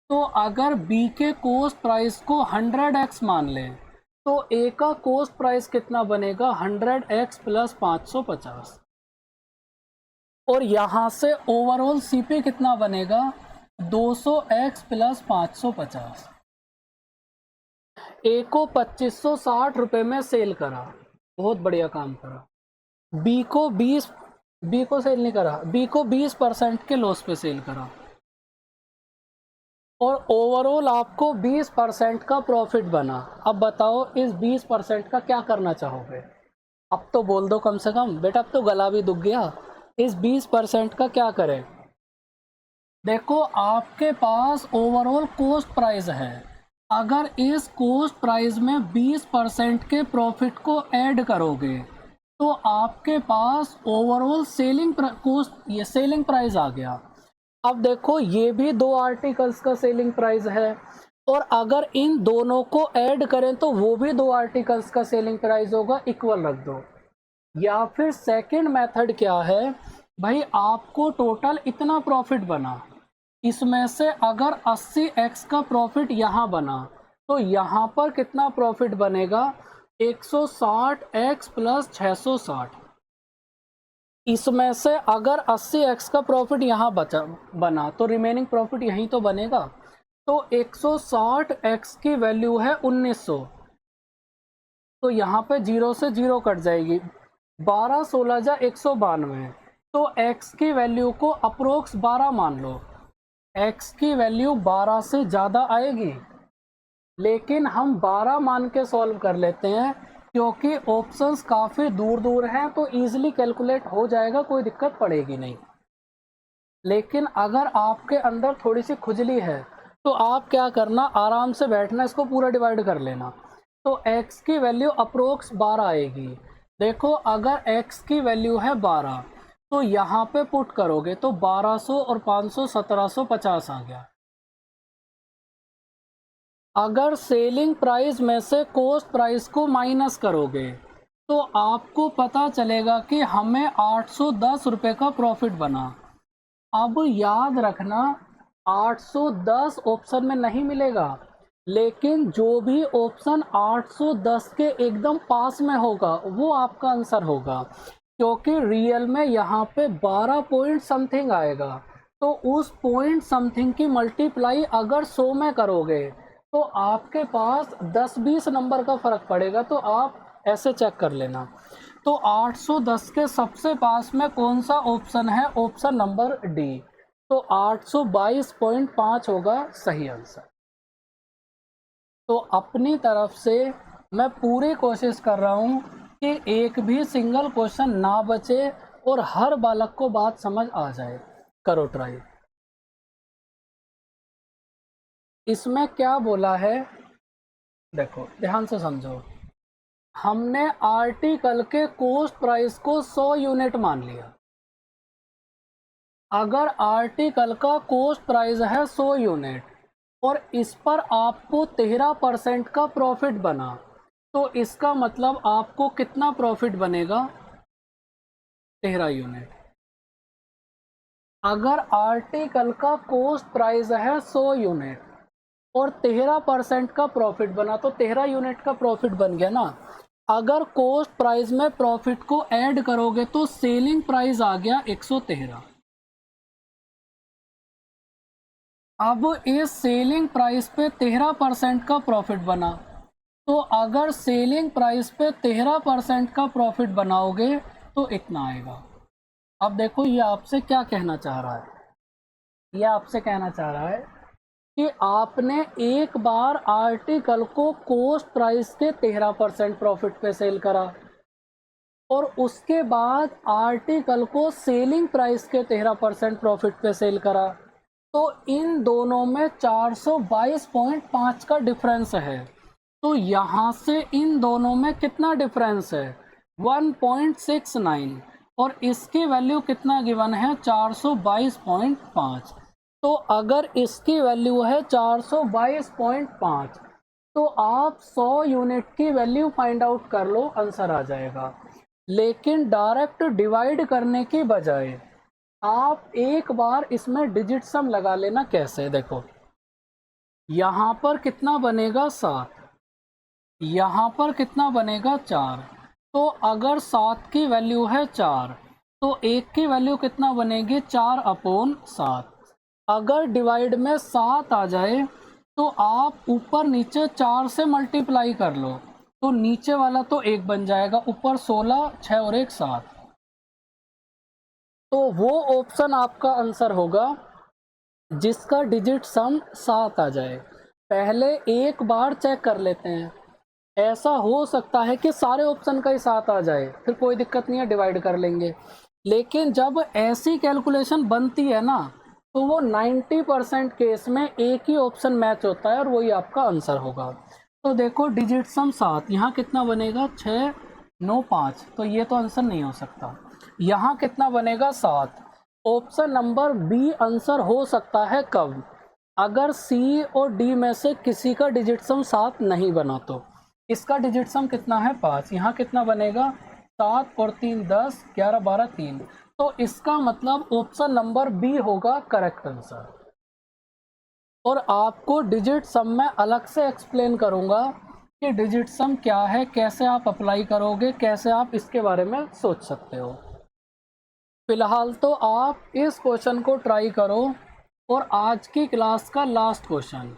तो अगर बी के कॉस्ट प्राइस को 100x मान लें, तो ए का कॉस्ट प्राइस कितना बनेगा? 100x plus 550। और यहाँ से ओवरऑल सी पे कितना बनेगा? 200x plus 550। ए को 2560 रुपये में सेल करा, बहुत बढ़िया काम करा। बी को सेल नहीं करा, बी को 20% के लॉस पे सेल करा, और ओवरऑल आपको 20% का प्रॉफिट बना। अब बताओ इस 20% का क्या करना चाहोगे? अब तो बोल दो कम से कम, बेटा अब तो गला भी दुख गया। इस 20% का क्या करें? देखो, आपके पास ओवरऑल कॉस्ट प्राइस है। अगर इस कॉस्ट प्राइस में 20% के प्रॉफिट को ऐड करोगे, तो आपके पास ओवरऑल सेलिंग कॉस्ट, ये सेलिंग प्राइस आ गया। अब देखो, ये भी 2 आर्टिकल्स का सेलिंग प्राइस है, और अगर इन दोनों को ऐड करें तो वो भी 2 आर्टिकल्स का सेलिंग प्राइस होगा, इक्वल रख दो। या फिर सेकंड मेथड क्या है भाई, आपको टोटल इतना प्रॉफिट बना, इसमें से अगर 80x का प्रॉफिट यहाँ बना, तो यहाँ पर कितना प्रॉफिट बनेगा? 160x plus 660। इसमें से अगर 80x का प्रॉफिट यहाँ बना, तो रिमेनिंग प्रॉफिट यहीं तो बनेगा। तो 160x की वैल्यू है 1900, तो यहाँ पे 0 से 0 कट जाएगी। 12 16 जा 192, तो x की वैल्यू को अप्रोक्स 12 मान लो। x की वैल्यू 12 से ज़्यादा आएगी, लेकिन हम 12 मान के सॉल्व कर लेते हैं, क्योंकि ऑप्शंस काफ़ी दूर दूर हैं, तो ईजिली कैलकुलेट हो जाएगा, कोई दिक्कत पड़ेगी नहीं। लेकिन अगर आपके अंदर थोड़ी सी खुजली है, तो आप क्या करना, आराम से बैठना, इसको पूरा डिवाइड कर लेना। तो x की वैल्यू अप्रोक्स 12 आएगी। देखो, अगर x की वैल्यू है 12, तो यहाँ पे पुट करोगे तो 1200 और 500 1750 आ गया। अगर सेलिंग प्राइस में से कॉस्ट प्राइस को माइनस करोगे, तो आपको पता चलेगा कि हमें 810 रुपये का प्रॉफिट बना। अब याद रखना, 810 ऑप्शन में नहीं मिलेगा, लेकिन जो भी ऑप्शन 810 के एकदम पास में होगा वो आपका आंसर होगा, क्योंकि रियल में यहाँ पे 12 पॉइंट समथिंग आएगा। तो उस पॉइंट समथिंग की मल्टीप्लाई अगर 100 में करोगे, तो आपके पास 10-20 नंबर का फ़र्क पड़ेगा। तो आप ऐसे चेक कर लेना। तो 810 के सबसे पास में कौन सा ऑप्शन है? Option number D. तो 822.5 होगा सही आंसर। तो अपनी तरफ से मैं पूरी कोशिश कर रहा हूँ कि एक भी सिंगल क्वेश्चन ना बचे और हर बालक को बात समझ आ जाए। करो ट्राई। इसमें क्या बोला है, देखो ध्यान से समझो। हमने आर्टिकल के कॉस्ट प्राइस को 100 यूनिट मान लिया। अगर आर्टिकल का कॉस्ट प्राइस है 100 यूनिट और इस पर आपको 13% का प्रॉफिट बना, तो इसका मतलब आपको कितना प्रॉफिट बनेगा? 13 यूनिट। अगर आर्टिकल का कॉस्ट प्राइस है 100 यूनिट और 13% का प्रॉफिट बना, तो 13 यूनिट का प्रॉफिट बन गया ना। अगर कॉस्ट प्राइस में प्रॉफिट को ऐड करोगे तो सेलिंग प्राइस आ गया 113। अब इस सेलिंग प्राइस पे 13% का प्रॉफिट बना, तो अगर सेलिंग प्राइस पे 13% का प्रॉफिट बनाओगे तो इतना आएगा। अब देखो ये आपसे क्या कहना चाह रहा है, ये आपसे कहना चाह रहा है कि आपने एक बार आर्टिकल को कॉस्ट प्राइस के 13% प्रॉफिट पे सेल करा और उसके बाद आर्टिकल को सेलिंग प्राइस के 13% प्रॉफिट पे सेल करा, तो इन दोनों में 422.5 का डिफरेंस है। तो यहाँ से इन दोनों में कितना डिफरेंस है, 1.69, और इसकी वैल्यू कितना गिवन है, 422.5। तो अगर इसकी वैल्यू है 422.5 तो आप 100 यूनिट की वैल्यू फाइंड आउट कर लो, आंसर आ जाएगा। लेकिन डायरेक्ट डिवाइड करने की बजाय आप एक बार इसमें डिजिट सम लगा लेना। कैसे, देखो यहाँ पर कितना बनेगा 7, यहाँ पर कितना बनेगा 4, तो अगर 7 की वैल्यू है 4 तो 1 की वैल्यू कितना बनेगी, 4/7। अगर डिवाइड में 7 आ जाए तो आप ऊपर नीचे 4 से मल्टीप्लाई कर लो, तो नीचे वाला तो 1 बन जाएगा, ऊपर 16, 6 और 1 7। तो वो ऑप्शन आपका आंसर होगा जिसका डिजिट सम 7 आ जाए। पहले एक बार चेक कर लेते हैं, ऐसा हो सकता है कि सारे ऑप्शन का ही 7 आ जाए, फिर कोई दिक्कत नहीं है, डिवाइड कर लेंगे। लेकिन जब ऐसी कैलकुलेशन बनती है ना, तो वो 90% केस में एक ही ऑप्शन मैच होता है और वही आपका आंसर होगा। तो देखो डिजिट सम 7, यहाँ कितना बनेगा 6, 9, 5, तो ये तो आंसर नहीं हो सकता। यहाँ कितना बनेगा 7। ऑप्शन नंबर बी आंसर हो सकता है कब, अगर सी और डी में से किसी का डिजिट सम 7 नहीं बना तो। इसका डिजिट सम कितना है 5, यहाँ कितना बनेगा 7 और 3 10, 11 12 3, तो इसका मतलब ऑप्शन नंबर बी होगा करेक्ट आंसर। और आपको डिजिट सम में अलग से एक्सप्लेन करूँगा कि डिजिट सम क्या है, कैसे आप अप्लाई करोगे, कैसे आप इसके बारे में सोच सकते हो। फिलहाल तो आप इस क्वेश्चन को ट्राई करो। और आज की क्लास का लास्ट क्वेश्चन,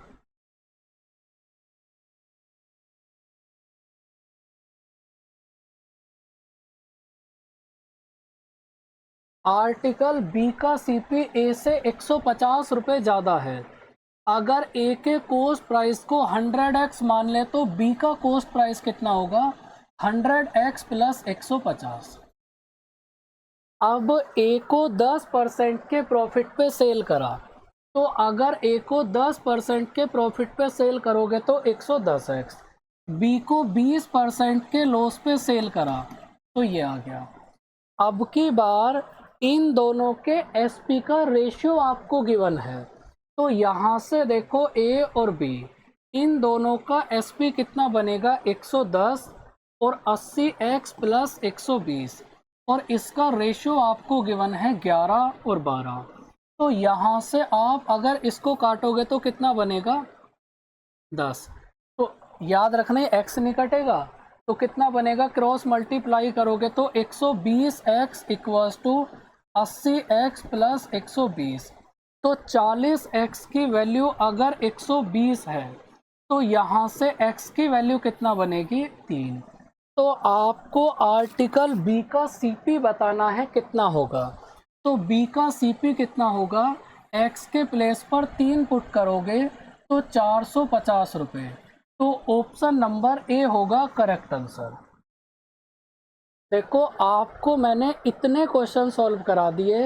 आर्टिकल बी का सीपी ए से 150 रुपये ज़्यादा है। अगर ए के कोस्ट प्राइस को 100x मान ले तो बी का कोस्ट प्राइस कितना होगा, 100x प्लस 150। अब ए को 10% के प्रॉफिट पे सेल करा, तो अगर ए को 10% के प्रॉफिट पे सेल करोगे तो 110x, बी को 20% के लॉस पे सेल करा तो ये आ गया। अब की बार इन दोनों के एसपी का रेशियो आपको गिवन है, तो यहाँ से देखो ए और बी, इन दोनों का एसपी कितना बनेगा 110 और 80x प्लस 120, और इसका रेशियो आपको गिवन है 11 और 12। तो यहाँ से आप अगर इसको काटोगे तो कितना बनेगा 10, तो याद रखना x नहीं कटेगा, तो कितना बनेगा, क्रॉस मल्टीप्लाई करोगे तो 120x equals to 80x plus 120, तो 40x की वैल्यू अगर 120 है तो यहाँ से x की वैल्यू कितना बनेगी 3। तो आपको आर्टिकल बी का सीपी बताना है कितना होगा, तो बी का सीपी कितना होगा, x के प्लेस पर 3 पुट करोगे तो 450 रुपये, तो ऑप्शन नंबर ए होगा करेक्ट आंसर। देखो आपको मैंने इतने क्वेश्चन सॉल्व करा दिए,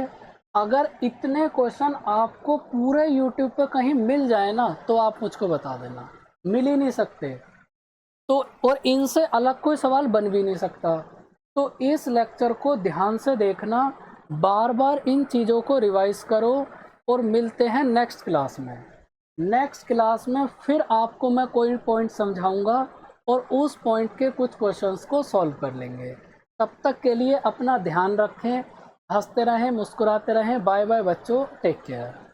अगर इतने क्वेश्चन आपको पूरे यूट्यूब पे कहीं मिल जाए ना तो आप मुझको बता देना, मिल ही नहीं सकते तो, और इनसे अलग कोई सवाल बन भी नहीं सकता। तो इस लेक्चर को ध्यान से देखना, बार बार इन चीज़ों को रिवाइज करो, और मिलते हैं नेक्स्ट क्लास में। नेक्स्ट क्लास में फिर आपको मैं कोई पॉइंट समझाऊंगा और उस पॉइंट के कुछ क्वेश्चंस को सॉल्व कर लेंगे। तब तक के लिए अपना ध्यान रखें। हंसते रहें, मुस्कुराते रहें। बाय बाय बच्चों, टेक केयर।